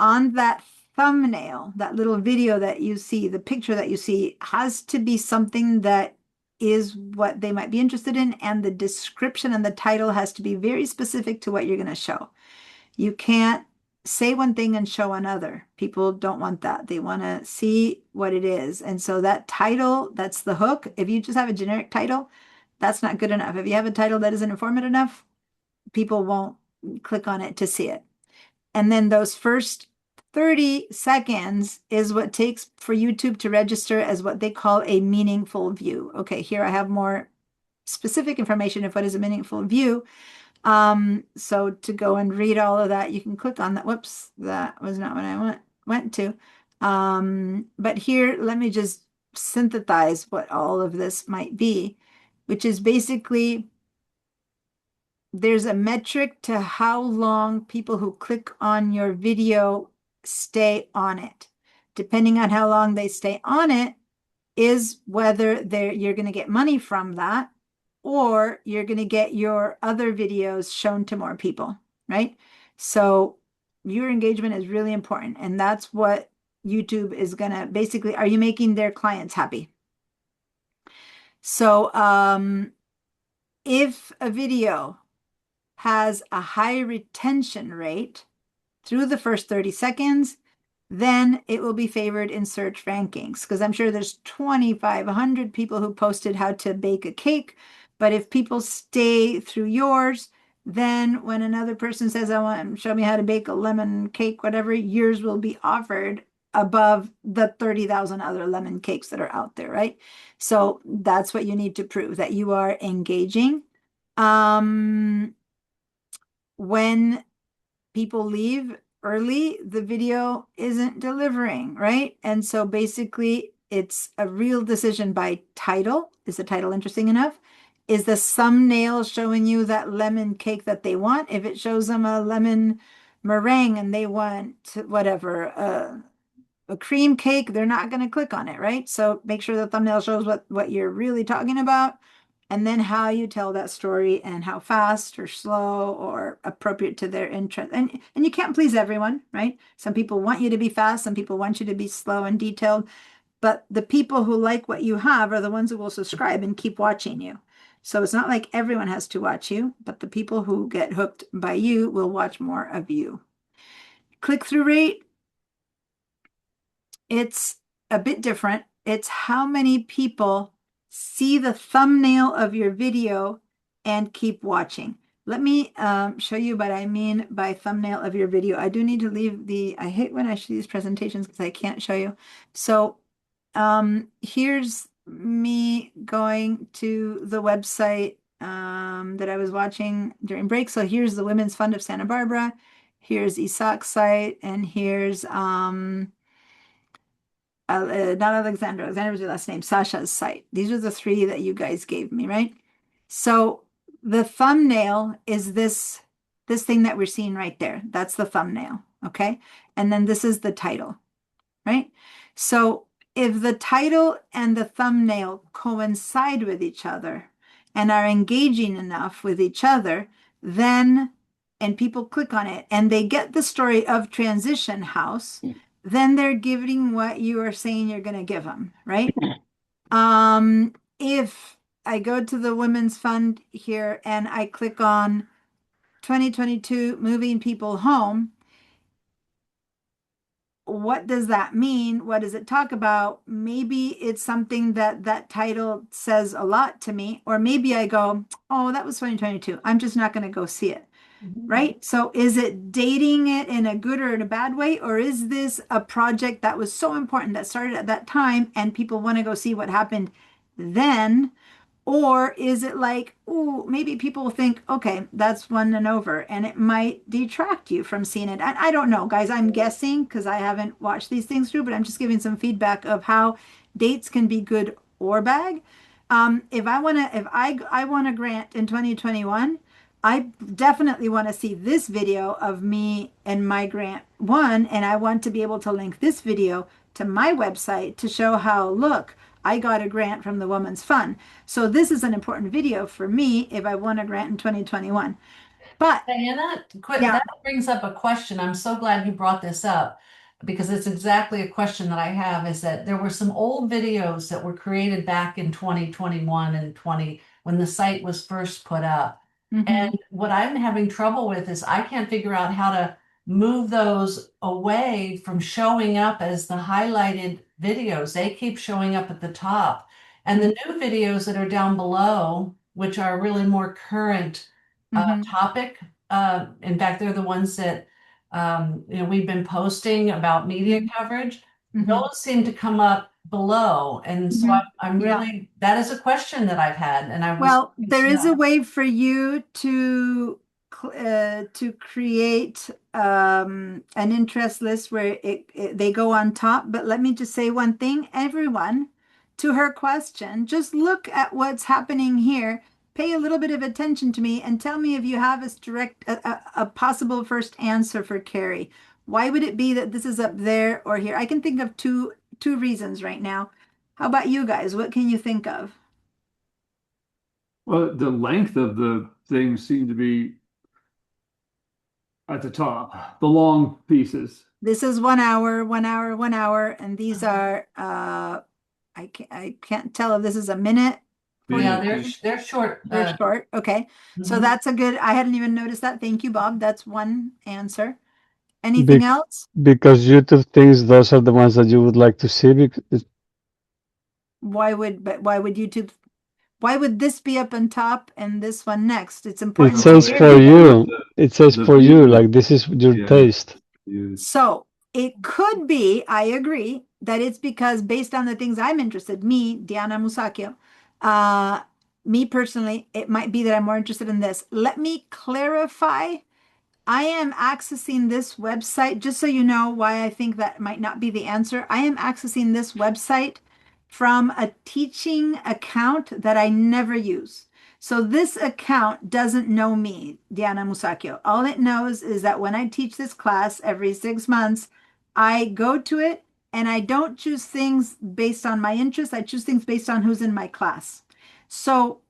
on that thumbnail, that little video that you see, the picture that you see has to be something that is what they might be interested in, and the description and the title has to be very specific to what you're going to show. You can't say one thing and show another. People don't want that. They want to see what it is. And so that title, that's the hook. If you just have a generic title, that's not good enough. If you have a title that isn't informative enough, people won't click on it to see it. And then those first 30 seconds is what takes for YouTube to register as what they call a meaningful view. Okay, here I have more specific information of what is a meaningful view. So to go and read all of that, you can click on that. Whoops, that was not what I went to. But here, let me just synthesize what all of this might be, which is basically there's a metric to how long people who click on your video stay on it. Depending on how long they stay on it, is whether you're going to get money from that or you're going to get your other videos shown to more people, right? So your engagement is really important. And that's what YouTube is going to basically, are you making their clients happy? So if a video has a high retention rate through the first 30 seconds, then it will be favored in search rankings. Because I'm sure there's 2,500 people who posted how to bake a cake. But if people stay through yours, then when another person says, I want show me how to bake a lemon cake, whatever, yours will be offered above the 30,000 other lemon cakes that are out there, right? So that's what you need to prove, that you are engaging. When people leave early, the video isn't delivering, right? And so basically, it's a real decision by title. Is the title interesting enough? Is the thumbnail showing you that lemon cake that they want? If it shows them a lemon meringue and they want whatever, a cream cake, they're not going to click on it, right? So make sure the thumbnail shows what you're really talking about, and then how you tell that story and how fast or slow or appropriate to their interest. And you can't please everyone, right? Some people want you to be fast, some people want you to be slow and detailed, but the people who like what you have are the ones who will subscribe and keep watching you. So it's not like everyone has to watch you, but the people who get hooked by you will watch more of you. Click-through rate, it's a bit different. It's how many people see the thumbnail of your video and keep watching. Let me show you what I mean by thumbnail of your video. I do need to leave I hate when I show these presentations because I can't show you. So here's me going to the website that I was watching during break. So here's the Women's Fund of Santa Barbara. Here's Isaac's site, and here's not Alexandra. Alexandra was your last name. Sasha's site. These are the three that you guys gave me, right? So the thumbnail is this thing that we're seeing right there. That's the thumbnail, okay? And then this is the title, right? So if the title and the thumbnail coincide with each other and are engaging enough with each other, then, and people click on it and they get the story of Transition House, then they're giving what you are saying you're going to give them, right? If I go to the Women's Fund here and I click on 2022 Moving People Home, what does that mean? What does it talk about? Maybe it's something that title says a lot to me, or maybe I go, oh, that was 2022. I'm just not going to go see it. Right? So is it dating it in a good or in a bad way? Or is this a project that was so important that started at that time and people want to go see what happened then? Or is it like, oh, maybe people think, okay, that's one and over, and it might detract you from seeing it. And I don't know, guys, I'm guessing because I haven't watched these things through, but I'm just giving some feedback of how dates can be good or bad. If I want a grant in 2021, I definitely want to see this video of me and my grant one, and I want to be able to link this video to my website to show how, look, I got a grant from the Women's Fund. So this is an important video for me if I won a grant in 2021. But Diana, that brings up a question. I'm so glad you brought this up because it's exactly a question that I have, is that there were some old videos that were created back in 2021 and 20 when the site was first put up. And what I'm having trouble with is I can't figure out how to move those away from showing up as the highlighted videos. They keep showing up at the top. And the new videos that are down below, which are really more current topic. In fact, they're the ones that we've been posting about media coverage. Those seem to come up below, and so I'm really that is a question that I've had, and I was there is a way for you to create an interest list where they go on top. But let me just say one thing, everyone, to her question, just look at what's happening here. Pay a little bit of attention to me and tell me if you have a possible first answer for Carrie. Why would it be that this is up there or here? I can think of two reasons right now. How about you guys? What can you think of? Well, the length of the things seem to be at the top, the long pieces. This is 1 hour, 1 hour, 1 hour, and these are I can't tell if this is a minute. Yeah, Minute. they're short. They're short. Okay. So Mhm. that's a good, I hadn't even noticed that. Thank you, Bob. That's one answer. Anything Be else? because YouTube thinks those are the ones that you would like to see. Because Why would YouTube, why would this be up on top and this one next? It's it important to says your for video. you, it says The for you, views. like this is your Yeah. taste. Views. So it could be, I agree, that it's because based on the things I'm interested, me, Diana Musacchio, uh, me personally, it might be that I'm more interested in this. Let me clarify. I am accessing this website, just so you know why I think that might not be the answer. I am accessing this website from a teaching account that I never use. So this account doesn't know me, Diana Musacchio. All it knows is that when I teach this class every 6 months, I go to it and I don't choose things based on my interests. I choose things based on who's in my class. So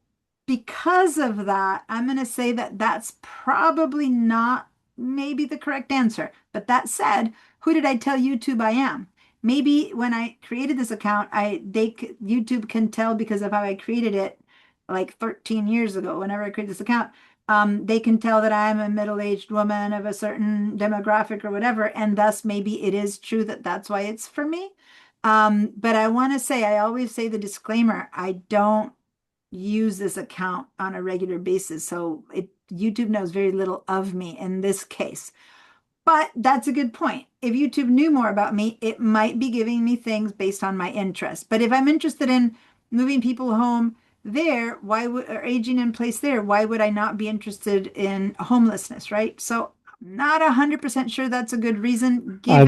because of that, I'm going to say that that's probably not maybe the correct answer. But that said, who did I tell YouTube I am? Maybe when I created this account, YouTube can tell because of how I created it like 13 years ago, whenever I created this account. They can tell that I'm a middle-aged woman of a certain demographic or whatever, and thus maybe it is true that that's why it's for me. But I want to say, I always say the disclaimer, I don't use this account on a regular basis. So YouTube knows very little of me in this case. But that's a good point. If YouTube knew more about me, it might be giving me things based on my interest. But if I'm interested in moving people home there, why would, or aging in place there, why would I not be interested in homelessness, right? So I'm not 100% sure that's a good reason, I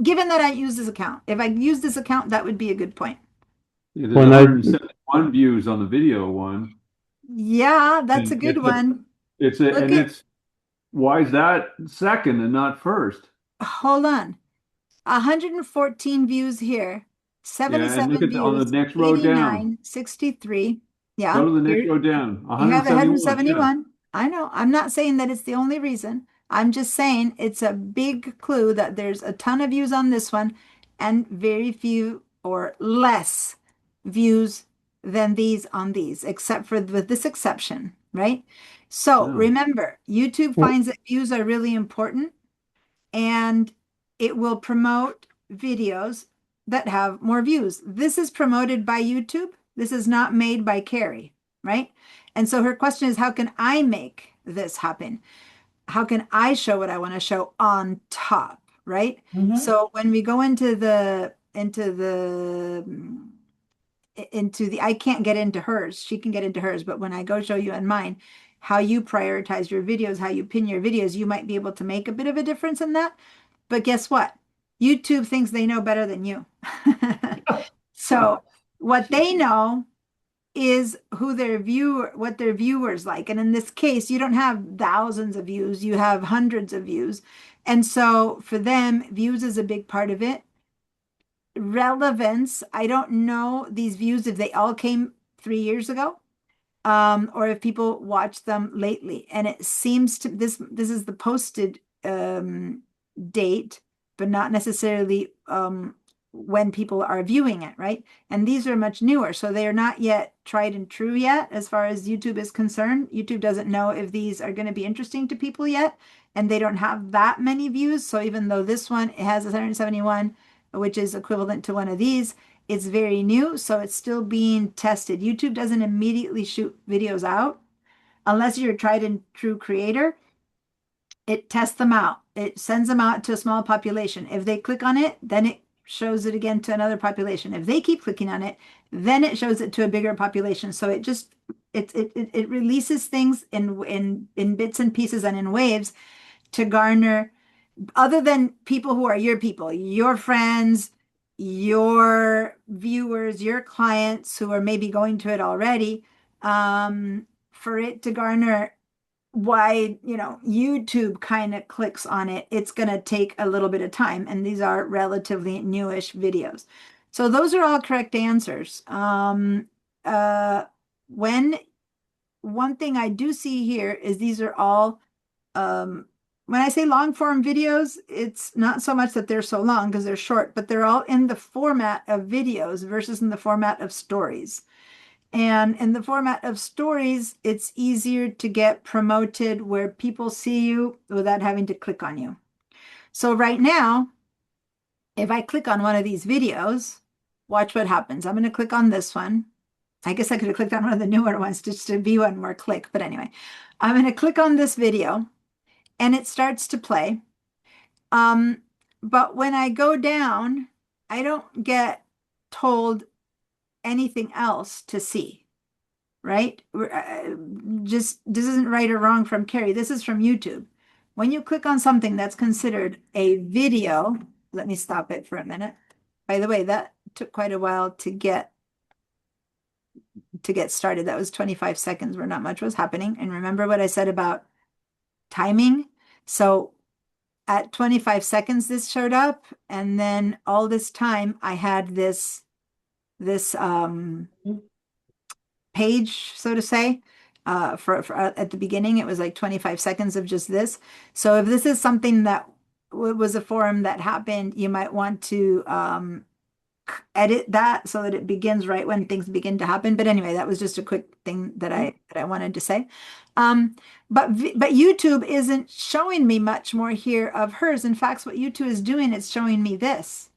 given that I use this account. If I use this account, that would be a good point. Yeah, there's when I 171 views on the video one. Yeah, that's a And good one. Look at, it's why is that second and not first? hold on. 114 views here, Yeah, and look 77 at on the views, next row down. 89, 63. Go Yeah, to the next here row down. you have 171. Yeah. 171. I know. I'm not saying that it's the only reason. I'm just saying it's a big clue that there's a ton of views on this one and very few or less views than these on these, except for with this exception, right? So Oh. remember, YouTube finds that views are really important and it will promote videos that have more views. This is promoted by YouTube. This is not made by Carrie, right? And so her question is, how can I make this happen? How can I show what I want to show on top, right? So when we go into the I can't get into hers. She can get into hers, but when I go show you in mine, how you prioritize your videos, how you pin your videos, you might be able to make a bit of a difference in that. But guess what? YouTube thinks they know better than you. So what they know is what their viewers like. And in this case, you don't have thousands of views, you have hundreds of views. And so for them, views is a big part of it. Relevance, I don't know these views if they all came 3 years ago, or if people watch them lately. And it seems to this is the posted date, but not necessarily when people are viewing it, right? And these are much newer, so they are not yet tried and true yet as far as YouTube is concerned. YouTube doesn't know if these are going to be interesting to people yet, and they don't have that many views. So even though this one has 171, which is equivalent to one of these, it's very new, so it's still being tested. YouTube doesn't immediately shoot videos out unless you're a tried and true creator. It tests them out. It sends them out to a small population. If they click on it, then it shows it again to another population. If they keep clicking on it, then it shows it to a bigger population. So it releases things in bits and pieces and in waves to garner, other than people who are your people, your friends, your viewers, your clients who are maybe going to it already, for it to garner why, YouTube kind of clicks on it, it's going to take a little bit of time. And these are relatively newish videos. So those are all correct answers. When one thing I do see here is these are all, when I say long form videos, it's not so much that they're so long because they're short, but they're all in the format of videos versus in the format of stories. And in the format of stories, it's easier to get promoted where people see you without having to click on you. So right now, if I click on one of these videos, watch what happens. I'm going to click on this one. I guess I could have clicked on one of the newer ones just to be one more click. But anyway, I'm going to click on this video and it starts to play. But when I go down, I don't get told anything else to see, right? Just this isn't right or wrong from Carrie. This is from YouTube. When you click on something that's considered a video, let me stop it for a minute. By the way, that took quite a while to get started. That was 25 seconds where not much was happening. And remember what I said about timing? So at 25 seconds, this showed up. And then all this time I had this page, so to say, for at the beginning, it was like 25 seconds of just this. So if this is something that was a forum that happened, you might want to edit that so that it begins right when things begin to happen. But anyway, that was just a quick thing that I wanted to say. But YouTube isn't showing me much more here of hers. In fact, what YouTube is doing, it's showing me this.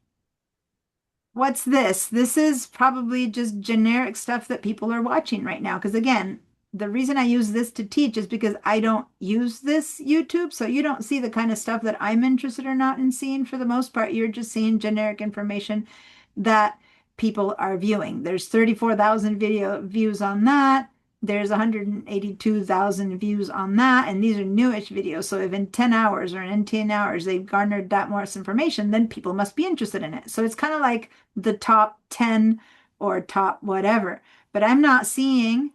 What's this? This is probably just generic stuff that people are watching right now. Because again, the reason I use this to teach is because I don't use this YouTube. So you don't see the kind of stuff that I'm interested or not in seeing for the most part. You're just seeing generic information that people are viewing. There's 34,000 video views on that. There's 182,000 views on that. And these are newish videos. So if in 10 hours or in 10 hours they've garnered that much information, then people must be interested in it. So it's kind of like the top 10 or top whatever. But I'm not seeing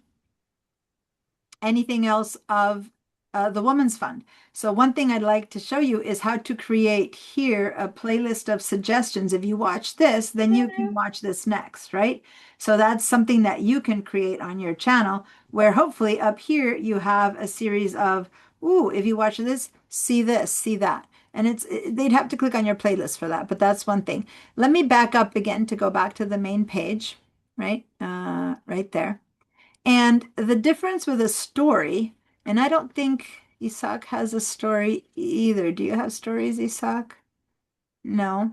anything else of the Woman's Fund. So one thing I'd like to show you is how to create here a playlist of suggestions. If you watch this, then you can watch this next, right? So that's something that you can create on your channel, where hopefully up here you have a series of, ooh, if you watch this, see that. And they'd have to click on your playlist for that, but that's one thing. Let me back up again to go back to the main page, right? Right there. And the difference with a story, and I don't think Isak has a story either. Do you have stories, Isak? No.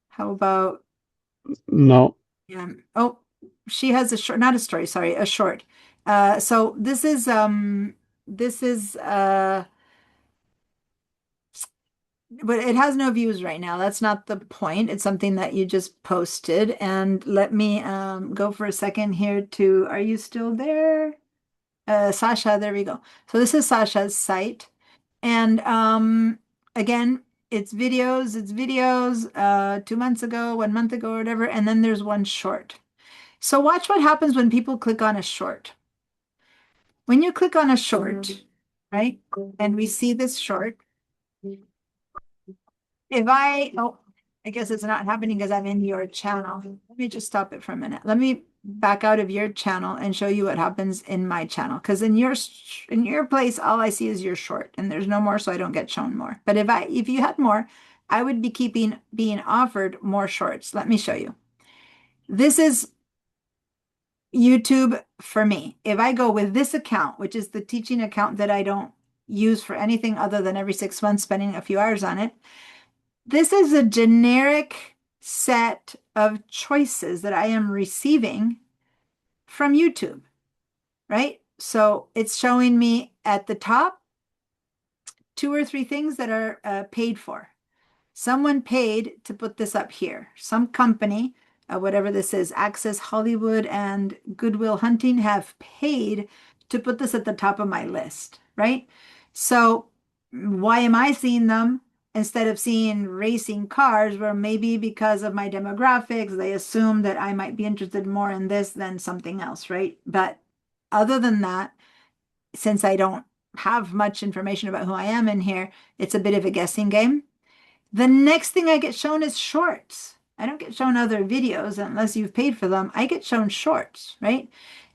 How about, No. oh, she has a short, not a story, sorry, a short. So this is but it has no views right now. That's not the point. It's something that you just posted. And let me go for a second here to, are you still there? Sasha, there we go. So this is Sasha's site. And again, it's videos 2 months ago, 1 month ago, or whatever. And then there's one short. So watch what happens when people click on a short. When you click on a short, right? And we see this short. I guess it's not happening because I'm in your channel. Let me just stop it for a minute. Let me back out of your channel and show you what happens in my channel. Because in your place, all I see is your short, and there's no more, so I don't get shown more. But if you had more, I would be being offered more shorts. Let me show you. This is YouTube for me. If I go with this account, which is the teaching account that I don't use for anything other than every 6 months spending a few hours on it, this is a generic set of choices that I am receiving from YouTube, right? So it's showing me at the top 2 or 3 things that are paid for. Someone paid to put this up here. Some company, whatever this is, Access Hollywood and Goodwill Hunting, have paid to put this at the top of my list, right? So why am I seeing them instead of seeing racing cars? Where maybe because of my demographics, they assume that I might be interested more in this than something else, right? But other than that, since I don't have much information about who I am in here, it's a bit of a guessing game. The next thing I get shown is shorts. I don't get shown other videos unless you've paid for them. I get shown shorts, right?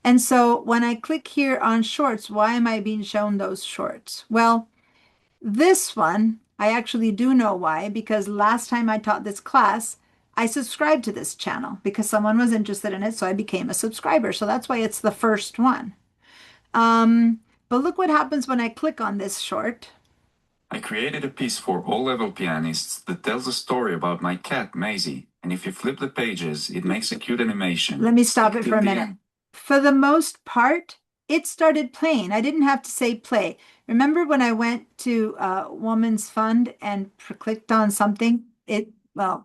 And so when I click here on shorts, why am I being shown those shorts? Well, this one, I actually do know why, because last time I taught this class, I subscribed to this channel because someone was interested in it, so I became a subscriber. So that's why it's the first one. But look what happens when I click on this short. I created a piece for O-level pianists that tells a story about my cat, Maisie. And if you flip the pages, it makes a cute animation. Let me stop Stick it to for a the minute. end. For the most part, it started playing. I didn't have to say play. Remember when I went to Woman's Fund and clicked on something? Well,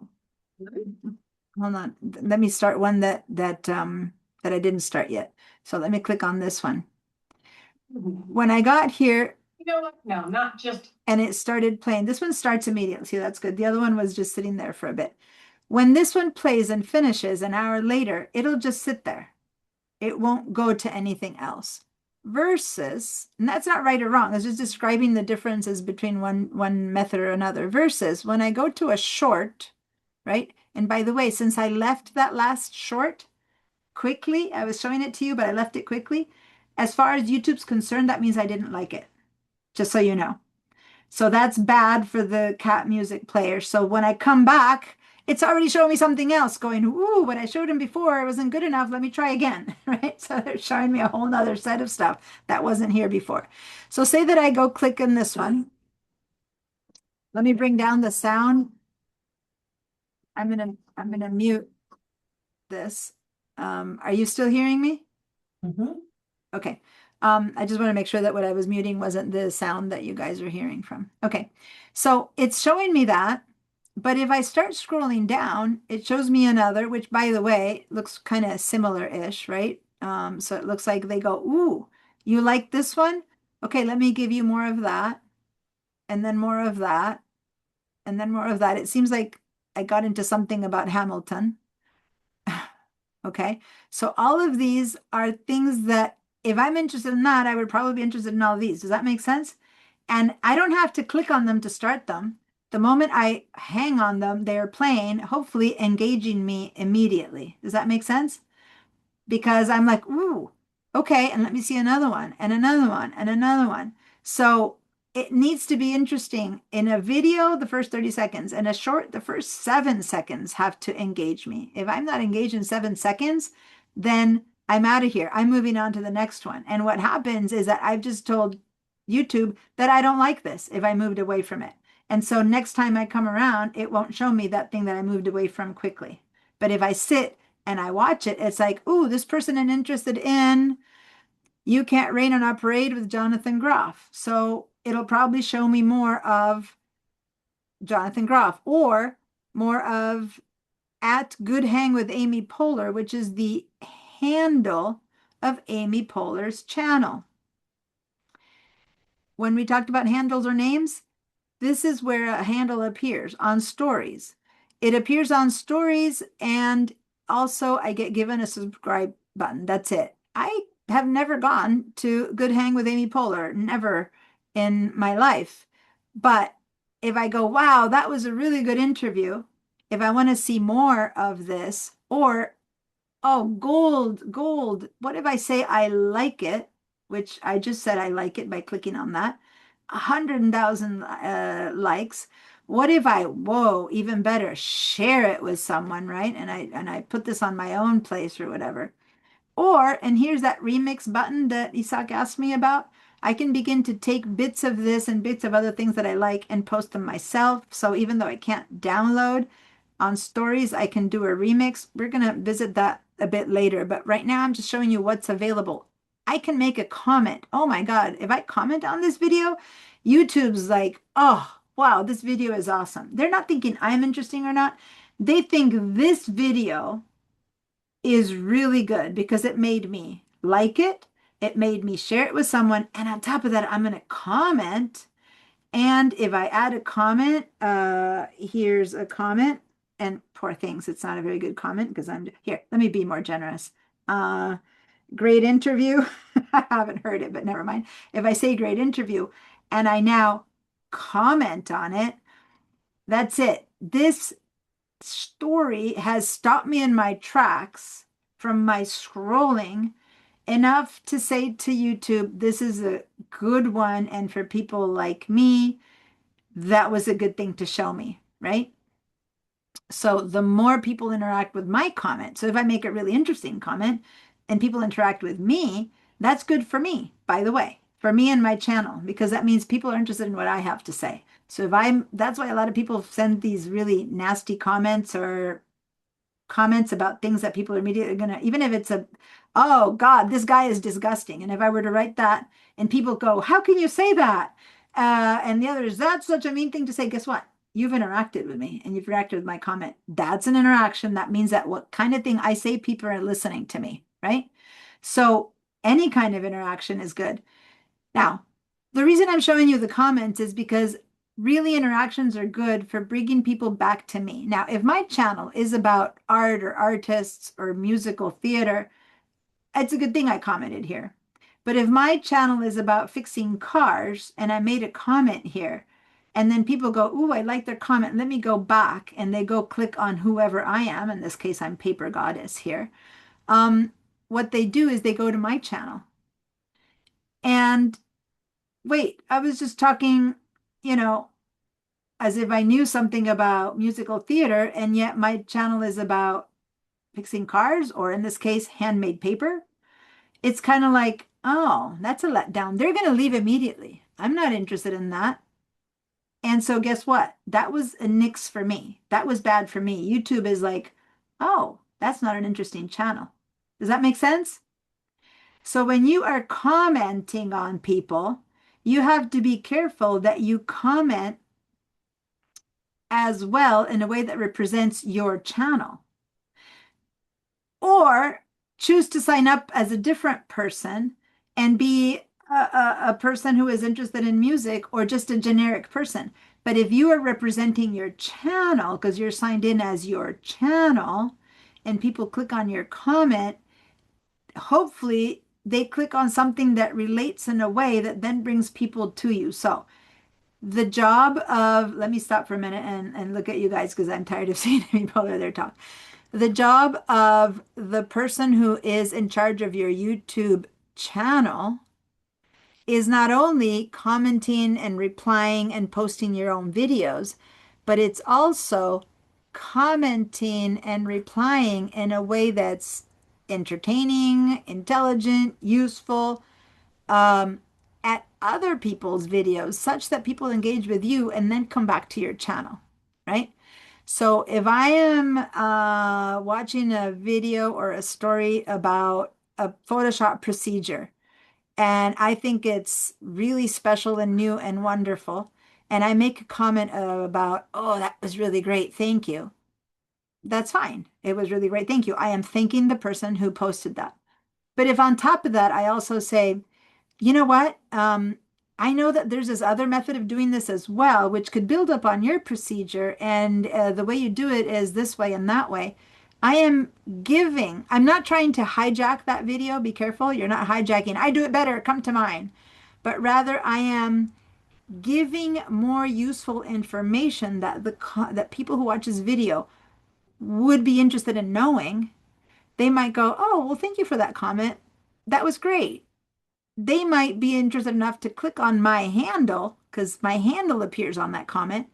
hold on. Let me start one that I didn't start yet. So let me click on this one. When I got here, You know what? No, not just. and it started playing. This one starts immediately. See, that's good. The other one was just sitting there for a bit. When this one plays and finishes an hour later, it'll just sit there. It won't go to anything else. Versus, and that's not right or wrong, it's just describing the differences between one method or another. Versus when I go to a short, right? And by the way, since I left that last short quickly, I was showing it to you, but I left it quickly. As far as YouTube's concerned, that means I didn't like it, just so you know. So that's bad for the cat music player. So when I come back, it's already showing me something else going, ooh, what I showed him before wasn't good enough. Let me try again, right? So they're showing me a whole nother set of stuff that wasn't here before. So say that I go click on this one. Let me bring down the sound. I'm gonna mute this. Are you still hearing me? Mm-hmm. Okay. I just want to make sure that what I was muting wasn't the sound that you guys are hearing from. Okay. So it's showing me that, but if I start scrolling down, it shows me another, which by the way, looks kind of similar-ish, right? So it looks like they go, ooh, you like this one? Okay, let me give you more of that, and then more of that, and then more of that. It seems like I got into something about Hamilton. Okay, so all of these are things that if I'm interested in that, I would probably be interested in all these. Does that make sense? And I don't have to click on them to start them. The moment I hang on them, they're playing, hopefully engaging me immediately. Does that make sense? Because I'm like, ooh, okay, and let me see another one and another one and another one. So it needs to be interesting. In a video, the first 30 seconds, and a short, the first 7 seconds have to engage me. If I'm not engaged in 7 seconds, then I'm out of here. I'm moving on to the next one. And what happens is that I've just told YouTube that I don't like this if I moved away from it. And so next time I come around, it won't show me that thing that I moved away from quickly. But if I sit and I watch it, it's like, ooh, this person is interested in You Can't Rain on Our Parade with Jonathan Groff. So it'll probably show me more of Jonathan Groff or more of at Good Hang with Amy Poehler, which is the handle of Amy Poehler's channel. When we talked about handles or names, this is where a handle appears on stories. It appears on stories, and also I get given a subscribe button. That's it. I have never gone to Good Hang with Amy Poehler, never in my life. But if I go, wow, that was a really good interview, if I want to see more of this, or, oh, gold. What if I say I like it, which I just said I like it by clicking on that. 100,000 likes. What if I, whoa, even better, share it with someone, right? And I put this on my own place or whatever. Or, and here's that remix button that Isaac asked me about. I can begin to take bits of this and bits of other things that I like and post them myself. So even though I can't download on stories, I can do a remix. We're going to visit that a bit later, but right now I'm just showing you what's available. I can make a comment. Oh my God, if I comment on this video, YouTube's like, oh, wow, this video is awesome. They're not thinking I'm interesting or not. They think this video is really good because it made me like it. It made me share it with someone. And on top of that, I'm going to comment. And if I add a comment, here's a comment. And poor things, it's not a very good comment because I'm here. Let me be more generous. Great interview. I haven't heard it, but never mind. If I say great interview and I now comment on it, that's it. This story has stopped me in my tracks from my scrolling enough to say to YouTube, this is a good one. And for people like me, that was a good thing to show me, right? So the more people interact with my comment, so if I make a really interesting comment and people interact with me, that's good for me, by the way, for me and my channel, because that means people are interested in what I have to say. So that's why a lot of people send these really nasty comments or comments about things that people are immediately gonna, even if it's oh God, this guy is disgusting. And if I were to write that and people go, how can you say that? And the other is, that's such a mean thing to say. Guess what? You've interacted with me and you've interacted with my comment. That's an interaction. That means that what kind of thing I say, people are listening to me, right? So any kind of interaction is good. Now, the reason I'm showing you the comments is because really interactions are good for bringing people back to me. Now, if my channel is about art or artists or musical theater, it's a good thing I commented here. But if my channel is about fixing cars and I made a comment here, and then people go, ooh, I like their comment, let me go back, and they go click on whoever I am, in this case, I'm Paper Goddess here. What they do is they go to my channel. And wait, I was just talking, you know, as if I knew something about musical theater, and yet my channel is about fixing cars, or in this case, handmade paper. It's kind of like, oh, that's a letdown. They're going to leave immediately. I'm not interested in that. And so guess what? That was a nix for me. That was bad for me. YouTube is like, oh, that's not an interesting channel. Does that make sense? So when you are commenting on people, you have to be careful that you comment as well in a way that represents your channel. Or choose to sign up as a different person and be a person who is interested in music, or just a generic person. But if you are representing your channel because you're signed in as your channel and people click on your comment, hopefully they click on something that relates in a way that then brings people to you. So the job of, let me stop for a minute and look at you guys because I'm tired of seeing people over there talk. The job of the person who is in charge of your YouTube channel is not only commenting and replying and posting your own videos, but it's also commenting and replying in a way that's entertaining, intelligent, useful, at other people's videos, such that people engage with you and then come back to your channel, right? So if I am watching a video or a story about a Photoshop procedure, and I think it's really special and new and wonderful, and I make a comment about, oh, that was really great, thank you. That's fine. It was really great, thank you. I am thanking the person who posted that. But if on top of that, I also say, you know what? I know that there's this other method of doing this as well, which could build up on your procedure. And the way you do it is this way and that way. I am giving, I'm not trying to hijack that video. Be careful. You're not hijacking. I do it better. Come to mine. But rather, I am giving more useful information that that people who watch this video would be interested in knowing. They might go, oh, well, thank you for that comment. That was great. They might be interested enough to click on my handle because my handle appears on that comment.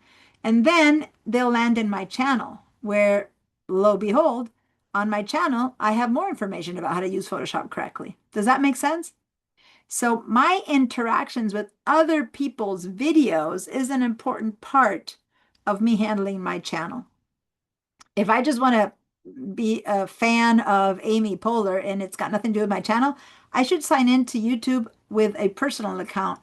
And then they'll land in my channel where, lo and behold, on my channel, I have more information about how to use Photoshop correctly. Does that make sense? So my interactions with other people's videos is an important part of me handling my channel. If I just want to be a fan of Amy Poehler and it's got nothing to do with my channel, I should sign into YouTube with a personal account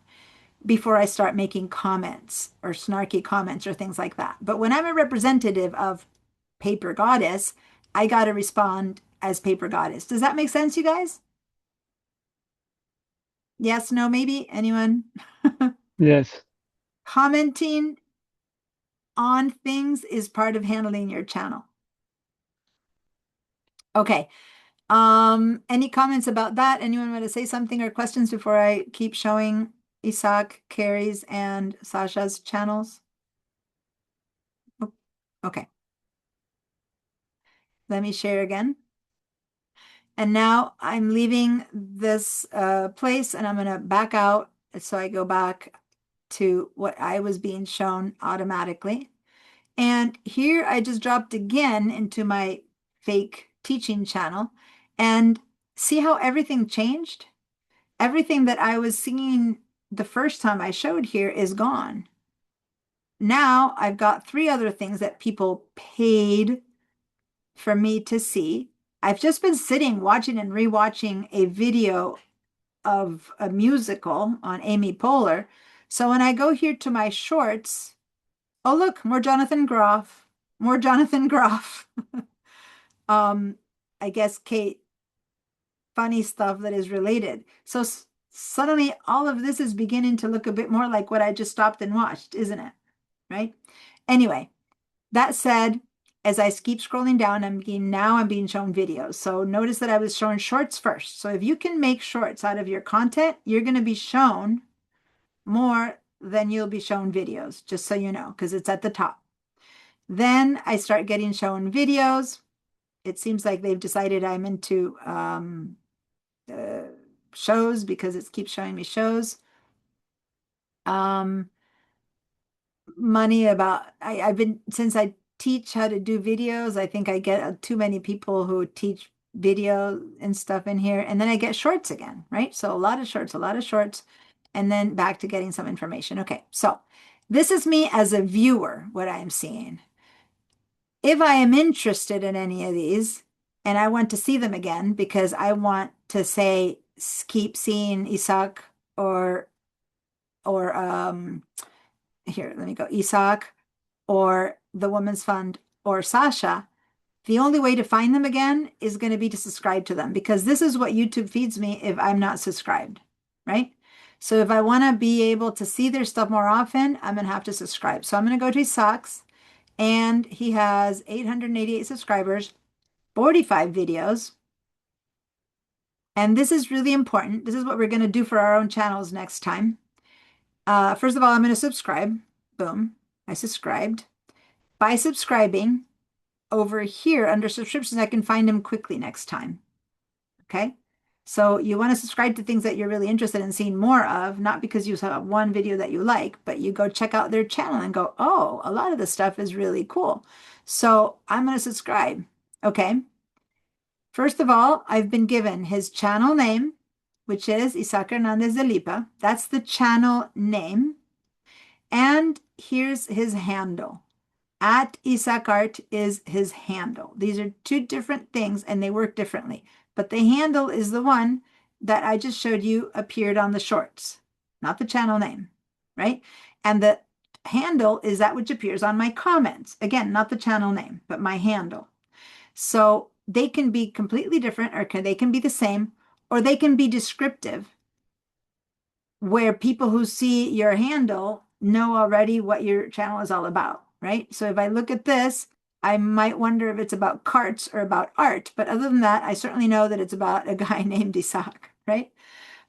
before I start making comments or snarky comments or things like that. But when I'm a representative of Paper Goddess, I got to respond as Paper Goddess. Does that make sense, you guys? Yes, no, maybe? Anyone? Yes. Commenting on things is part of handling your channel. Okay. Any comments about that? Anyone want to say something or questions before I keep showing Isaac, Carrie's, and Sasha's channels? Okay. Let me share again. And now I'm leaving this place and I'm going to back out. So I go back to what I was being shown automatically. And here I just dropped again into my fake teaching channel and see how everything changed? Everything that I was seeing the first time I showed here is gone. Now I've got 3 other things that people paid for me to see. I've just been sitting watching and rewatching a video of a musical on Amy Poehler. So when I go here to my shorts, oh look, more Jonathan Groff, more Jonathan Groff. I guess Kate, funny stuff that is related. So suddenly all of this is beginning to look a bit more like what I just stopped and watched, isn't it? Right? Anyway, that said, as I keep scrolling down, I'm being shown videos. So notice that I was shown shorts first. So if you can make shorts out of your content, you're going to be shown more than you'll be shown videos, just so you know, because it's at the top. Then I start getting shown videos. It seems like they've decided I'm into shows because it keeps showing me shows. Money about, I've been, since I teach how to do videos, I think I get too many people who teach video and stuff in here. And then I get shorts again, right? So a lot of shorts, and then back to getting some information. Okay, so this is me as a viewer, what I am seeing. If I am interested in any of these and I want to see them again because I want to say, keep seeing Isaac or here, let me go, Isaac or the Women's Fund or Sasha, the only way to find them again is going to be to subscribe to them because this is what YouTube feeds me if I'm not subscribed, right? So if I want to be able to see their stuff more often, I'm going to have to subscribe. So I'm going to go to Isaac's and he has 888 subscribers, 45 videos. And this is really important. This is what we're going to do for our own channels next time. First of all, I'm going to subscribe. Boom. I subscribed. By subscribing, over here under subscriptions, I can find them quickly next time. Okay. So you want to subscribe to things that you're really interested in seeing more of, not because you saw one video that you like, but you go check out their channel and go, oh, a lot of this stuff is really cool. So I'm going to subscribe. Okay. First of all, I've been given his channel name, which is Isaac Hernandez de Lipa. That's the channel name. And here's his handle. At Isaac Art is his handle. These are 2 different things and they work differently. But the handle is the one that I just showed you appeared on the shorts, not the channel name, right? And the handle is that which appears on my comments. Again, not the channel name, but my handle. So they can be completely different or they can be the same or they can be descriptive where people who see your handle know already what your channel is all about, right? So if I look at this, I might wonder if it's about carts or about art, but other than that, I certainly know that it's about a guy named Isaac, right?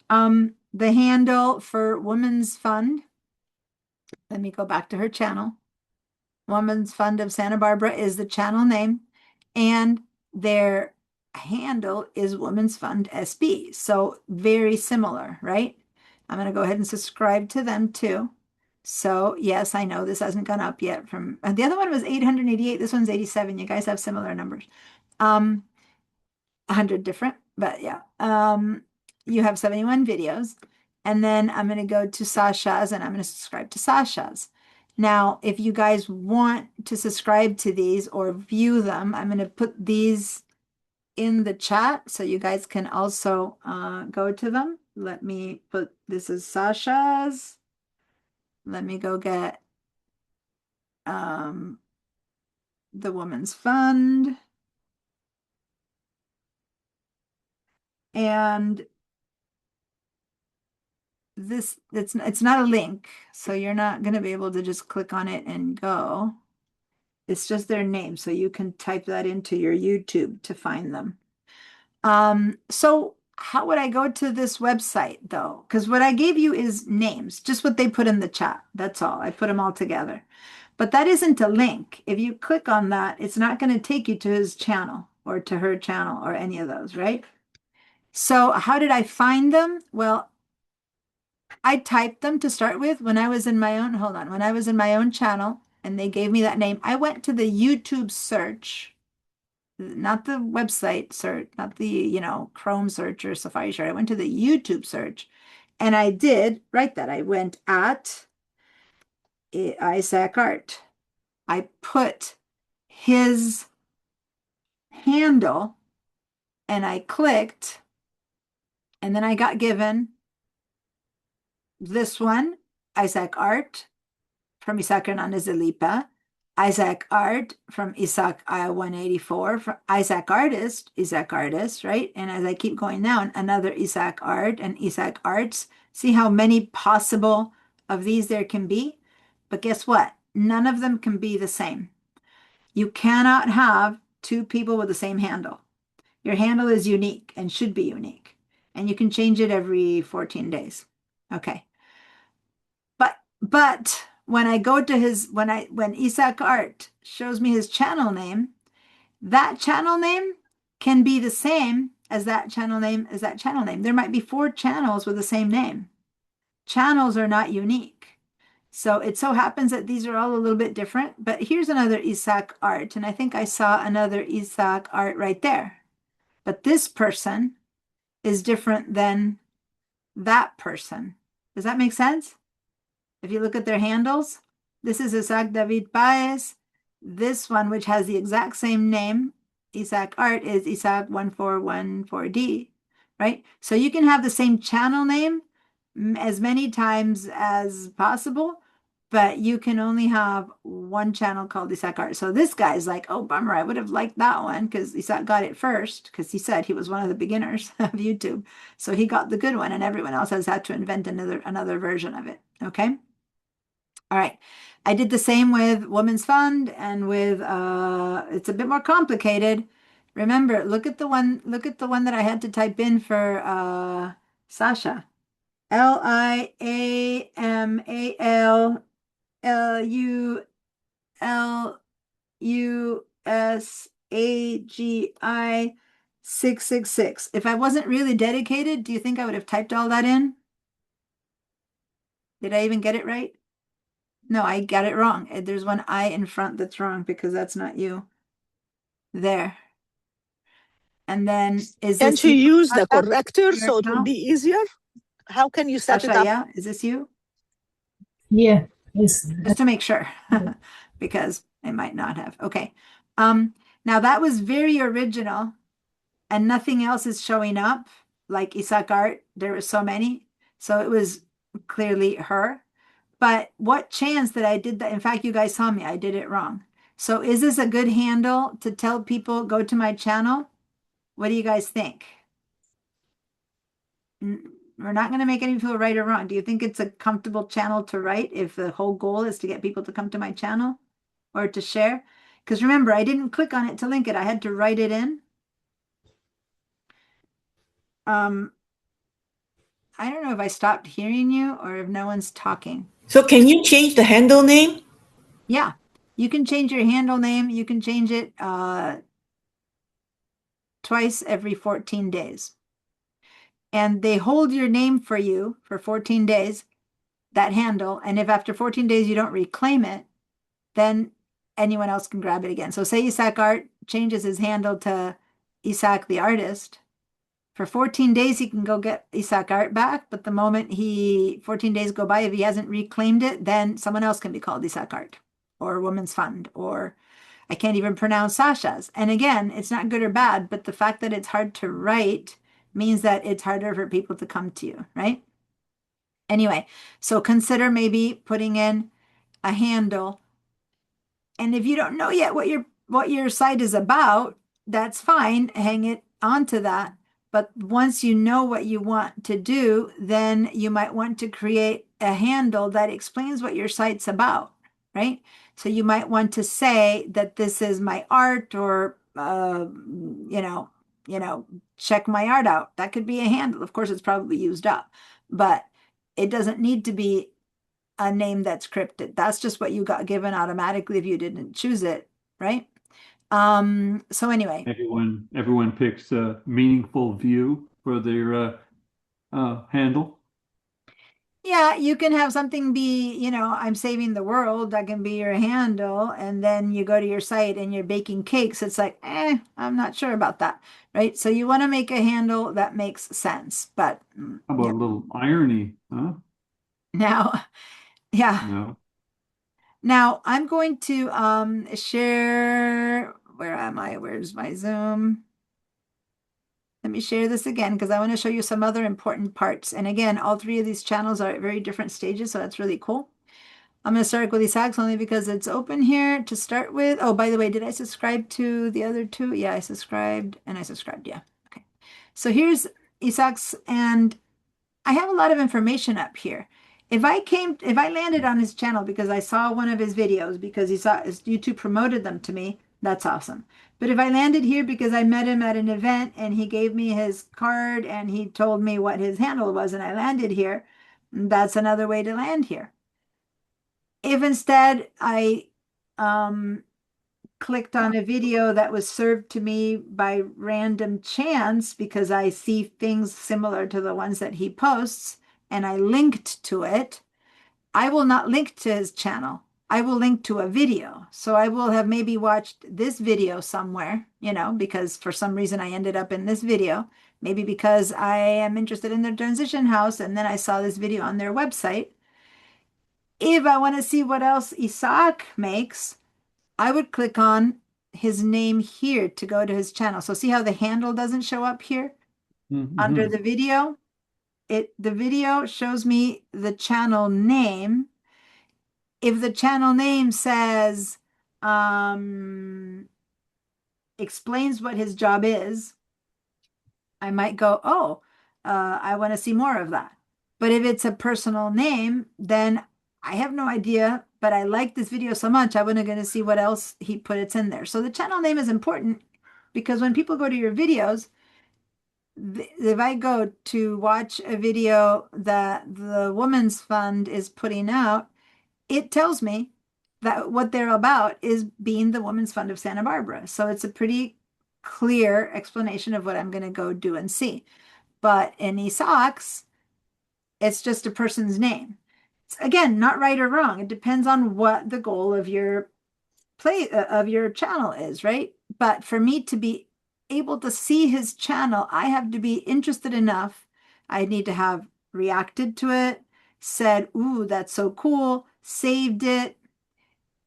The handle for Women's Fund, let me go back to her channel. Women's Fund of Santa Barbara is the channel name, and their handle is Women's Fund SB. So very similar, right? I'm going to go ahead and subscribe to them too. So yes, I know this hasn't gone up yet from, the other one was 888. This one's 87. You guys have similar numbers. 100 different, but yeah. You have 71 videos. And then I'm going to go to Sasha's and I'm going to subscribe to Sasha's. Now, if you guys want to subscribe to these or view them, I'm going to put these in the chat so you guys can also go to them. Let me put, this is Sasha's. Let me go get the Women's Fund. And this, it's not a link, so you're not going to be able to just click on it and go. It's just their name, so you can type that into your YouTube to find them. So how would I go to this website though? Because what I gave you is names, just what they put in the chat. That's all. I put them all together. But that isn't a link. If you click on that, it's not going to take you to his channel or to her channel or any of those, right? So how did I find them? Well, I typed them to start with when I was in my own, hold on, when I was in my own channel and they gave me that name. I went to the YouTube search, not the website search, not the, Chrome search or Safari search. I went to the YouTube search and I did write that. I went at Isaac Art. I put his handle and I clicked, and then I got given this one, Isaac Art from Isaac Hernandez de Lipa, Isaac Art from Isaac 184, from Isaac Artist, right? And as I keep going down, another Isaac Art and Isaac Arts. See how many possible of these there can be? But guess what? None of them can be the same. You cannot have two people with the same handle. Your handle is unique and should be unique. And you can change it every 14 days. Okay. But when I go to his, when Isaac Art shows me his channel name, that channel name can be the same as that channel name as that channel name. There might be 4 channels with the same name. Channels are not unique. So it so happens that these are all a little bit different, but here's another Isaac Art, and I think I saw another Isaac Art right there. But this person is different than that person. Does that make sense? If you look at their handles, this is Isaac David Paez. This one, which has the exact same name, Isaac Art, is Isaac 1414D, right? So you can have the same channel name as many times as possible, but you can only have one channel called Isaac Art. So this guy's like, oh, bummer, I would have liked that one because Isaac got it first because he said he was one of the beginners of YouTube. So he got the good one and everyone else has had to invent another version of it, okay? All right. I did the same with Women's Fund and with it's a bit more complicated. Remember, look at the one that I had to type in for Sasha. LIAMALLUSAGI 666. If I wasn't really dedicated, do you think I would have typed all that in? Did I even get it right? No, I got it wrong. There's one I in front that's wrong because that's not you. There. And then is Can't this you you, use the Sasha? corrector Your so it will account? be easier? How can you set it Sasha, up? yeah? Is this you? Yeah, it's Just to make sure, because it might not have. Okay. Now that was very original and nothing else is showing up like Isaac Art. There were so many. So it was clearly her. But what chance that I did that? In fact, you guys saw me. I did it wrong. So is this a good handle to tell people go to my channel? What do you guys think? We're not going to make any people right or wrong. Do you think it's a comfortable channel to write if the whole goal is to get people to come to my channel or to share? Because remember, I didn't click on it to link it. I had to write it in. I don't know if I stopped hearing you or if no one's talking. So can you change the handle name? Yeah, you can change your handle name. You can change it twice every 14 days. And they hold your name for you for 14 days, that handle. And if after 14 days you don't reclaim it, then anyone else can grab it again. So say Isaac Art changes his handle to Isaac the Artist. For 14 days, he can go get Isaac Art back. But the moment 14 days go by, if he hasn't reclaimed it, then someone else can be called Isaac Art or Women's Fund, or I can't even pronounce Sasha's. And again, it's not good or bad, but the fact that it's hard to write means that it's harder for people to come to you, right? Anyway, so consider maybe putting in a handle. And if you don't know yet what your site is about, that's fine. Hang it onto that. But once you know what you want to do, then you might want to create a handle that explains what your site's about, right? So you might want to say that this is my art or, check my art out. That could be a handle. Of course, it's probably used up, but it doesn't need to be a name that's cryptic. That's just what you got given automatically if you didn't choose it, right? So anyway, Everyone picks a meaningful view for their handle. yeah, you can have something be, I'm saving the world. That can be your handle. And then you go to your site and you're baking cakes. It's like, I'm not sure about that, right? So you want to make a handle that makes sense. But How about a little irony, huh? now, yeah. No. Now I'm going to share, where am I? Where's my Zoom? Let me share this again because I want to show you some other important parts. And again, all three of these channels are at very different stages, so that's really cool. I'm going to start with Isaac's only because it's open here to start with. Oh, by the way, did I subscribe to the other two? Yeah, I subscribed and I subscribed. Yeah. Okay. So here's Isaac's, and I have a lot of information up here. If I landed on his channel because I saw one of his videos because his YouTube promoted them to me, that's awesome. But if I landed here because I met him at an event and he gave me his card and he told me what his handle was and I landed here, that's another way to land here. If instead I clicked on a video that was served to me by random chance because I see things similar to the ones that he posts and I linked to it, I will not link to his channel. I will link to a video. So I will have maybe watched this video somewhere, because for some reason I ended up in this video, maybe because I am interested in their transition house and then I saw this video on their website. If I want to see what else Isaac makes, I would click on his name here to go to his channel. So see how the handle doesn't show up here under the video? The video shows me the channel name. If the channel name says, explains what his job is, I might go, oh, I want to see more of that. But if it's a personal name, then I have no idea, but I like this video so much, I want to see what else he put it's in there. So the channel name is important because when people go to your videos, if I go to watch a video that the Women's Fund is putting out, it tells me that what they're about is being the Women's Fund of Santa Barbara. So it's a pretty clear explanation of what I'm going to go do and see. But in Isaac's, it's just a person's name. It's, again, not right or wrong. It depends on what the goal of your channel is, right? But for me to be able to see his channel, I have to be interested enough. I need to have reacted to it, said, ooh, that's so cool, saved it.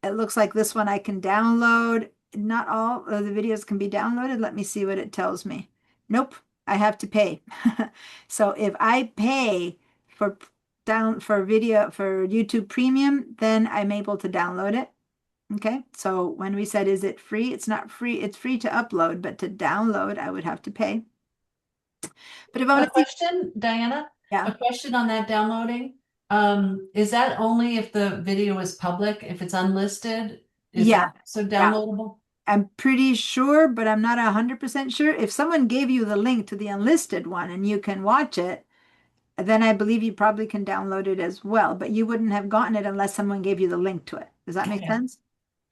It looks like this one I can download. Not all of the videos can be downloaded. Let me see what it tells me. Nope, I have to pay. So if I pay for YouTube Premium, then I'm able to download it. Okay, so when we said, is it free? It's not free. It's free to upload, but to download, I would have to pay. But if I want A question, Diana? Yeah. A question on that downloading. Is that only if the video is public? If it's unlisted, is that so downloadable? Yeah. I'm pretty sure, but I'm not 100% sure. If someone gave you the link to the unlisted one and you can watch it, then I believe you probably can download it as well, but you wouldn't have gotten it unless someone gave you the link to it. Does that make sense?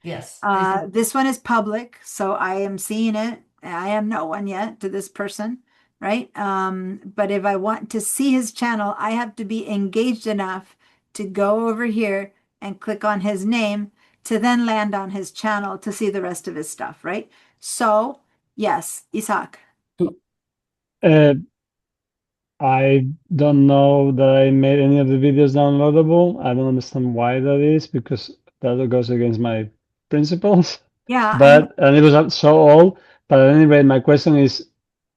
Yes. This one is public, so I am seeing it. I am no one yet to this person, right? But if I want to see his channel, I have to be engaged enough to go over here and click on his name to then land on his channel to see the rest of his stuff, right? So, yes, Isaac. I don't know that I made any of the videos downloadable. I don't understand why that is because that goes against my principles. Yeah. And it was so old. But at any rate, my question is,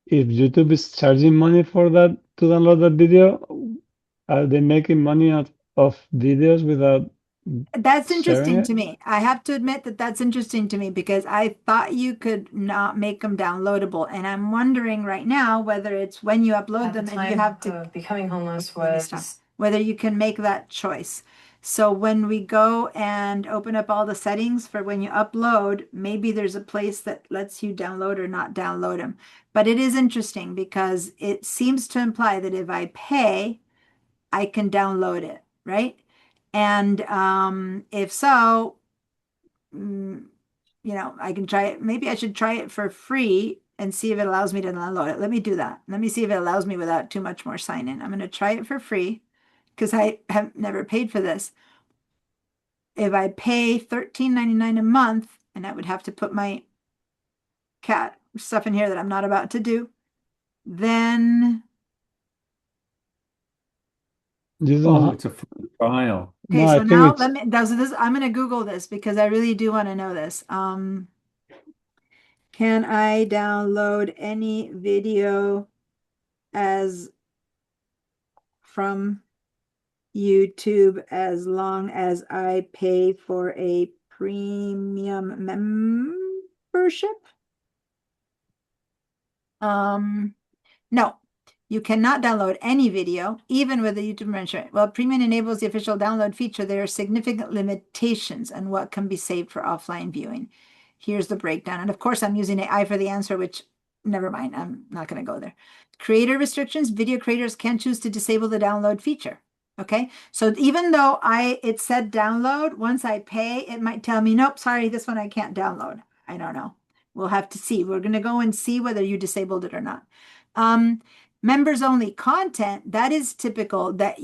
if YouTube is charging money for that to download that video, are they making money out of videos without That's interesting sharing to me. I have to admit that that's interesting to me because I thought you could not make them downloadable. And I'm wondering right now whether it's when you upload them and you have to becoming homeless was whether you can make that choice. So when we go and open up all the settings for when you upload, maybe there's a place that lets you download or not download them. But it is interesting because it seems to imply that if I pay, I can download it, right? And if so, I can try it. Maybe I should try it for free and see if it allows me to download it. Let me do that. Let me see if it allows me without too much more sign in. I'm going to try it for free because I have never paid for this. If I pay $13.99 a month, and I would have to put my cat stuff in here that I'm not about to do, then You don't have. It's a free trial. okay, No, so I think now it's. let me does this. I'm going to Google this because I really do want to know this. Can I download any video as from YouTube as long as I pay for a premium membership? No, you cannot download any video, even with the YouTube membership. While premium enables the official download feature, there are significant limitations on what can be saved for offline viewing. Here's the breakdown. And of course, I'm using AI for the answer, which never mind, I'm not going to go there. Creator restrictions, video creators can choose to disable the download feature. Okay, so even though it said download, once I pay, it might tell me, nope, sorry, this one I can't download. I don't know. We'll have to see. We're going to go and see whether you disabled it or not. Members only content, that is typical that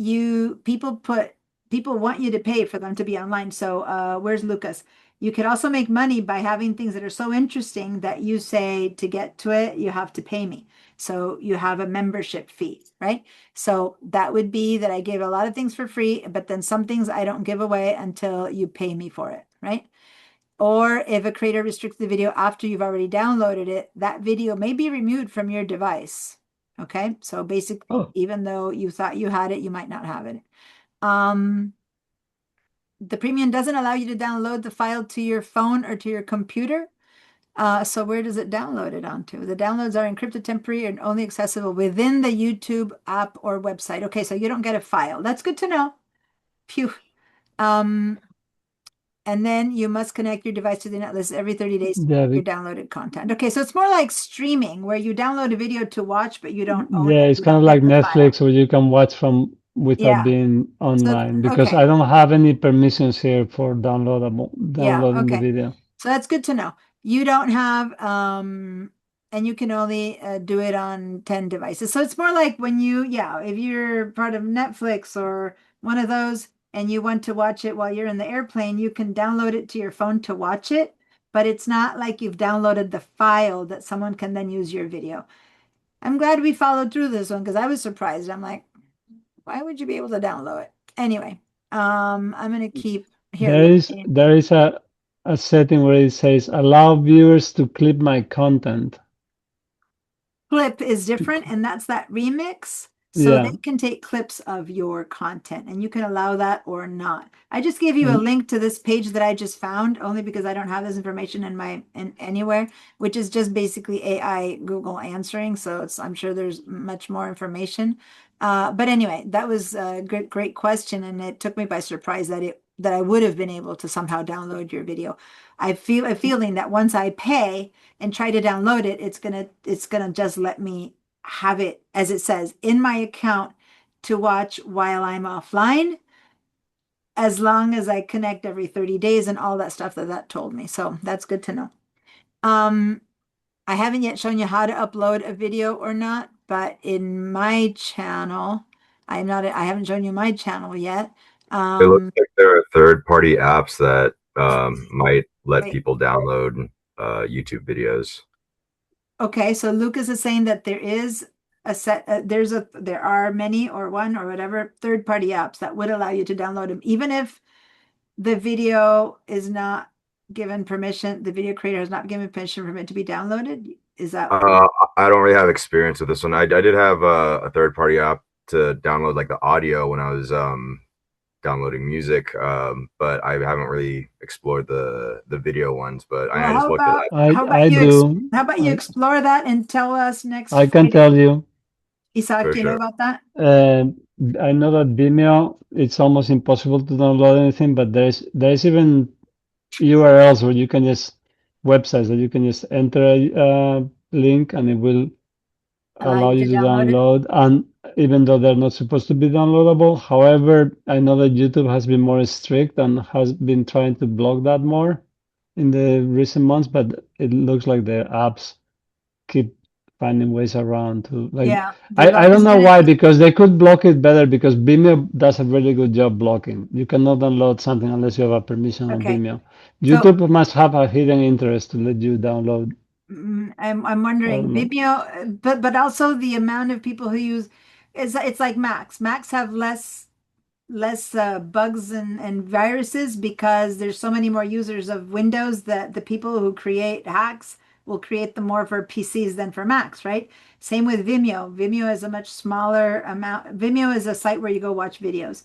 people want you to pay for them to be online. So where's Lucas? You could also make money by having things that are so interesting that you say to get to it, you have to pay me. So you have a membership fee, right? So that would be that I give a lot of things for free, but then some things I don't give away until you pay me for it, right? Or if a creator restricts the video after you've already downloaded it, that video may be removed from your device. Okay, so basically, even though you thought you had it, you might not have it. The premium doesn't allow you to download the file to your phone or to your computer. So where does it download it onto? The downloads are encrypted, temporary, and only accessible within the YouTube app or website. Okay, so you don't get a file. That's good to know. Phew. And then you must connect your device to the internet list every 30 days to Yeah, your downloaded content. Okay, so it's more like streaming where you download a video to watch, but you don't own yeah, it. it's You kind of don't like get the file. Netflix where you can watch from without Yeah. being online because okay. I don't have any permissions here for Yeah, downloading the okay. video. So that's good to know. You don't have, and you can only do it on 10 devices. So it's more like when if you're part of Netflix or one of those and you want to watch it while you're in the airplane, you can download it to your phone to watch it, but it's not like you've downloaded the file that someone can then use your video. I'm glad we followed through this one because I was surprised. I'm like, why would you be able to download it? Anyway, I'm going to keep here. There is a setting where it says allow viewers to clip my content. Clip is different, and that's that remix. So Yeah. they can take clips of your content and you can allow that or not. I just gave you a And- link to this page that I just found only because I don't have this information in anywhere, which is just basically AI Google answering. So I'm sure there's much more information. But anyway, that was a great question, and it took me by surprise that I would have been able to somehow download your video. I feel a feeling that once I pay and try to download it, it's gonna just let me have it, as it says, in my account to watch while I'm offline, as long as I connect every 30 days and all that stuff that told me. So that's good to know. I haven't yet shown you how to upload a video or not, but in my channel, I haven't shown you my channel yet. It looks like there are third-party apps that might let Wait. people download YouTube videos. Okay, so Lucas is saying that there is a set, there are many or one or whatever third-party apps that would allow you to download them, even if the video is not given permission, the video creator has not given permission for it to be downloaded. Is that? I don't really have experience with this one. I did have a third-party app to download like the audio when I was downloading music, but I haven't really explored the video ones. But I just looked at that. I do. How about you explore that and tell us next I can Friday? tell you. Isaac, For do you know sure. about that? I know that Vimeo, it's almost impossible to download anything, but there's even URLs where you can just websites that you can just enter a link and it will allow you to download it? download. And even though they're not supposed to be downloadable, however, I know that YouTube has been more strict and has been trying to block that more in the recent months, but it looks like the apps keep finding ways around to like Yeah, I don't know why, because they could block it better because Vimeo does a really good job blocking. You cannot download something unless you have a permission on Okay. Vimeo. So YouTube must have a hidden interest to let you download. I'm wondering know. Vimeo, but also the amount of people who use it's like Macs. Macs have less bugs and viruses because there's so many more users of Windows that the people who create hacks will create them more for PCs than for Macs, right? Same with Vimeo. Vimeo is a much smaller amount. Vimeo is a site where you go watch videos,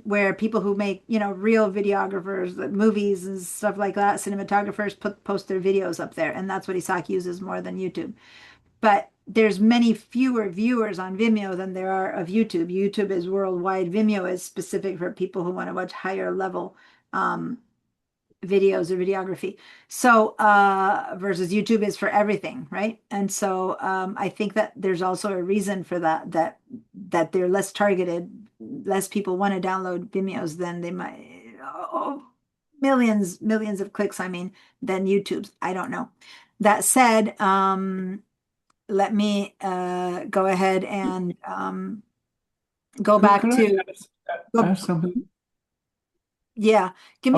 where people who make, real videographers, movies and stuff like that, cinematographers post their videos up there. And that's what Isaac uses more than YouTube. But there's many fewer viewers on Vimeo than there are of YouTube. YouTube is worldwide. Vimeo is specific for people who want to watch higher level videos or videography. So versus YouTube is for everything, right? And so I think that there's also a reason for that they're less targeted. Less people want to download Vimeos than they might. Millions of clicks, I mean, than YouTube's. I don't know. That said, let me go ahead and go back Could to I ask something? yeah. Give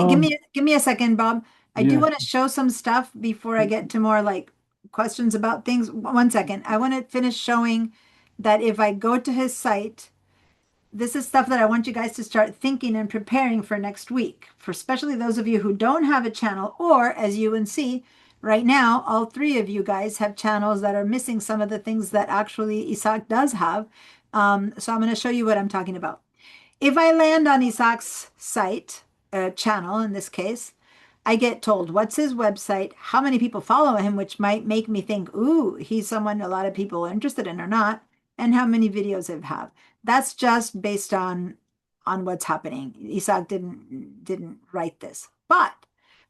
me a second, Bob. I do Yeah. want to show some stuff before I get to more like questions about things. One second. I want to finish showing that if I go to his site, this is stuff that I want you guys to start thinking and preparing for next week, for especially those of you who don't have a channel, or as you can see right now, all three of you guys have channels that are missing some of the things that actually Isaac does have. So I'm going to show you what I'm talking about. If I land on Isaac's site, channel in this case, I get told what's his website, how many people follow him, which might make me think, ooh, he's someone a lot of people are interested in or not, and how many videos I have. That's just based on what's happening. Isaac didn't write this, but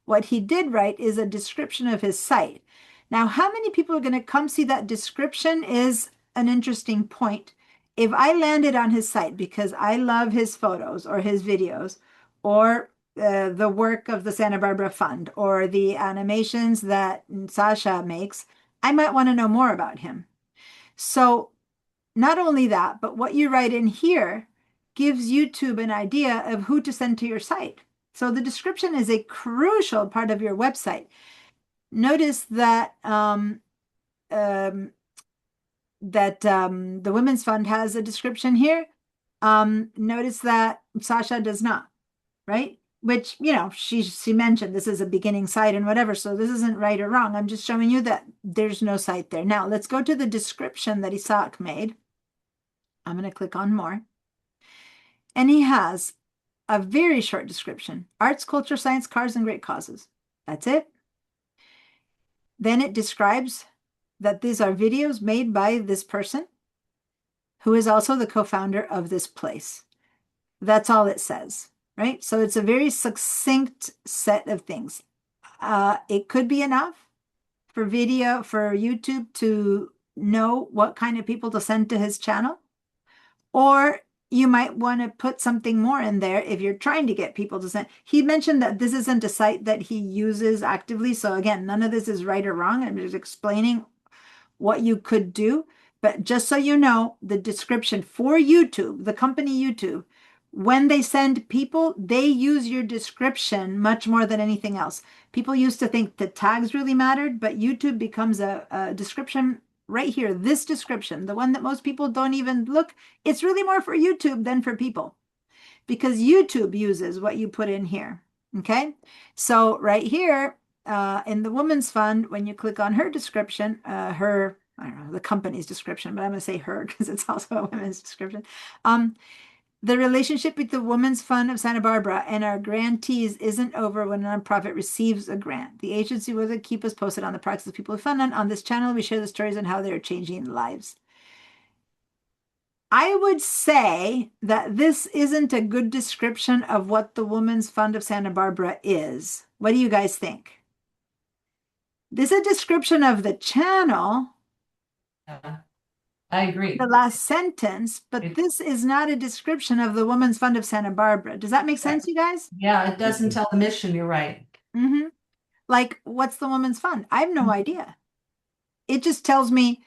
what he did write is a description of his site. Now, how many people are going to come see that description is an interesting point. If I landed on his site because I love his photos or his videos or the work of the Santa Barbara Fund or the animations that Sasha makes, I might want to know more about him. So not only that, but what you write in here gives YouTube an idea of who to send to your site. So the description is a crucial part of your website. Notice that the Women's Fund has a description here. Notice that Sasha does not, right? Which, she mentioned this is a beginning site and whatever, so this isn't right or wrong. I'm just showing you that there's no site there. Now, let's go to the description that Isaac made. I'm going to click on more. And he has a very short description. Arts, culture, science, cars, and great causes. That's it. Then it describes that these are videos made by this person who is also the co-founder of this place. That's all it says, right? So it's a very succinct set of things. It could be enough for YouTube to know what kind of people to send to his channel. Or you might want to put something more in there if you're trying to get people to send. He mentioned that this isn't a site that he uses actively. So again, none of this is right or wrong. I'm just explaining what you could do. But just so you know, the description for YouTube, the company YouTube, when they send people, they use your description much more than anything else. People used to think the tags really mattered, but YouTube becomes a description right here. This description, the one that most people don't even look, it's really more for YouTube than for people because YouTube uses what you put in here. Okay. So right here in the Women's Fund, when you click on her description, I don't know, the company's description, but I'm going to say her because it's also a women's description. The relationship with the Women's Fund of Santa Barbara and our grantees isn't over when a nonprofit receives a grant. The agency will keep us posted on the progress of people who fund on this channel. We share the stories on how they're changing lives. I would say that this isn't a good description of what the Women's Fund of Santa Barbara is. What do you guys think? This is a description of the channel, I agree. the last sentence, but this is not a description of the Women's Fund of Santa Barbara. Does that make sense, you guys? Yeah, it doesn't tell the mission. You're right. Mm-hmm. Like, what's the Women's Fund? I have no idea. It just tells me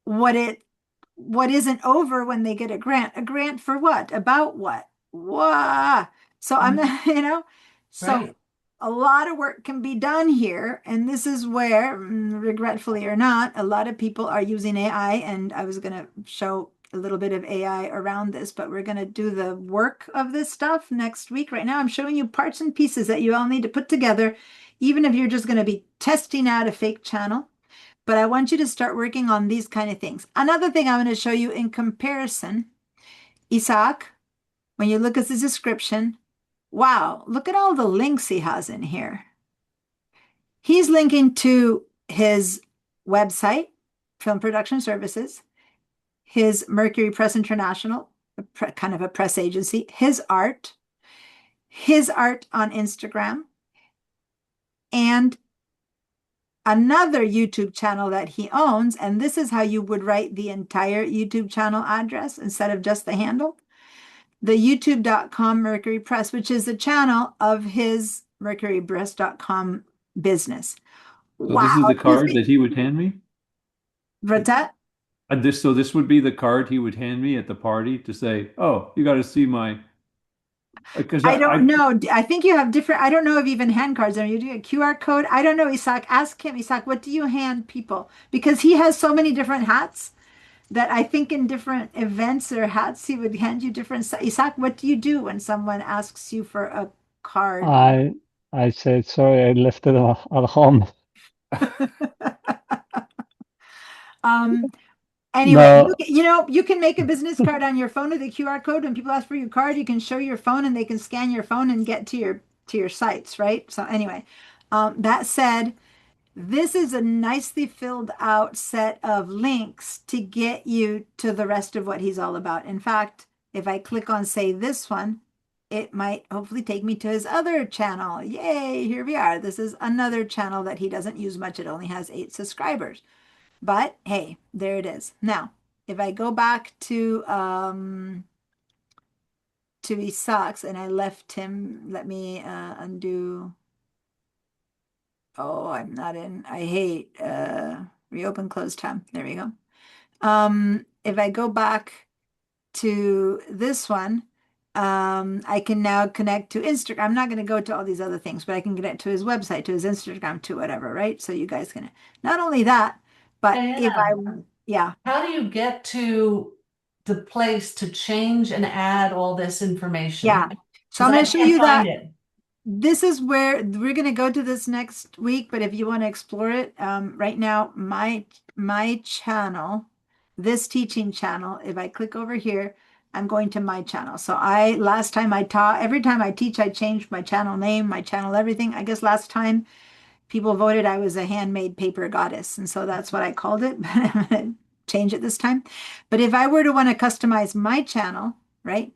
what isn't over when they get a grant. A grant for what? About what? Wah. So I'm not, so Right. a lot of work can be done here. And this is where, regretfully or not, a lot of people are using AI. And I was going to show a little bit of AI around this, but we're going to do the work of this stuff next week. Right now, I'm showing you parts and pieces that you all need to put together, even if you're just going to be testing out a fake channel. But I want you to start working on these kind of things. Another thing I'm going to show you in comparison, Isaac, when you look at the description, wow, look at all the links he has in here. He's linking to his website, Film Production Services, his Mercury Press International, kind of a press agency, his art on Instagram, and another YouTube channel that he owns. And this is how you would write the entire YouTube channel address instead of just the handle. The youtube.com Mercury Press, which is the channel of his mercurypress.com business. So Wow. this is the card that he would hand me? What's that? So this would be the card he would hand me at the party to say, "Oh, you got to see my." Because I don't know. I think you have different. I don't know if even hand cards are. You do a QR code. I don't know, Isaac. Ask him, Isaac, what do you hand people? Because he has so many different hats that I think in different events or hats, he would hand you different. Isaac, what do you do when someone asks you for a card? I said sorry, I left it at home. Anyway, No, you can make a business card on your phone with a QR code. When people ask for your card, you can show your phone and they can scan your phone and get to your sites, right? So anyway, that said, this is a nicely filled out set of links to get you to the rest of what he's all about. In fact, if I click on, say, this one, it might hopefully take me to his other channel. Yay, here we are. This is another channel that he doesn't use much. It only has 8 subscribers. But hey, there it is. Now, if I go back to his socks and I left him, let me undo. Oh, I'm not in. I hate reopen close tab. There we go. If I go back to this one, I can now connect to Instagram. I'm not going to go to all these other things, but I can connect to his website, to his Instagram, to whatever, right? So you guys can, not only that, but if I, yeah. How do you get to the place to change and add all this information? Yeah. So I'm Because going I to show can't you find that. it. This is where we're going to go to this next week, but if you want to explore it, right now, my channel, this teaching channel, if I click over here, I'm going to my channel. So last time I taught, every time I teach, I change my channel name, my channel, everything. I guess last time people voted I was a handmade paper goddess. And so that's what I called it, but I'm going to change it this time. But if I were to want to customize my channel, right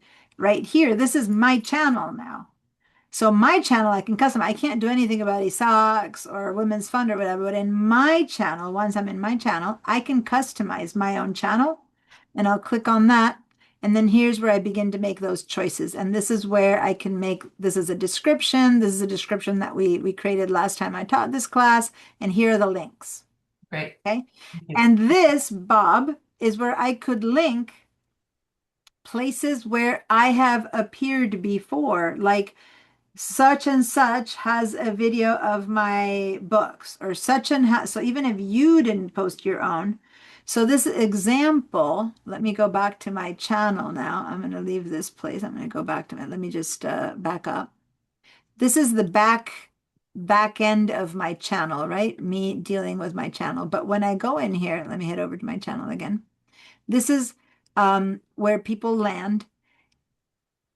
here, this is my channel now. So my channel, I can custom. I can't do anything about Isaacs or Women's Fund or whatever, but in my channel, once I'm in my channel, I can customize my own channel and I'll click on that. And then here's where I begin to make those choices. And this is where I can make, this is a description. This is a description that we created last time I taught this class. And here are the links. Great. Okay. And this, Bob, is where I could link places where I have appeared before, like such and such has a video of my books, or such and so even if you didn't post your own. So this example, let me go back to my channel now. I'm going to leave this place. I'm going to go back to it. Let me just back up. This is the back end of my channel, right? Me dealing with my channel. But when I go in here, let me head over to my channel again. This is where people land.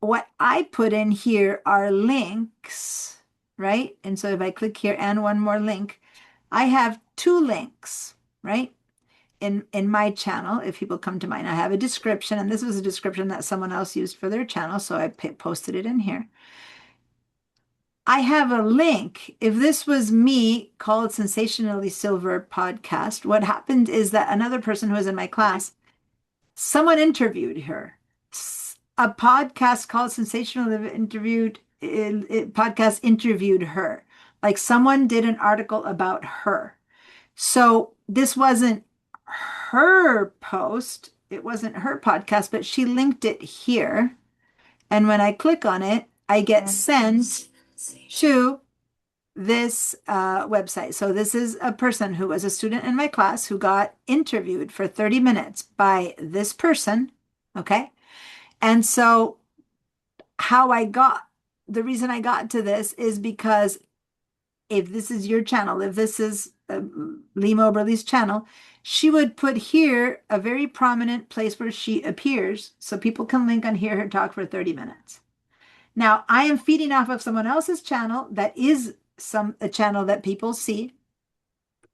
What I put in here are links, right? And so if I click here and one more link, I have 2 links, right? in my channel, if people come to mine, I have a description, and this was a description that someone else used for their channel, so I posted it in here. I have a link. If this was me called Sensationally Silver Podcast, what happened is that another person who was in my class, someone interviewed her. A podcast called Sensationally Podcast interviewed her. Like someone did an article about her. So this wasn't her post. It wasn't her podcast, but she linked it here. And when I click on it, I get sent to this website. So this is a person who was a student in my class who got interviewed for 30 minutes by this person. Okay. And so the reason I got to this is because if this is your channel, if this is Lee Moberly's channel, she would put here a very prominent place where she appears so people can link and hear her talk for 30 minutes. Now, I am feeding off of someone else's channel that is a channel that people see.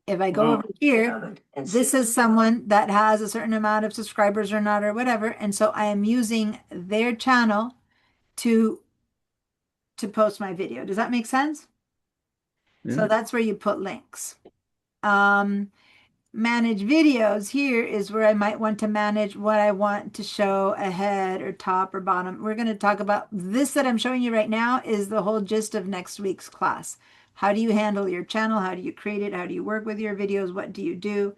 If I go over here, this is someone that has a certain amount of subscribers or not or whatever. And so I am using their channel to post my video. Does that make sense? Yeah. So that's where you put links. Manage videos here is where I might want to manage what I want to show ahead or top or bottom. We're going to talk about this that I'm showing you right now is the whole gist of next week's class. How do you handle your channel? How do you create it? How do you work with your videos? What do you do?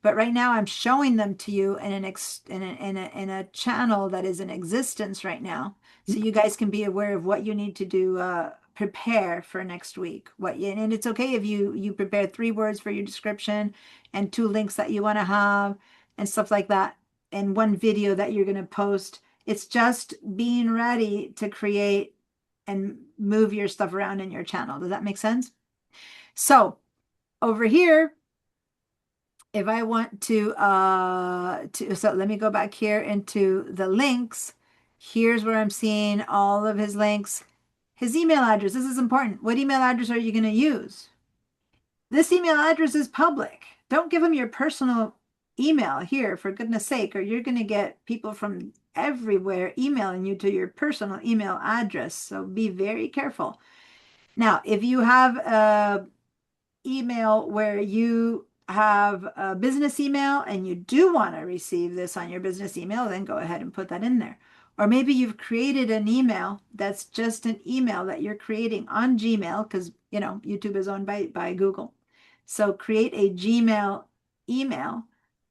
But right now I'm showing them to you in a channel that is in existence right now. So you guys can be aware of what you need to do, prepare for next week. And it's okay if you prepare 3 words for your description and 2 links that you want to have and stuff like that, and 1 video that you're going to post. It's just being ready to create and move your stuff around in your channel. Does that make sense? So over here, if I want so let me go back here into the links. Here's where I'm seeing all of his links. His email address, this is important. What email address are you going to use? This email address is public. Don't give him your personal email here, for goodness sake, or you're going to get people from everywhere emailing you to your personal email address. So be very careful. Now, if you have a email where you have a business email and you do want to receive this on your business email, then go ahead and put that in there. Or maybe you've created an email that's just an email that you're creating on Gmail, because YouTube is owned by Google. So create a Gmail email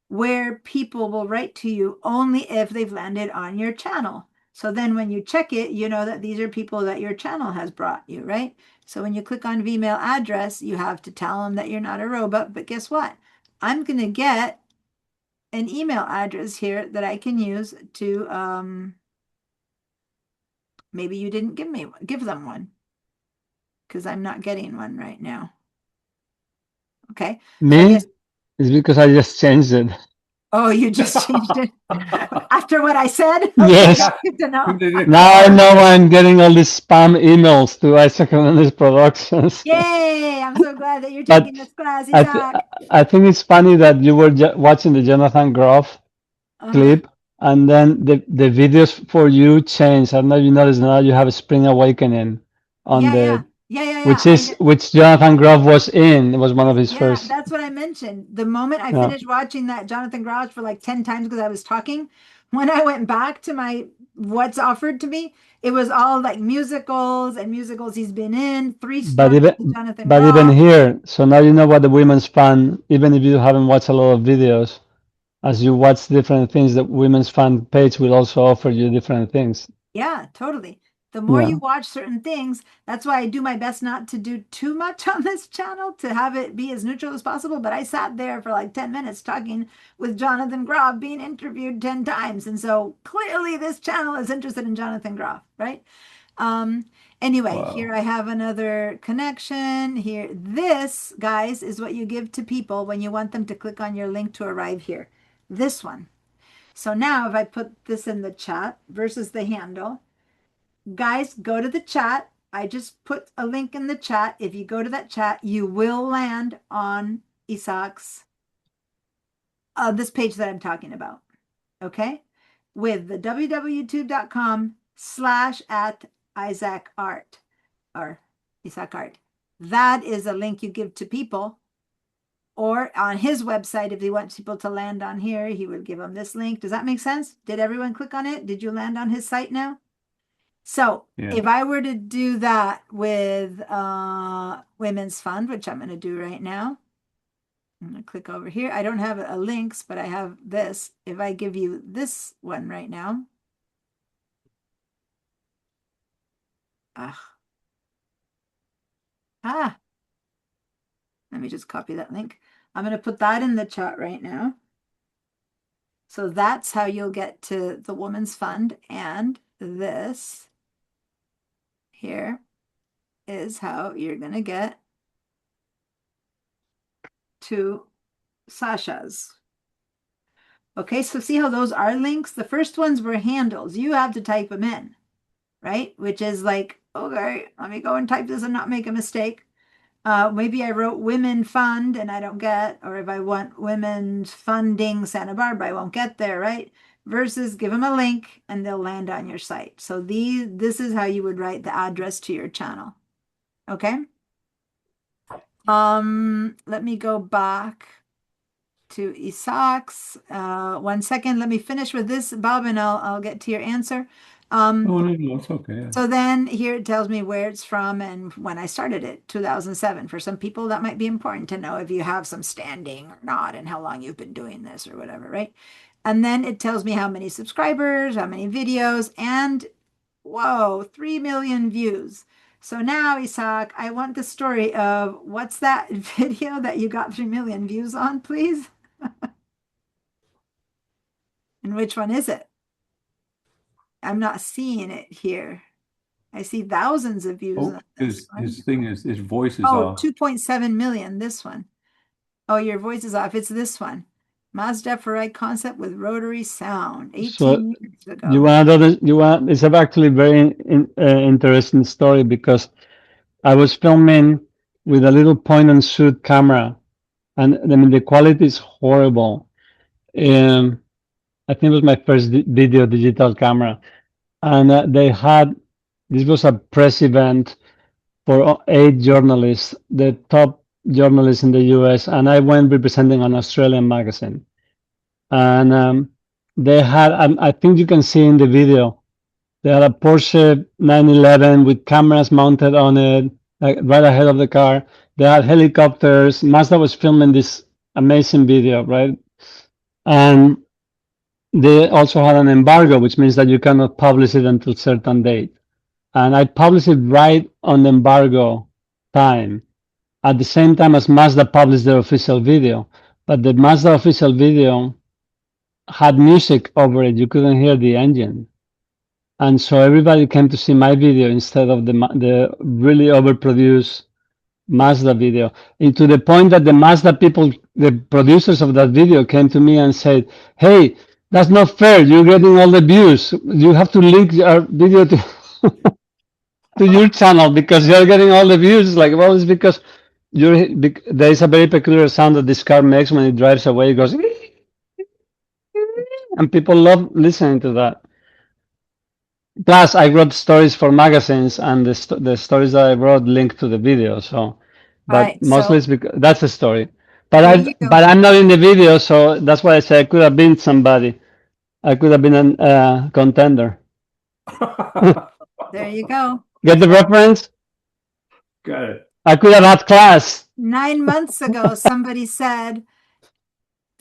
where people will write to you only if they've landed on your channel. So then when you check it, you know that these are people that your channel has brought you, right? So when you click on email address, you have to tell them that you're not a robot. But guess what? I'm going to get an email address here that I can use to, maybe you didn't give them one, because I'm not getting one right now. Okay. Me? It's because I just changed it. Oh, you just changed it after what I said? Okay, Yes. that's good to know. Now I know I'm getting all these spam emails to Isaac Hernandez Productions. Yay! I'm so glad that you're But taking this class, I, Isaac. I think it's funny that you were watching the Jonathan Groff clip, and then the videos for you changed. I don't know if you noticed now you have a Spring Awakening on which Jonathan Groff was in. It was one of his first. That's what I mentioned. The moment I finished watching that Jonathan Groff for like 10 times because I was talking, when I went back to my what's offered to me, it was all like musicals and musicals he's been in. 3 stars with Jonathan Groff. Even here, so now you know what the women's fan, even if you haven't watched a lot of videos, as you watch different things, the women's fan page will also offer you different things. Yeah, totally. The more you watch certain things, that's why I do my best not to do too much on this channel, to have it be as neutral as possible. But I sat there for like 10 minutes talking with Jonathan Groff being interviewed 10 times. And so clearly this channel is interested in Jonathan Groff, right? Anyway, Here I have another connection here. This, guys, is what you give to people when you want them to click on your link to arrive here. This one. So now if I put this in the chat versus the handle, guys, go to the chat. I just put a link in the chat. If you go to that chat, you will land on Isaac's this page that I'm talking about. Okay, with the www.com/@IsaacArt or Isaac Art. That is a link you give to people, or on his website, if he wants people to land on here, he would give them this link. Does that make sense? Did everyone click on it? Did you land on his site now? So if I were to do that with Women's Fund, which I'm going to do right now, I'm going to click over here. I don't have a links, but I have this. If I give you this one right now. Let me just copy that link. I'm going to put that in the chat right now. So that's how you'll get to the Women's Fund. And this here is how you're going to get to Sasha's. Okay, so see how those are links? The first ones were handles. You have to type them in, right? Which is like, okay, let me go and type this and not make a mistake. Maybe I wrote Women Fund and I don't get, or if I want Women's Funding Santa Barbara, I won't get there, right? Versus give them a link and they'll land on your site. So this is how you would write the address to your channel. Okay. Let me go back to Isaac's. 1 second. Let me finish with this, Bob, and I'll get to your answer. Oh, no, it's okay. So then here it tells me where it's from and when I started it, 2007. For some people, that might be important to know if you have some standing or not and how long you've been doing this or whatever, right? And then it tells me how many subscribers, how many videos, and whoa, 3 million views. So now, Isaac, I want the story of what's that video that you got 3 million views on, please? And which one is it? I'm not seeing it here. I see thousands of views. Oh, his thing is, his voice is off. off. 2.7 million, this one. Oh, your voice is off. It's this one. Mazda Ferrari concept with rotary sound. 18 years ago. It's actually a very interesting story because I was filming with a little point and shoot camera, and I mean the quality is horrible. I think it was my first video digital camera, and this was a press event for 8 journalists, the top journalists in the US, and I went representing an Australian magazine. And they had, I think you can see in the video, they had a Porsche 911 with cameras mounted on it, like right ahead of the car. They had helicopters. Mazda was filming this amazing video, right? And they also had an embargo, which means that you cannot publish it until certain date. And I published it right on the embargo time, at the same time as Mazda published their official video. But the Mazda official video had music over it. You couldn't hear the engine. And so everybody came to see my video instead of the really overproduced Mazda video. And to the point that the Mazda people, the producers of that video, came to me and said, hey, that's not fair. You're getting all the views. You have to link our video to to your channel because you're getting all the views. Like, well, it's because there is a very peculiar sound that this car makes when it drives away. It goes, and people love listening to that. Plus, I wrote stories for magazines, and the stories that I wrote link to the video. So, but Right, mostly so it's because that's the story. But there you go. but I'm not in the video, so that's why I say I could have been somebody. I could have been a contender. There you go. Get the reference? Got it. I could have had class. 9 months ago, somebody said,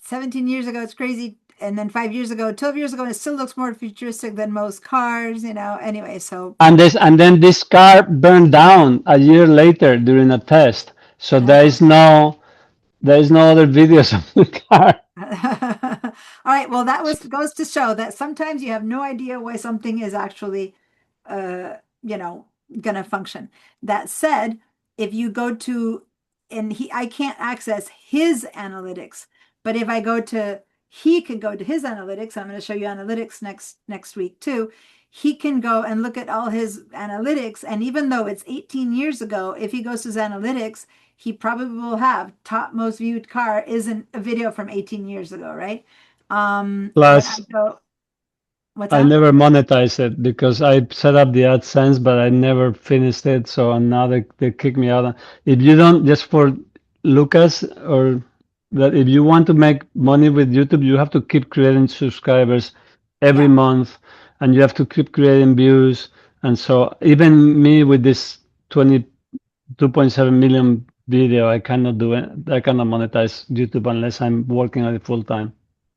17 years ago, it's crazy. And then 5 years ago, 12 years ago, it still looks more futuristic than most cars, you know. Anyway, so. And then this car burned down a year later during a test. So there is no other videos of the car. All right. Well, that goes to show that sometimes you have no idea why something is actually, gonna function. That said, if you go to, I can't access his analytics, but if I go to, he can go to his analytics. I'm going to show you analytics next week too. he can go and look at all his analytics. And even though it's 18 years ago, if he goes to his analytics, he probably will have top most viewed car isn't a video from 18 years ago, right? Plus, what's I that? never monetized it because I set up the AdSense, but I never finished it. So now they kick me out. If you don't, just for Lucas, or that if you want to make money with YouTube, you have to keep creating subscribers every month, and you have to keep creating views. And so even me with this 22.7 million video, I cannot do it. I cannot monetize YouTube unless I'm working on it full time.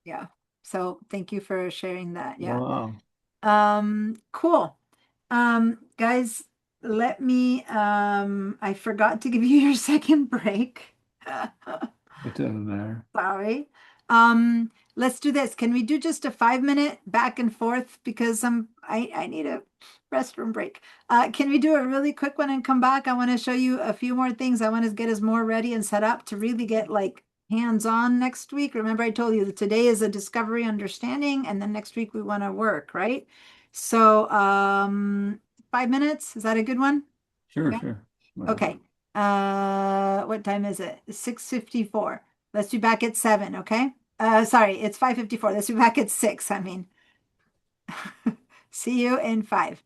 Yeah. So thank you for sharing that. Yeah. Wow. Cool. Guys, let me, I forgot to give you your second break. It doesn't matter. Sorry. Let's do this. Can we do just a 5-minute back and forth because I need a restroom break. Can we do a really quick one and come back? I want to show you a few more things. I want to get us more ready and set up to really get like hands-on next week. Remember, I told you that today is a discovery understanding, and then next week we want to work, right? So 5 minutes, is that a good one? Sure, Yeah. sure. Okay. What time is it? 6:54. Let's be back at 7, okay? Sorry, it's 5:54. Let's be back at 6, I mean. See you in 5.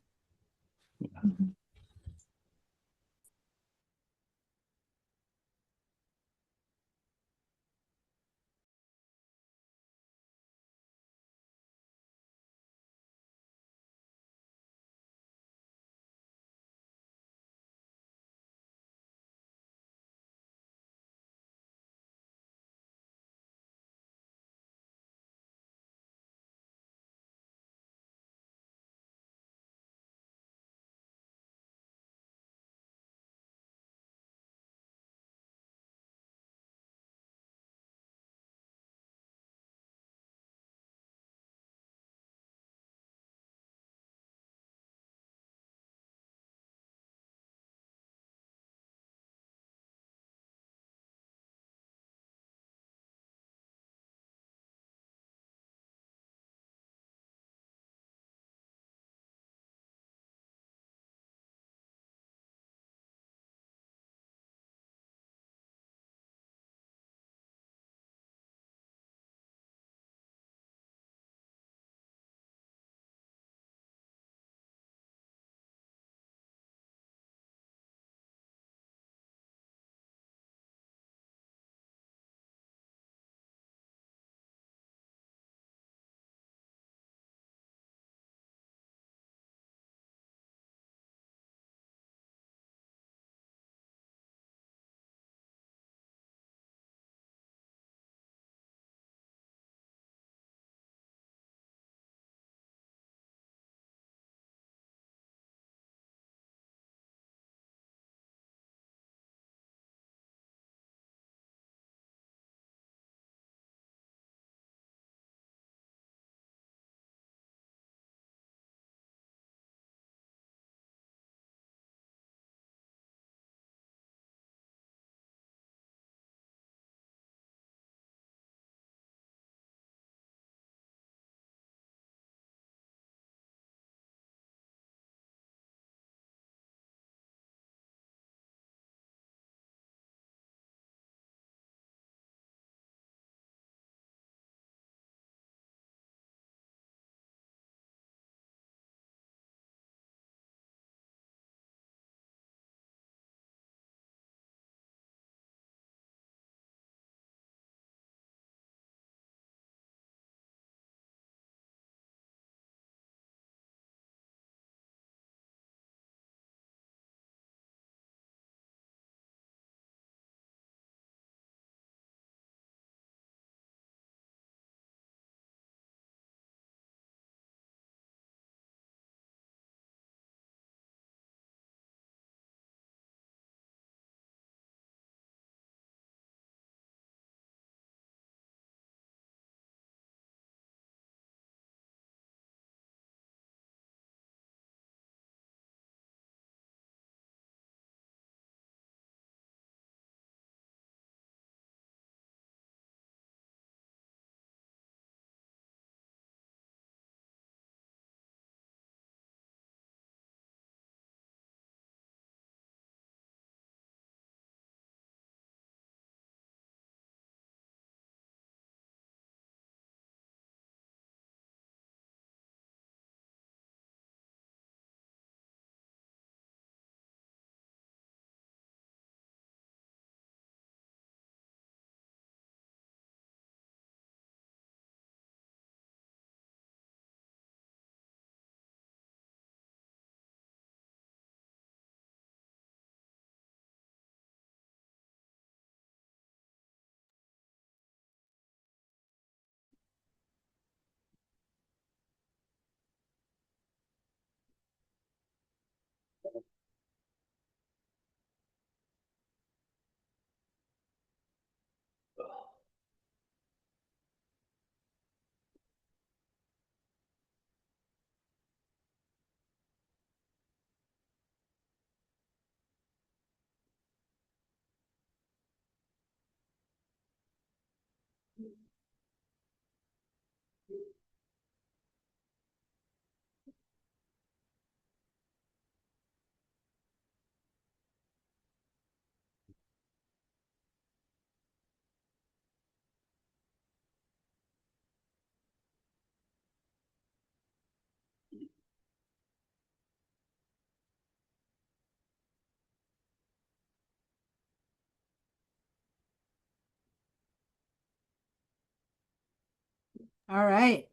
All right.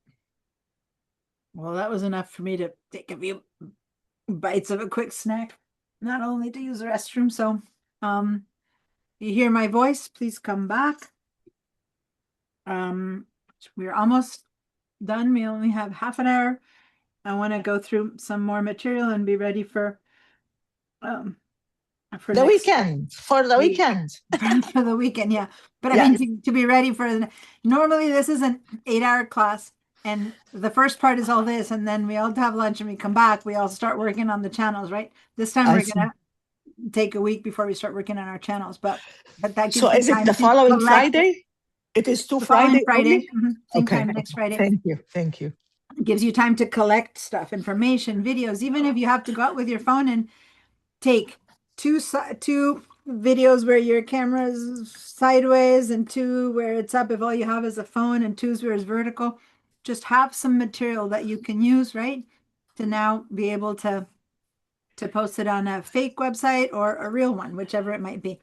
Well, that was enough for me to take a few bites of a quick snack, not only to use the restroom. So, you hear my voice, please come back. We're almost done. We only have half an hour. I want to go through some more material and be ready for the next weekend. For the week. weekend. For the weekend, yeah. But Yes. I mean, to be ready for normally this is an 8-hour class, and the first part is all this, and then we all have lunch and we come back. We all start working on the channels, right? This time I we're see. gonna take a week before we start working on our channels, but that gives So you is it time the to following collect Friday? It is the following Friday Friday, only? same Okay. time next Friday. Thank you. Thank you. It gives you time to collect stuff, information, videos, even if you have to go out with your phone and take two videos where your camera is sideways and two where it's up if all you have is a phone, and two where it's vertical. Just have some material that you can use, right? To now be able to post it on a fake website or a real one, whichever it might be.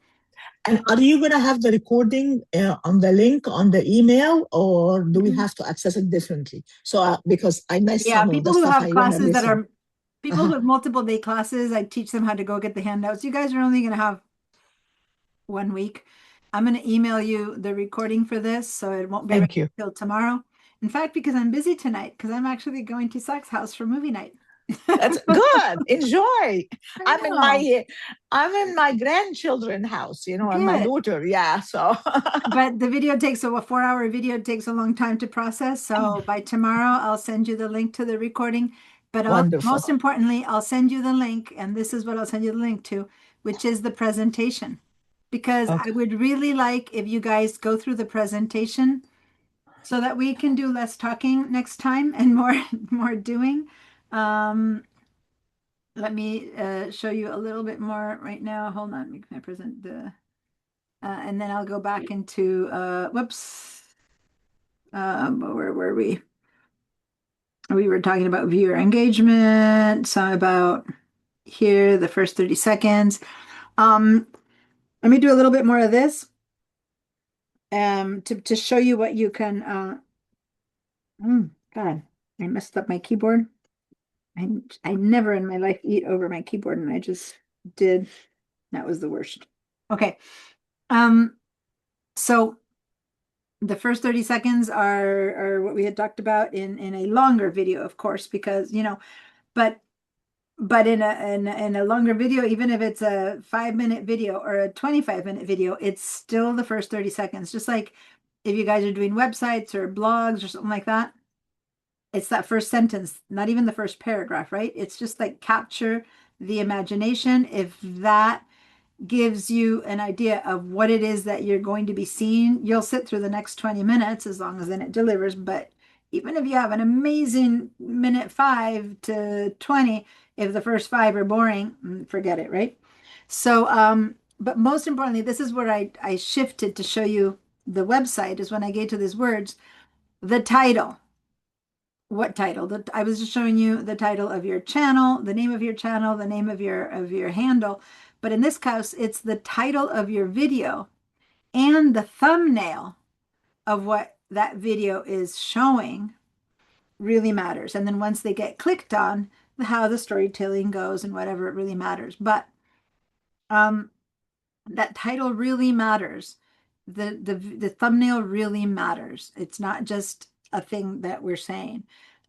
And are you going to have the recording on the link on the email, or do we have to access it differently? So because I missed Yeah, some of the people who stuff have I want to classes that listen. are people who have multiple day classes, I teach them how to go get the handouts. You guys are only going to have 1 week. I'm going to email you the recording for this, so it won't be Thank ready you. till tomorrow. In fact, because I'm busy tonight, because I'm actually going to Zach's house for movie night. That's good. Enjoy. I'm in know. my grandchildren's house, and my Good. daughter. Yeah. So But the video takes a 4-hour video takes a long time to process. So by tomorrow, I'll send you the link to the recording. But wonderful. most importantly, I'll send you the link, and this is what I'll send you the link to, which is the presentation. Because Okay. I would really like if you guys go through the presentation so that we can do less talking next time and more doing. Let me show you a little bit more right now. Hold on, can I present the, and then I'll go back into, whoops. Where were we? We were talking about viewer engagement, so about here, the first 30 seconds. Let me do a little bit more of this to show you what you can, God, I messed up my keyboard. I never in my life eat over my keyboard, and I just did. That was the worst. Okay. So the first 30 seconds are what we had talked about in a longer video, of course, because but in a longer video, even if it's a 5-minute video or a 25-minute video, it's still the first 30 seconds. Just like if you guys are doing websites or blogs or something like that, it's that first sentence, not even the first paragraph, right? It's just like capture the imagination. If that gives you an idea of what it is that you're going to be seeing, you'll sit through the next 20 minutes as long as then it delivers. But even if you have an amazing minute 5 to 20, if the first 5 are boring, forget it, right? So, but most importantly, this is where I shifted to show you the website, is when I get to these words, the title. What title? I was just showing you the title of your channel, the name of your channel, the name of your handle. But in this case, it's the title of your video and the thumbnail of what that video is showing really matters. And then once they get clicked on, how the storytelling goes and whatever, it really matters. But that title really matters. The thumbnail really matters. It's not just a thing that we're saying.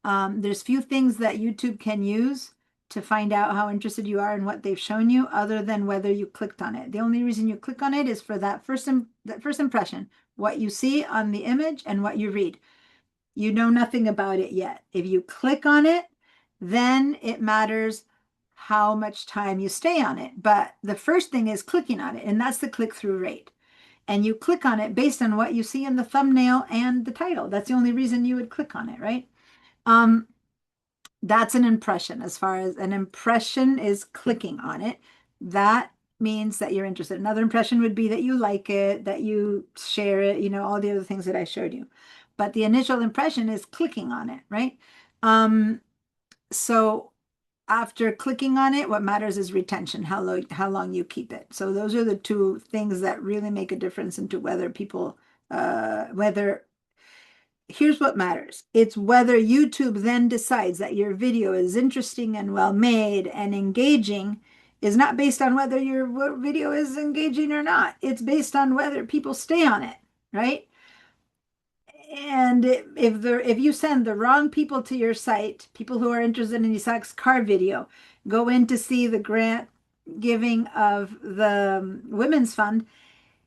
There's few things that YouTube can use to find out how interested you are in what they've shown you, other than whether you clicked on it. The only reason you click on it is for that first impression, what you see on the image and what you read. You know nothing about it yet. If you click on it, then it matters how much time you stay on it. But the first thing is clicking on it, and that's the click-through rate. And you click on it based on what you see in the thumbnail and the title. That's the only reason you would click on it, right? That's an impression. As far as an impression is clicking on it, that means that you're interested. Another impression would be that you like it, that you share it, all the other things that I showed you. But the initial impression is clicking on it, right? So after clicking on it, what matters is retention, how long you keep it. So those are the two things that really make a difference into whether people, whether here's what matters. It's whether YouTube then decides that your video is interesting and well made and engaging is not based on whether your video is engaging or not. It's based on whether people stay on it, right? And if you send the wrong people to your site, people who are interested in Isaac's car video, go in to see the grant giving of the Women's Fund,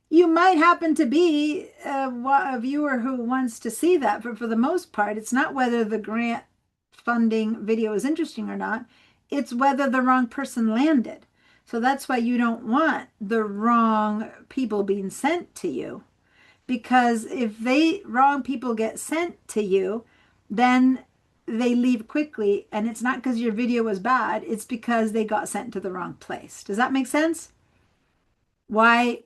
you might happen to be a viewer who wants to see that. But for the most part, it's not whether the grant funding video is interesting or not. It's whether the wrong person landed. So that's why you don't want the wrong people being sent to you. Because if they wrong people get sent to you, then they leave quickly. And it's not because your video was bad. It's because they got sent to the wrong place. Does that make sense? Why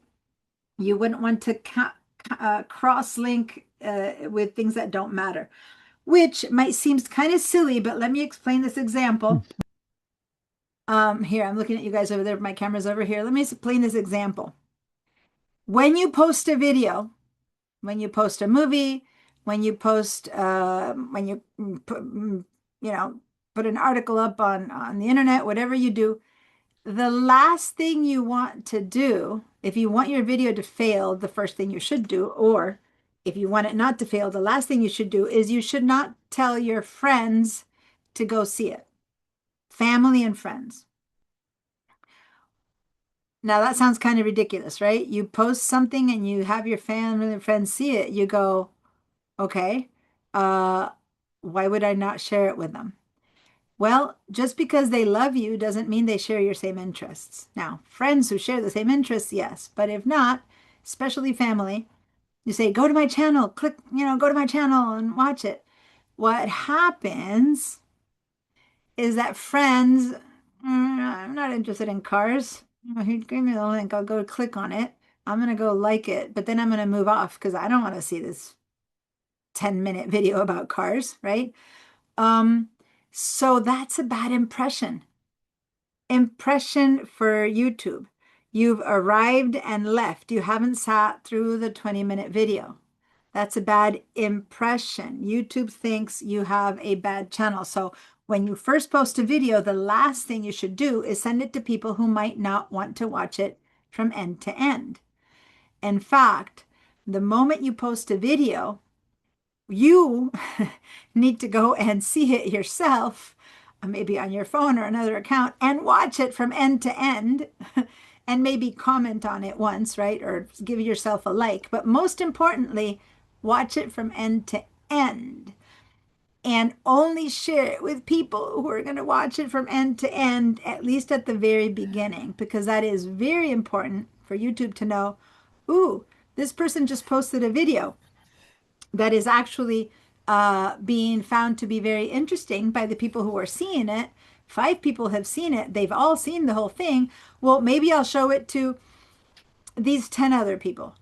you wouldn't want to cross-link with things that don't matter, which might seem kind of silly, but let me explain this example. Here, I'm looking at you guys over there. My camera's over here. Let me explain this example. When you post a video, when you post a movie, when you post, when you put an article up on the internet, whatever you do, the last thing you want to do, if you want your video to fail, the first thing you should do, or if you want it not to fail, the last thing you should do is you should not tell your friends to go see it. Family and friends. Now that sounds kind of ridiculous, right? You post something and you have your family and friends see it. You go, okay, why would I not share it with them? Well, just because they love you doesn't mean they share your same interests. Now, friends who share the same interests, yes. But if not, especially family, you say, go to my channel, click, go to my channel and watch it. What happens is that friends, I'm not interested in cars. He gave me the link. I'll go click on it. I'm going to go like it, but then I'm going to move off because I don't want to see this 10-minute video about cars, right? So that's a bad impression. Impression for YouTube. You've arrived and left. You haven't sat through the 20-minute video. That's a bad impression. YouTube thinks you have a bad channel. So when you first post a video, the last thing you should do is send it to people who might not want to watch it from end to end. In fact, the moment you post a video, you need to go and see it yourself, maybe on your phone or another account, and watch it from end to end, and maybe comment on it once, right? Or give yourself a like. But most importantly, watch it from end to end. And only share it with people who are going to watch it from end to end, at least at the very beginning, because that is very important for YouTube to know, ooh, this person just posted a video that is actually being found to be very interesting by the people who are seeing it. 5 people have seen it. They've all seen the whole thing. Well, maybe I'll show it to these 10 other people.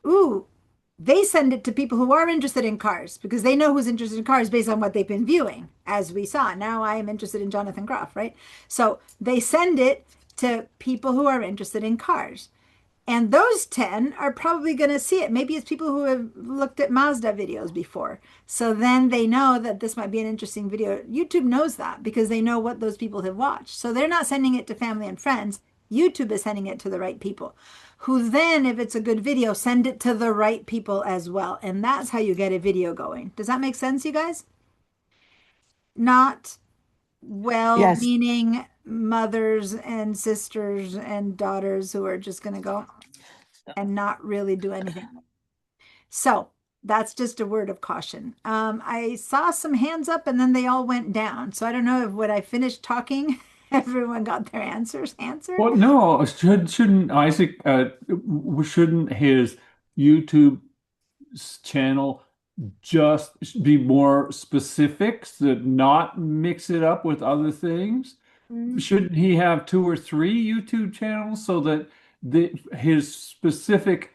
Ooh, they send it to people who are interested in cars because they know who's interested in cars based on what they've been viewing, as we saw. Now I am interested in Jonathan Groff, right? So they send it to people who are interested in cars. And those 10 are probably going to see it. Maybe it's people who have looked at Mazda videos before. So then they know that this might be an interesting video. YouTube knows that because they know what those people have watched. So they're not sending it to family and friends. YouTube is sending it to the right people, who then, if it's a good video, send it to the right people as well. And that's how you get a video going. Does that make sense, you guys? Not well-meaning mothers and sisters and daughters who are just going to go and not really do anything. So that's just a word of caution. I saw some hands up and then they all went down. So I don't know if when I finished talking, everyone got their answers answered. Well, no, shouldn't Isaac, shouldn't his YouTube channel just be more specific, to not mix it up with other things? Shouldn't he have 2 or 3 YouTube channels so that his specific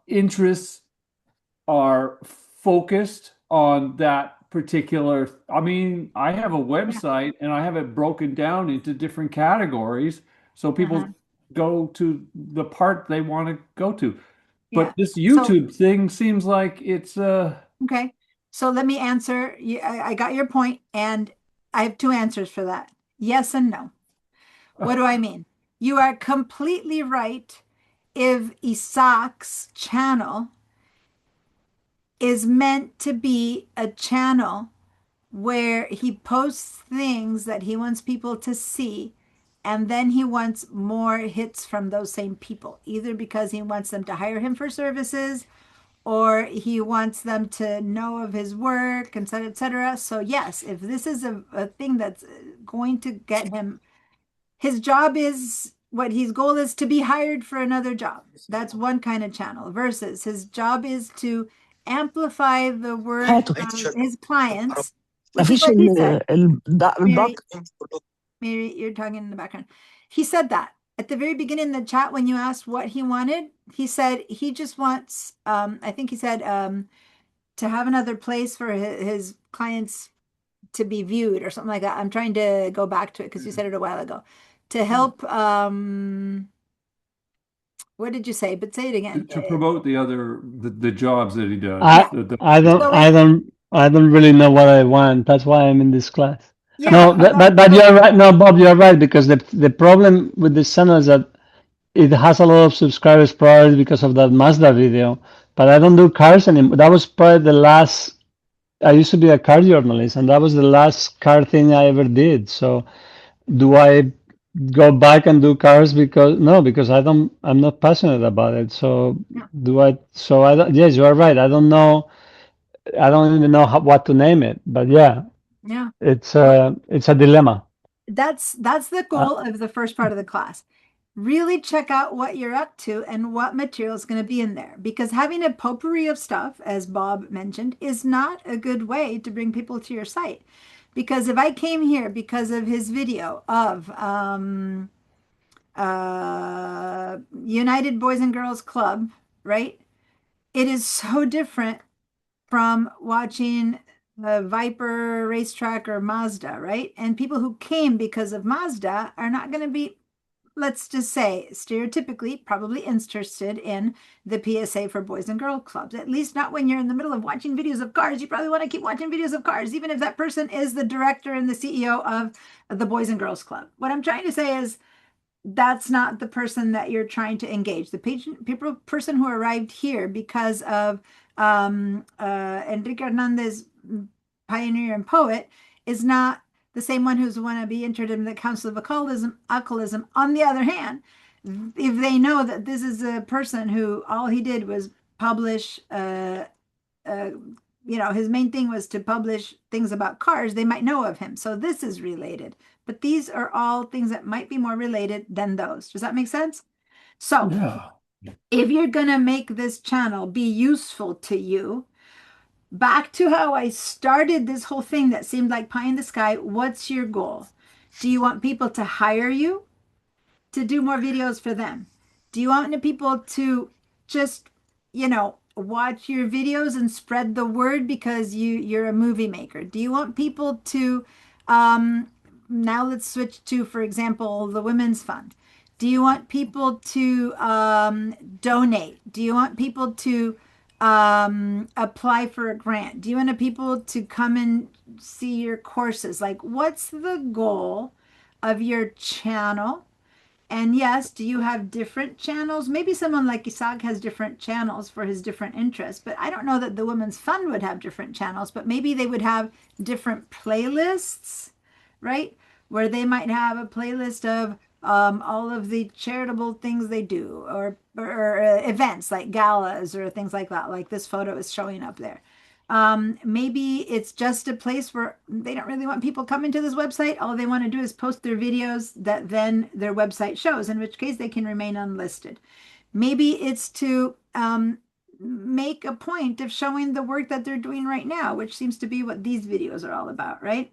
interests are focused on that particular? I mean, I have a website and I have it broken down into different categories so people go to the part they want to go to. But this YouTube thing seems like it's Okay. So let me answer. I got your point, and I have two answers for that. Yes and no. What do I mean? You are completely right if Isaac's channel is meant to be a channel where he posts things that he wants people to see, and then he wants more hits from those same people, either because he wants them to hire him for services or he wants them to know of his work, et cetera, et cetera. So yes, if this is a thing that's going to get him, his job is what his goal is to be hired for another job. That's one kind of channel versus his job is to amplify the word of his clients, which is مفيش what he said. Mary, الدق. Mary, you're talking in the background. He said that at the very beginning in the chat when you asked what he wanted. He said he just wants, I think he said, to have another place for his clients to be viewed or something like that. I'm trying to go back to it because you said it a while ago. To help, what did you say? But say it again. To promote the jobs that he does. I The- I don't So I don't I don't really know what I want. That's why I'm in this class. No, yeah, but you're right. No, Bob, you're right because the problem with this channel is that it has a lot of subscribers probably because of that Mazda video. But I don't do cars anymore. That was probably the last. I used to be a car journalist, and that was the last car thing I ever did. So do I go back and do cars because no, because I'm not passionate about it. So yeah, do I? So I don't. Yes, you are right. I don't know. I don't even know what to name it. But yeah, yeah. it's a dilemma. That's the goal of the first part of the class. Really check out what you're up to and what material is going to be in there. Because having a potpourri of stuff, as Bob mentioned, is not a good way to bring people to your site. Because if I came here because of his video of United Boys and Girls Club, right? It is so different from watching the Viper racetrack or Mazda, right? And people who came because of Mazda are not going to be, let's just say, stereotypically, probably interested in the PSA for Boys and Girl Clubs. At least not when you're in the middle of watching videos of cars. You probably want to keep watching videos of cars, even if that person is the director and the CEO of the Boys and Girls Club. What I'm trying to say is that's not the person that you're trying to engage. The person who arrived here because of Enrique Hernandez, pioneer and poet, is not the same one who's want to be entered in the Council of Alcoholism. On the other hand, if they know that this is a person who all he did was publish, his main thing was to publish things about cars, they might know of him. So this is related. But these are all things that might be more related than those. Does that make sense? So yeah. if you're going to make this channel be useful to you, back to how I started this whole thing that seemed like pie in the sky, what's your goal? Do you want people to hire you to do more videos for them? Do you want the people to just, watch your videos and spread the word because you're a movie maker? Do you want people to now let's switch to, for example, the Women's Fund. Do you want people to donate? Do you want people to apply for a grant? Do you want people to come and see your courses? Like, what's the goal of your channel? And yes, do you have different channels? Maybe someone like Isaac has different channels for his different interests, but I don't know that the Women's Fund would have different channels, but maybe they would have different playlists, right? Where they might have a playlist of all of the charitable things they do or events like galas or things like that, like this photo is showing up there. Maybe it's just a place where they don't really want people coming to this website. All they want to do is post their videos that then their website shows, in which case they can remain unlisted. Maybe it's to make a point of showing the work that they're doing right now, which seems to be what these videos are all about, right?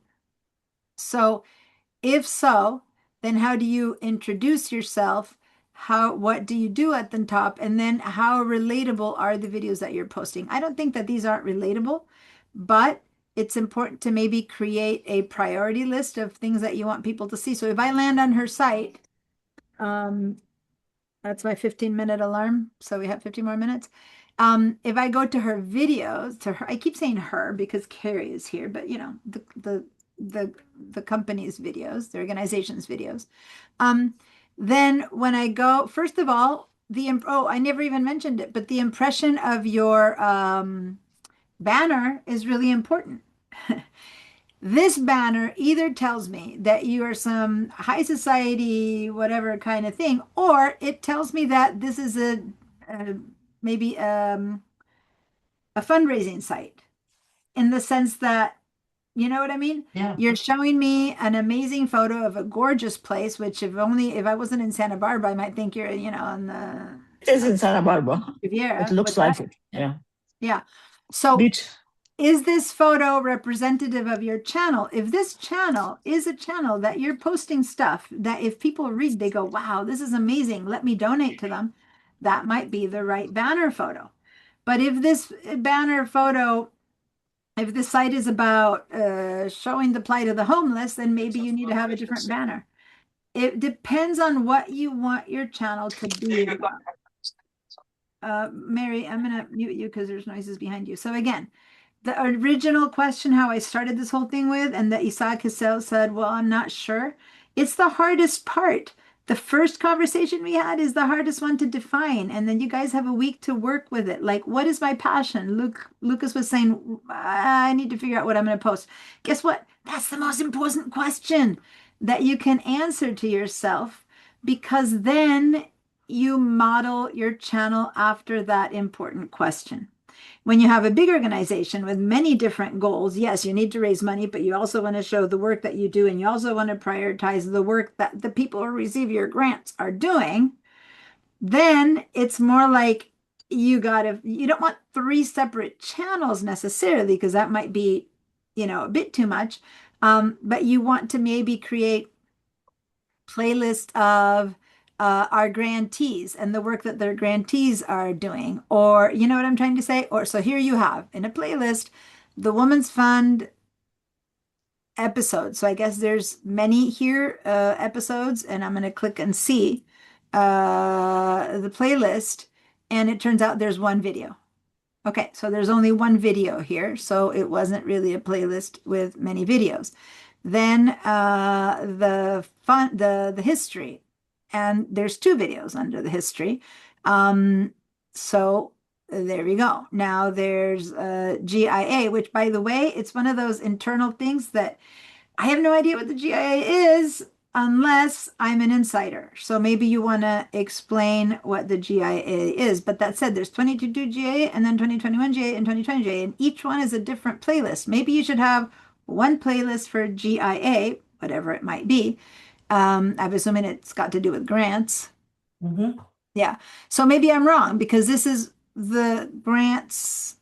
So if so, then how do you introduce yourself? What do you do at the top? And then how relatable are the videos that you're posting? I don't think that these aren't relatable, but it's important to maybe create a priority list of things that you want people to see. So if I land on her site, that's my 15-minute alarm. So we have 15 more minutes. If I go to her videos, to her, I keep saying her because Carrie is here, but the company's videos, the organization's videos. Then when I go, first of all, I never even mentioned it, but the impression of your banner is really important. This banner either tells me that you are some high society, whatever kind of thing, or it tells me that this is maybe a fundraising site in the sense that, you know what I mean? Yeah. You're showing me an amazing photo of a gorgeous place, which if I wasn't in Santa Barbara, I might think you're, on the It is in Santa Barbara. Riviera. It looks like it. Yeah. Yeah. So Beach. is this photo representative of your channel? If this channel is a channel that you're posting stuff that if people read, they go, wow, this is amazing. Let me donate to them. That might be the right banner photo. But if this banner photo, if the site is about showing the plight of the homeless, then maybe you need to have a different banner. It depends on what you want your channel to be about. Mary, I'm going to mute you because there's noises behind you. So again, the original question, how I started this whole thing with, and that Isaac Cassell said, well, I'm not sure. It's the hardest part. The first conversation we had is the hardest one to define. And then you guys have a week to work with it. Like, what is my passion? Lucas was saying, I need to figure out what I'm going to post. Guess what? That's the most important question that you can answer to yourself, because then you model your channel after that important question. When you have a big organization with many different goals, yes, you need to raise money, but you also want to show the work that you do, and you also want to prioritize the work that the people who receive your grants are doing. Then it's more like you don't want 3 separate channels necessarily, because that might be, a bit too much. But you want to maybe create playlist of our grantees and the work that their grantees are doing, or you know what I'm trying to say? Or so here you have in a playlist the Women's Fund episodes. So I guess there's many here episodes, and I'm going to click and see the playlist, and it turns out there's one video. Okay, so there's only one video here, so it wasn't really a playlist with many videos. Then the history, and there's 2 videos under the history. So there we go. Now there's GIA, which, by the way, it's one of those internal things that I have no idea what the GIA is unless I'm an insider. So maybe you want to explain what the GIA is. But that said, there's 2022 GIA, and then 2021 GIA, and 2020 GIA, and each one is a different playlist. Maybe you should have one playlist for GIA, whatever it might be. I'm assuming it's got to do with grants. Mm-hmm. Yeah. So maybe I'm wrong, because this is the grants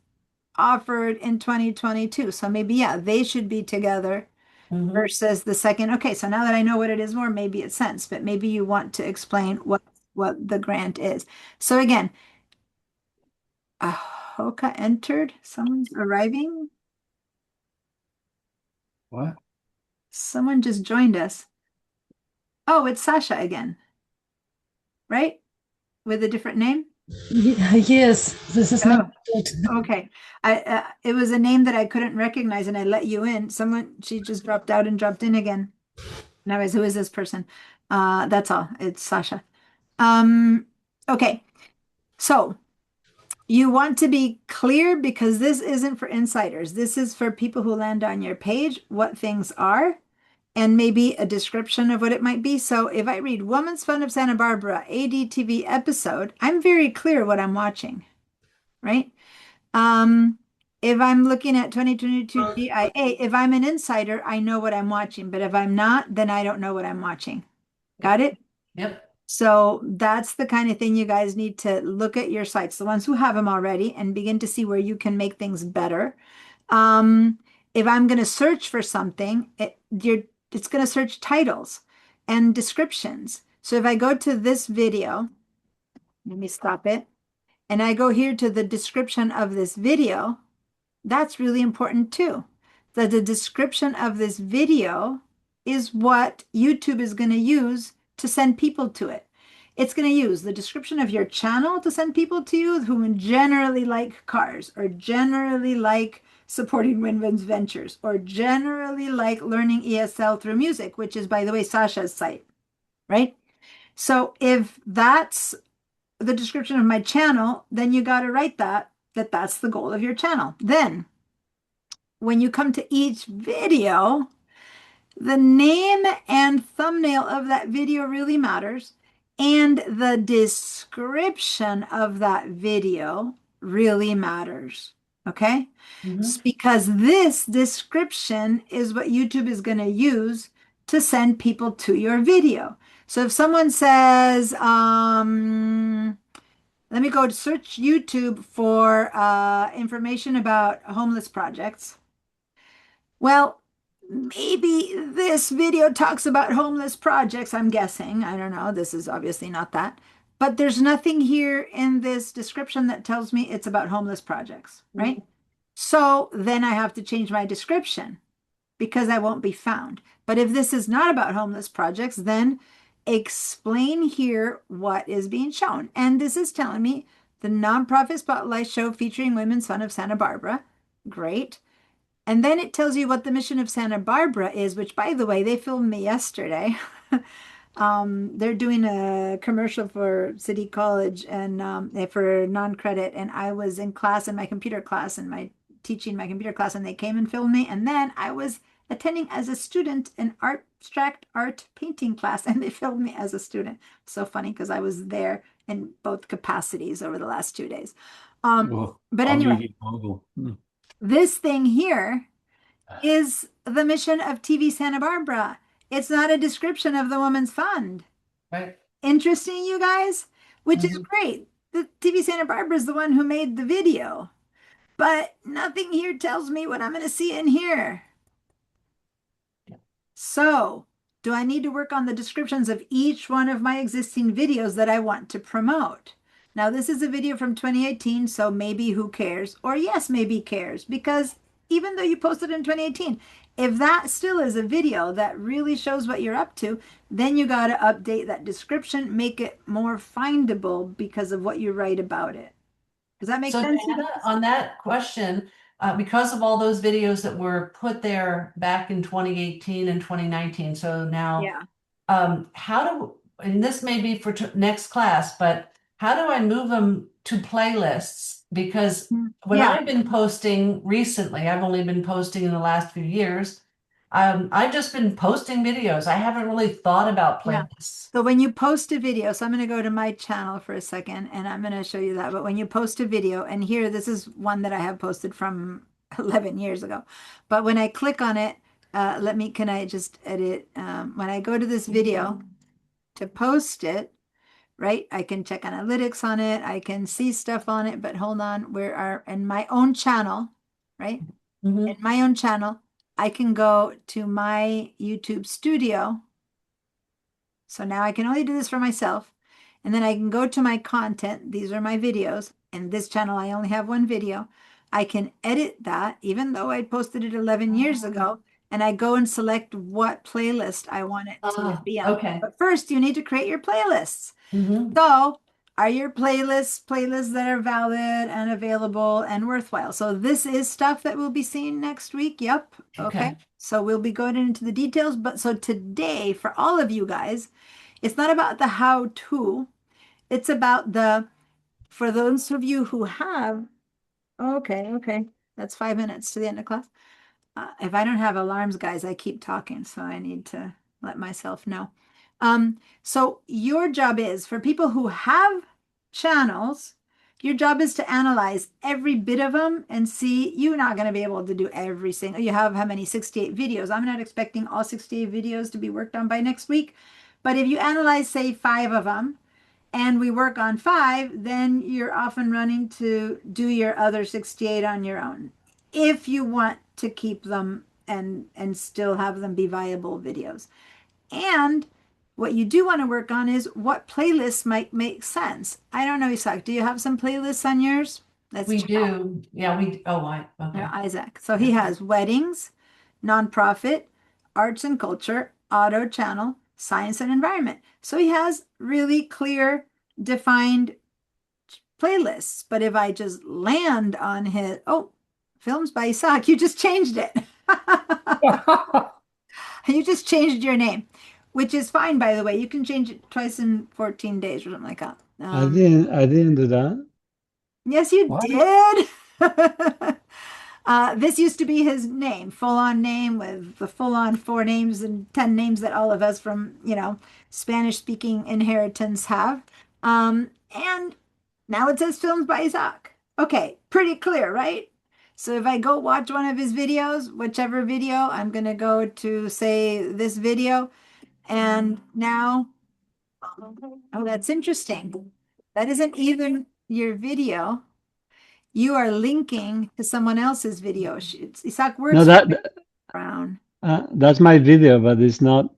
offered in 2022. So maybe, yeah, they should be together versus the second. Okay, so now that I know what it is more, maybe it's sense, but maybe you want to explain what the grant is. So again, Hoka entered. Someone's arriving. What? Someone just joined us. Oh, it's Sasha again, right? With a different name? Yes, this is not good. Okay. It was a name that I couldn't recognize, and I let you in. She just dropped out and dropped in again. Anyways, who is this person? That's all. It's Sasha. Okay. So you want to be clear, because this isn't for insiders. This is for people who land on your page, what things are, and maybe a description of what it might be. So if I read Women's Fund of Santa Barbara ADTV episode, I'm very clear what I'm watching, right? If I'm looking at 2022 GIA, if I'm an insider, I know what I'm watching. But if I'm not, then I don't know what I'm watching. Got it? Yep. So that's the kind of thing you guys need to look at your sites, the ones who have them already, and begin to see where you can make things better. If I'm going to search for something, it's going to search titles and descriptions. So if I go to this video, let me stop it, and I go here to the description of this video, that's really important too. That the description of this video is what YouTube is going to use to send people to it. It's going to use the description of your channel to send people to you who generally like cars or generally like supporting women's ventures or generally like learning ESL through music, which is, by the way, Sasha's site, right? So if that's the description of my channel, then you got to write that's the goal of your channel. Then when you come to each video, the name and thumbnail of that video really matters, and the description of that video really matters. Okay? Because this description is what YouTube is going to use to send people to your video. So if someone says, let me go to search YouTube for information about homeless projects. Well, maybe this video talks about homeless projects, I'm guessing. I don't know. This is obviously not that. But there's nothing here in this description that tells me it's about homeless projects, right? So then I have to change my description because I won't be found. But if this is not about homeless projects, then explain here what is being shown. And this is telling me the nonprofit spotlight show featuring Women's Fund of Santa Barbara. Great. And then it tells you what the mission of Santa Barbara is, which, by the way, they filmed me yesterday. They're doing a commercial for City College and for non-credit. And I was in class in my computer class and teaching my computer class, and they came and filmed me. And then I was attending as a student an abstract art painting class, and they filmed me as a student. So funny because I was there in both capacities over the last 2 days. But anyway, this thing here is the mission of TV Santa Barbara. It's not a description of the Women's Fund. Right. Interesting, you guys, which is great. The TV Santa Barbara is the one who made the video, but nothing here tells me what I'm going to see in here. So, do I need to work on the descriptions of each one of my existing videos that I want to promote? Now, this is a video from 2018, so maybe who cares? Or yes, maybe cares, because even though you posted in 2018, if that still is a video that really shows what you're up to, then you got to update that description, make it more findable because of what you write about it. Does that make sense? Anna, on that question, because of all those videos that were put there back in 2018 and 2019, so now, and this may be for next class, but how do I move them to playlists? Because when I've been posting recently, I've only been posting in the last few years. I've just been posting videos. I haven't really thought about playlists. So when you post a video, so I'm going to go to my channel for a second and I'm going to show you that. But when you post a video, and here, this is one that I have posted from 11 years ago. But when I click on it, can I just edit? When I go to this video to post it, right? I can check analytics on it. I can see stuff on it, but hold on, in my own channel, right? In my own channel, I can go to my YouTube studio. So now I can only do this for myself. And then I can go to my content. These are my videos. In this channel, I only have one video. I can edit that, even though I posted it 11 years ago. And I go and select what playlist I want it to be on. Okay. But first, you need to create your playlists. So are your playlists that are valid and available and worthwhile? So this is stuff that we'll be seeing next week. Yep. Okay. So we'll be going into the details. But so today, for all of you guys, it's not about the how-to. It's about for those of you who have, okay. That's 5 minutes to the end of class. If I don't have alarms, guys, I keep talking, so I need to let myself know. So your job is, for people who have channels, your job is to analyze every bit of them and see. You're not going to be able to do every single, you have how many? 68 videos. I'm not expecting all 68 videos to be worked on by next week. But if you analyze, say, 5 of them, and we work on 5, then you're off and running to do your other 68 on your own, if you want to keep them and still have them be viable videos. And what you do want to work on is what playlists might make sense. I don't know, Isaac, do you have some playlists on yours? We do. Yeah, okay. Isaac. So he has weddings, nonprofit, arts and culture, auto channel, science and environment. So he has really clear, defined playlists. But if I just land on his, oh, films by Isaac, you just changed it. You just changed your name, which is fine, by the way. You can change it twice in 14 days or something like that. I didn't do that. Yes, you What? did. This used to be his name, full-on name with the full-on 4 names and 10 names that all of us from, Spanish-speaking inheritance have. And now it says films by Isaac. Okay, pretty clear, right? So if I go watch one of his videos, whichever video, I'm going to go to, say, this video. And now, oh, that's interesting. That isn't even your video. You are linking to someone else's video. Isaac No, works for Brown. that's my video, but it's not.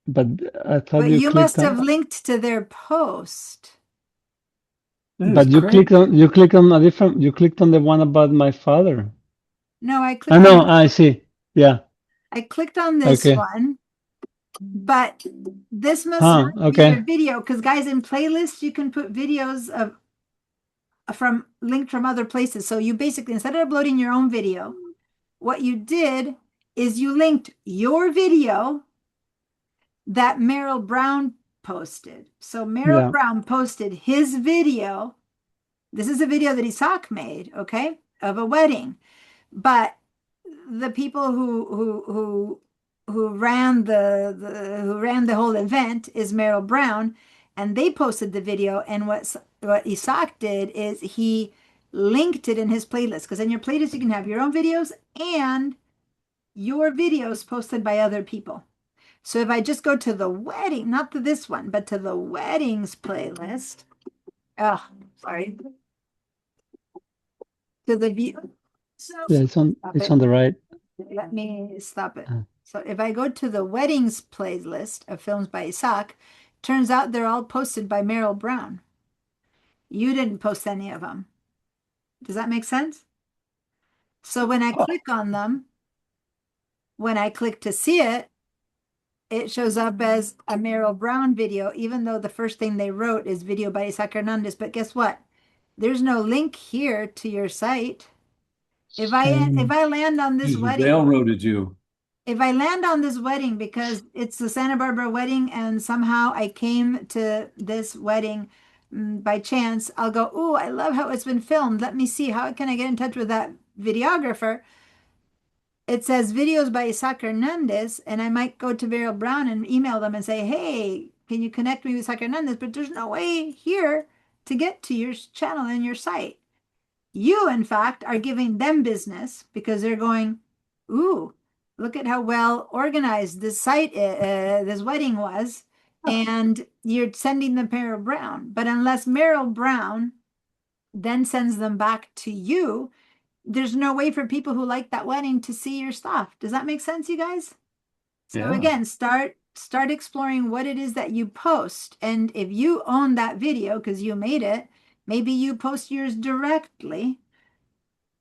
But I thought But you you clicked must have on. linked to their post. But you clicked on a different. You clicked on the one about my father. No, I I clicked know. on I see. Yeah. I clicked on this Okay. one, but this must Huh. not be your Okay. video because guys, in playlists you can put videos of from linked from other places. So you basically, instead of uploading your own video, what you did is you linked your video that Merrill Brown posted. So Merrill Yeah. Brown posted his video. This is a video that Isaac made, okay, of a wedding. But the people who ran the whole event is Merrill Brown, and they posted the video. And what Isaac did is he linked it in his playlist, because in your playlist you can have your own videos and your videos posted by other people. So if I just go to the wedding, not to this one, but to the weddings playlist. Oh, sorry. To the view. So Yeah. It's on. stop It's it. on the right. Let me stop it. Uh, So if I go to the weddings playlist of films by Isaac, turns out they're all posted by Merrill Brown. You didn't post any of them. Does that make sense? So when I click on them, when I click to see it, it shows up as a Merrill Brown video, even though the first thing they wrote is video by Isaac Hernandez. But guess what? There's no link here to your site. If I land on this Jesus wedding, railroaded you. if I land on this wedding because it's the Santa Barbara wedding and somehow I came to this wedding by chance, I'll go, "Ooh, I love how it's been filmed. Let me see. How can I get in touch with that videographer?" It says videos by Isaac Hernandez, and I might go to Beryl Brown and email them and say, "Hey, can you connect me with Isaac Hernandez?" But there's no way here to get to your channel and your site. You, in fact, are giving them business because they're going, "Ooh, look at how well organized this site, this wedding was." And you're sending them Merrill Brown. But unless Merrill Brown then sends them back to you, there's no way for people who like that wedding to see your stuff. Does that make sense, you guys? So Yeah. again, start exploring what it is that you post. And if you own that video because you made it, maybe you post yours directly.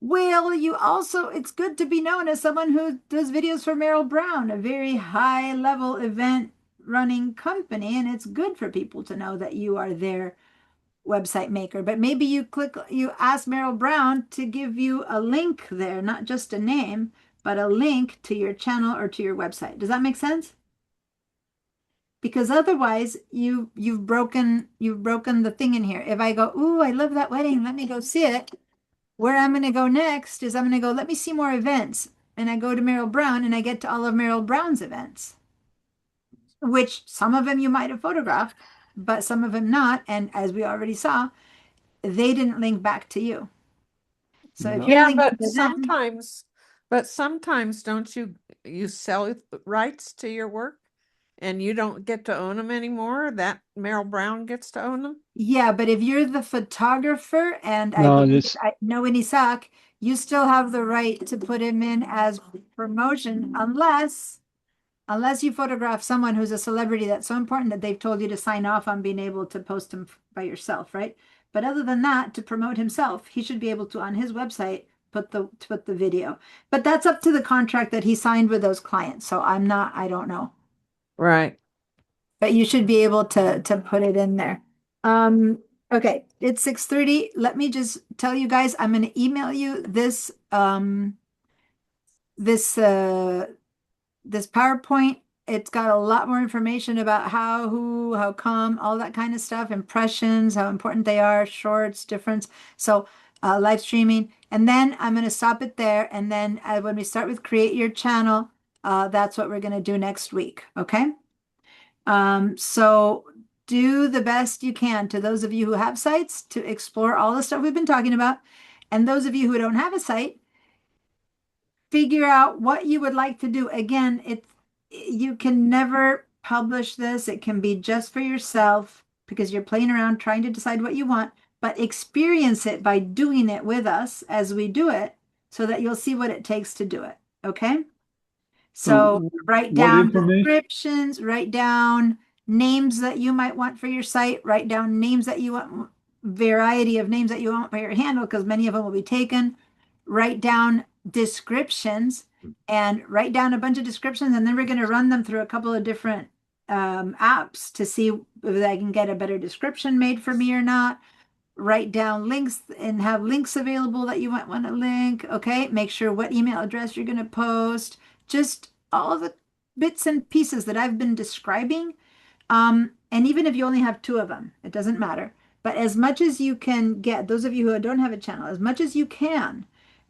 Well, you also, it's good to be known as someone who does videos for Merrill Brown, a very high level event running company. And it's good for people to know that you are their website maker. But maybe you ask Merrill Brown to give you a link there, not just a name, but a link to your channel or to your website. Does that make sense? Because otherwise you've broken the thing in here. If I go, "Ooh, I love that wedding, let me go see it," where I'm going to go next is I'm going to go, "Let me see more events." And I go to Merrill Brown and I get to all of Merrill Brown's events, which some of them you might have photographed, but some of them not. And as we already saw, they didn't link back to you. So if you Yeah, link but to them, sometimes don't you sell rights to your work and you don't get to own them anymore? That Merrill Brown gets to own them? yeah, but if you're the photographer, and I No, believe this. I know in Isaac, you still have the right to put him in as promotion unless you photograph someone who's a celebrity that's so important that they've told you to sign off on being able to post him by yourself, right? But other than that, to promote himself, he should be able to on his website put the video. But that's up to the contract that he signed with those clients. So I don't know. Right. but you should be able to put it in there. Okay, it's 6:30. Let me just tell you guys, I'm going to email you this this PowerPoint. It's got a lot more information about how, who, how come, all that kind of stuff, impressions, how important they are, shorts, difference. So live streaming. And then I'm going to stop it there. And then when we start with create your channel, that's what we're going to do next week. Okay. So do the best you can to those of you who have sites to explore all the stuff we've been talking about. And those of you who don't have a site, figure out what you would like to do. Again, you can never publish this. It can be just for yourself because you're playing around trying to decide what you want, but experience it by doing it with us as we do it so that you'll see what it takes to do it. Okay? So write down descriptions, write down names that you might want for your site, write down names that you want, variety of names that you want for your handle, because many of them will be taken. Write down descriptions and write down a bunch of descriptions, and then we're going to run them through a couple of different apps to see if I can get a better description made for me or not. Write down links and have links available that you might want to link. Okay, make sure what email address you're going to post. Just all the bits and pieces that I've been describing. And even if you only have 2 of them, it doesn't matter. But as much as you can get, those of you who don't have a channel, as much as you can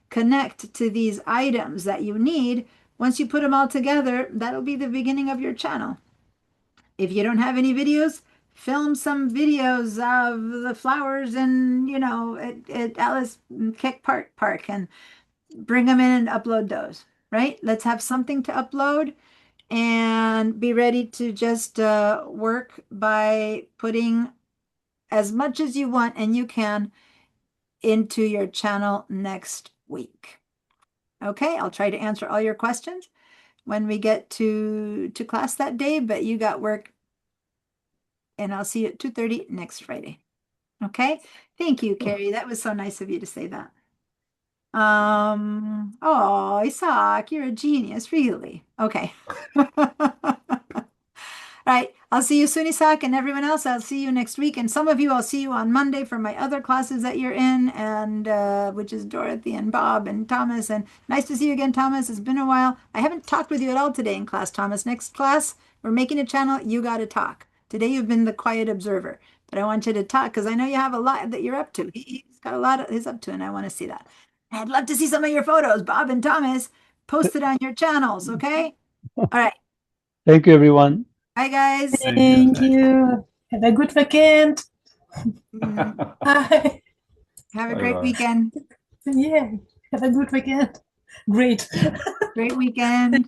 connect to these items that you need. Once you put them all together, that'll be the beginning of your channel. If you don't have any videos, film some videos of the flowers and, at Alice Keck Park and bring them in and upload those, right? Let's have something to upload and be ready to just work by putting as much as you want and you can into your channel next week. Okay, I'll try to answer all your questions when we get to class that day, but you got work and I'll see you at 2:30 next Friday. Okay, thank you, Carrie. That was so nice of you to say that. Oh, Isaac, you're a genius, really. Okay. All right, I'll see you soon, Isaac, and everyone else. I'll see you next week. And some of you, I'll see you on Monday for my other classes that you're in, and which is Dorothy and Bob and Thomas. And nice to see you again, Thomas. It's been a while. I haven't talked with you at all today in class, Thomas. Next class, we're making a channel. You got to talk. Today, you've been the quiet observer, but I want you to talk because I know you have a lot that you're up to. He's got a lot he's up to, and I want to see that. I'd love to see some of your photos, Bob and Thomas, posted on your channels, okay? All right. Thank you, everyone. Bye, guys. Thank you. Have a good weekend. Bye. Have a great weekend. Yeah. Have a good weekend. Great. Great weekend.